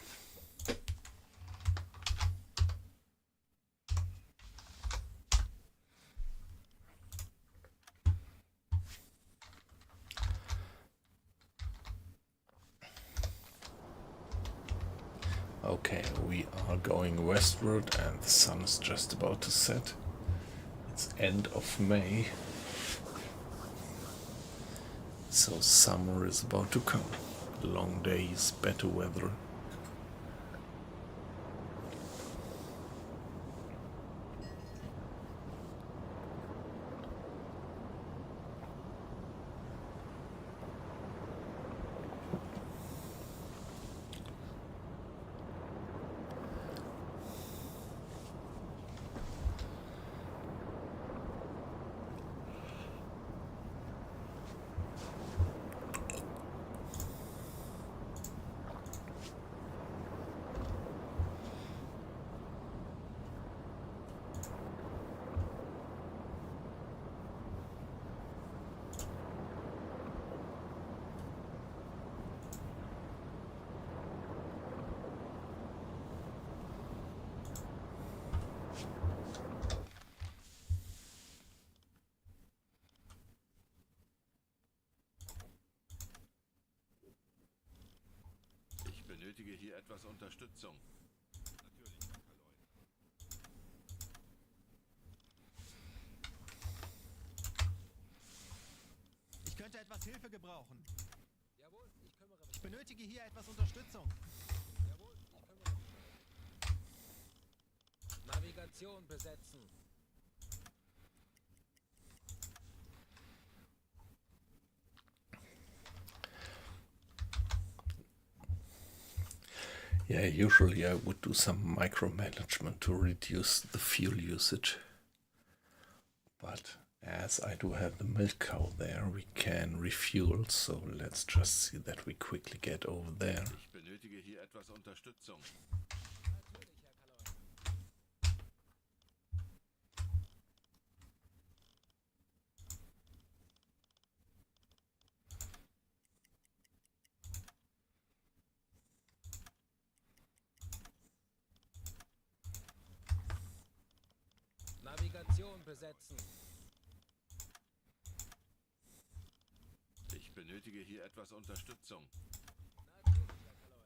S1: Okay, we are going westward and the sun is just about to set. It's end of May. So summer is about to come. long days, better weather.
S2: Ich benötige hier etwas Unterstützung. Natürlich, Herr Kaloin.
S3: Ich könnte etwas Hilfe gebrauchen.
S4: Jawohl, ich kümmere
S3: Ich
S4: mich.
S3: benötige hier etwas Unterstützung.
S4: Jawohl, ich kümmere mich. Navigation besetzen.
S1: Yeah, usually I would do some micromanagement to reduce the fuel usage. But as I do have the milk cow there, we can refuel, so let's just see that we quickly get over there.
S2: Ich benötige hier etwas Unterstützung.
S4: Natürlich, Herr Kaloin. Navigation besetzen.
S2: Ich benötige hier etwas Unterstützung.
S4: Natürlich, Herr Kaloin.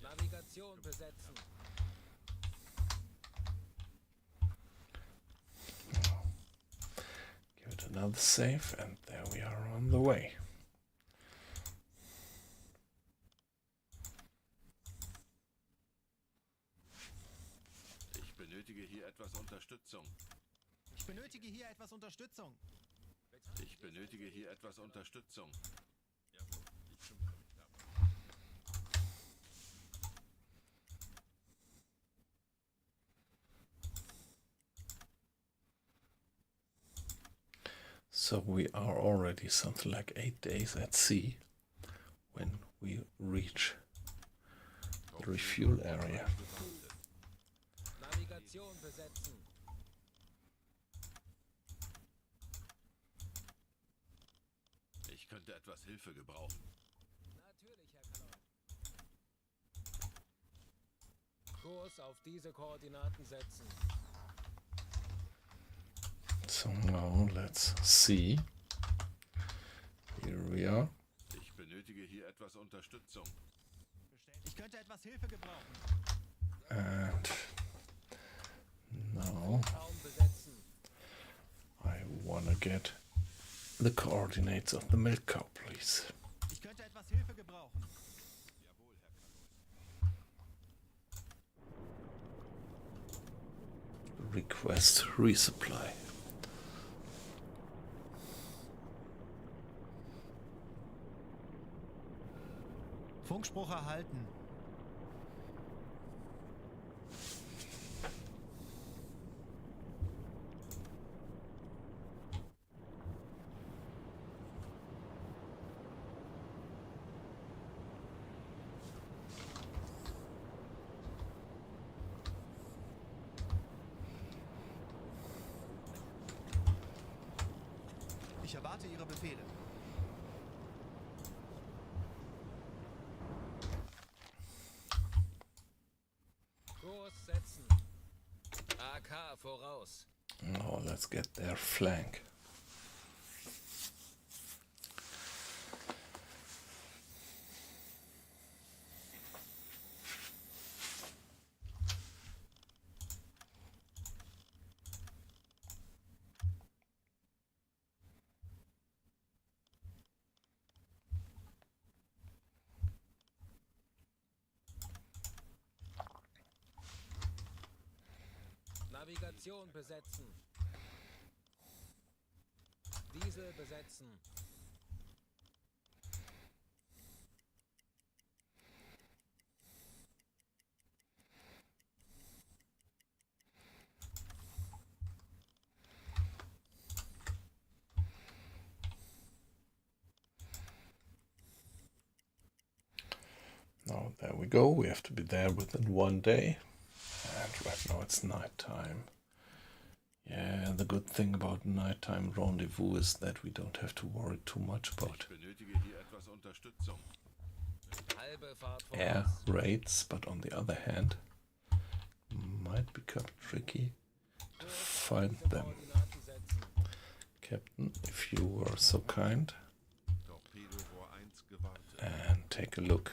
S4: Navigation besetzen.
S1: Give it another save, and there we are on the way.
S2: Ich benötige hier etwas Unterstützung.
S3: Ich benötige hier etwas Unterstützung.
S2: Ich benötige hier etwas Unterstützung.
S1: So we are already something like 8 days at sea when we reach the refuel area.
S4: Navigation besetzen.
S2: Ich könnte etwas Hilfe gebrauchen.
S4: Natürlich, Herr Kaloin. Kurs auf diese Koordinaten setzen.
S1: So now let's see. Here we are.
S2: Ich benötige hier etwas Unterstützung.
S3: Ich könnte etwas Hilfe gebrauchen.
S1: And now
S4: Raum besetzen.
S1: I wanna get the coordinates of the milk cow, please.
S3: Ich könnte etwas Hilfe gebrauchen.
S2: Jawohl, Herr Kaloin.
S1: Request resupply.
S3: Funkspruch erhalten. Ich erwarte Ihre Befehle.
S4: Kurs setzen. AK voraus.
S1: Now let's get their flank.
S4: Navigation besetzen. Diese besetzen.
S1: Now there we go. We have to be there within 1 day. And right now it's nighttime. Yeah, the good thing about nighttime rendezvous is that we don't have to worry too much about
S2: Ich benötige hier etwas Unterstützung.
S4: Halbe Fahrt
S1: air
S4: voraus.
S1: raids, but on the other hand, might become tricky to find them.
S4: Koordinaten setzen.
S1: Captain, if you were so kind,
S2: Torpedorohr 1 gewartet.
S1: and take a look.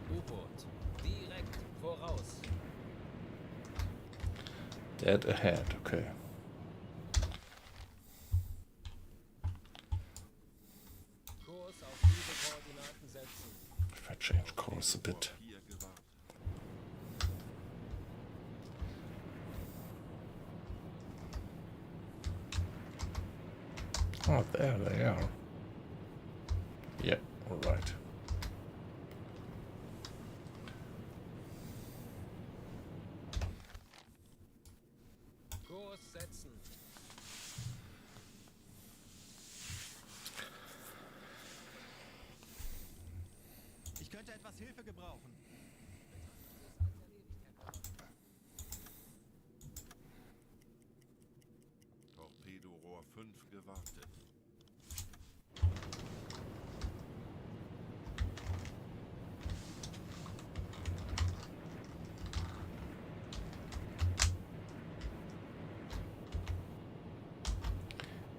S4: U-Boot. Direkt voraus.
S1: Dead ahead, okay.
S4: Kurs auf diese Koordinaten setzen.
S1: If I change course a bit.
S2: 4 gewartet.
S1: Oh, there they are. Yeah, alright.
S4: Kurs setzen.
S3: Ich könnte etwas Hilfe gebrauchen.
S2: Torpedorohr 5 gewartet.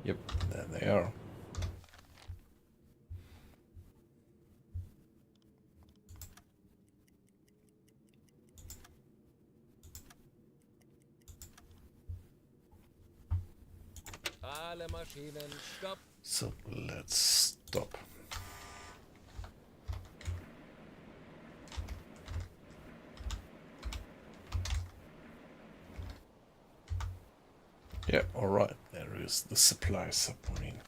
S1: Yep, there they are.
S4: Alle Maschinen, stopp.
S1: So let's stop. Yeah, alright, there is the supply submarine.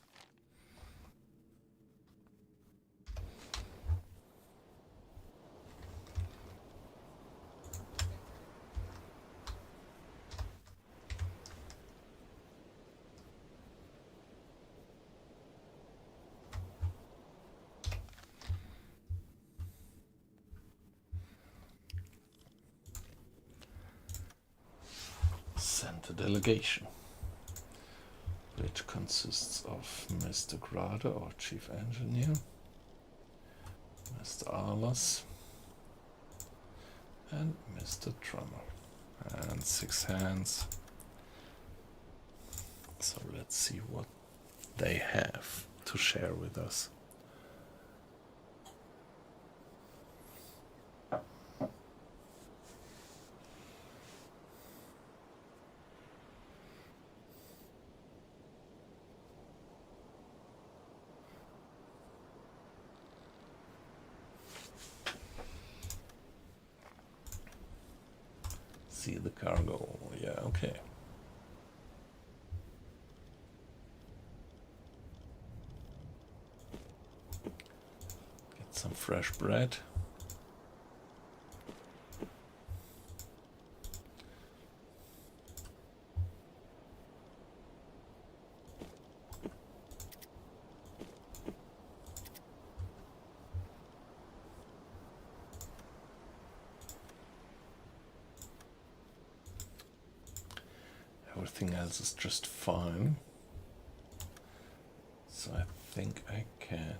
S1: Sent a delegation, which consists of Mr. Grade, our chief engineer, Mr. Arlas, and Mr. Drummer, and 6 hands. So let's see what they have to share with us. See the cargo. Yeah, okay. Get some fresh bread. everything else is just fine. So I think I can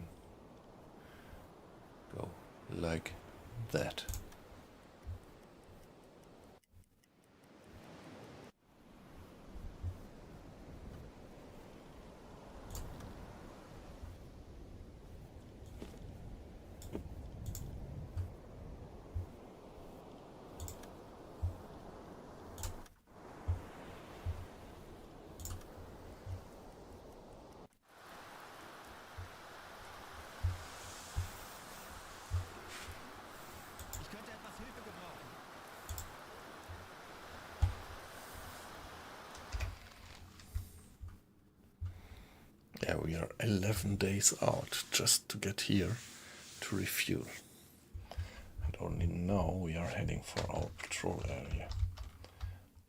S1: go like that.
S3: Ich könnte etwas Hilfe gebrauchen.
S1: Yeah, we are 11 days out just to get here to refuel. And only now we are heading for our patrol area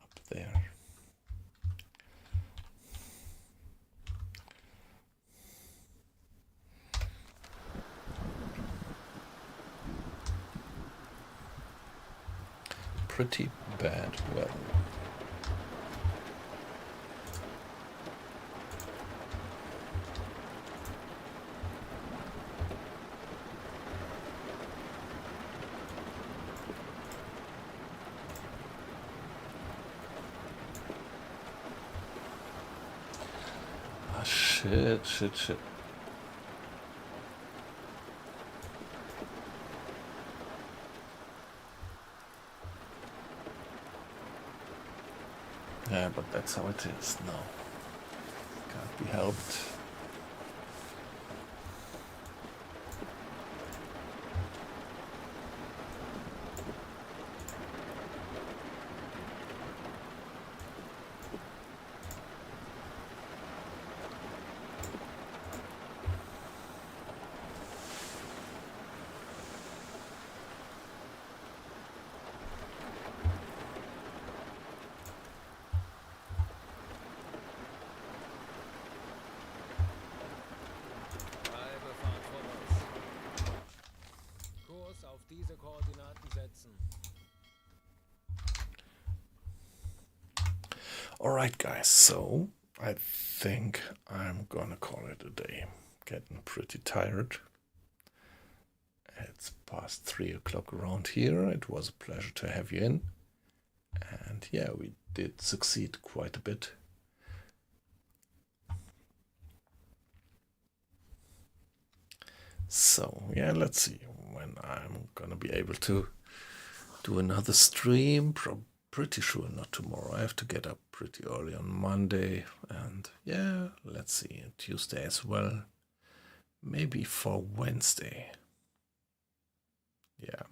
S1: up there. Pretty bad weather. Ah, shit. Yeah, but that's how it is now. Can't be helped.
S4: Halbe Fahrt voraus. Kurs auf diese Koordinaten setzen.
S1: Alright guys, so I think I'm gonna call it a day. Getting pretty tired. It's past 3 o'clock around here. It was a pleasure to have you in. And yeah, we did succeed quite a bit. So yeah, let's see when I'm gonna be able to do another stream. Pretty sure not tomorrow. I have to get up pretty early on Monday, and yeah, let's see, Tuesday as well. Maybe for Wednesday. Yeah.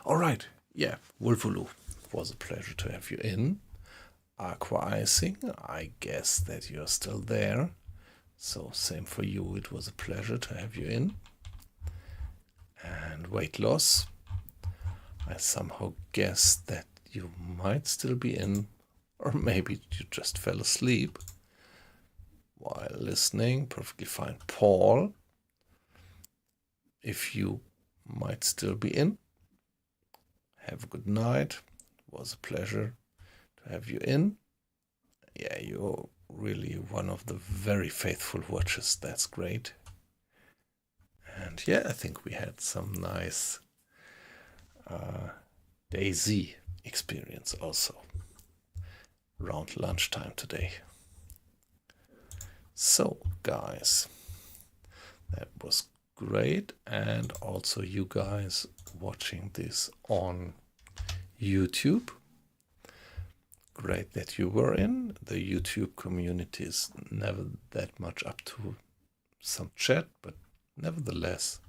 S1: All right. Yeah, Wolfulu, it was a pleasure to have you in. Aqua Icing, I guess that you're still there. So same for you. It was a pleasure to have you in. And Weight Loss, I somehow guess that you might still be in, or maybe you just fell asleep while listening. Perfectly fine. Paul, if you might still be in, have a good night. It was a pleasure to have you in. Yeah, you're really one of the very faithful watchers. That's great. And yeah, I think we had some nice DayZ experience also around lunchtime today. So guys, that was great. And also you guys watching this on YouTube, great that you were in. The YouTube community is never that much up to some chat, but nevertheless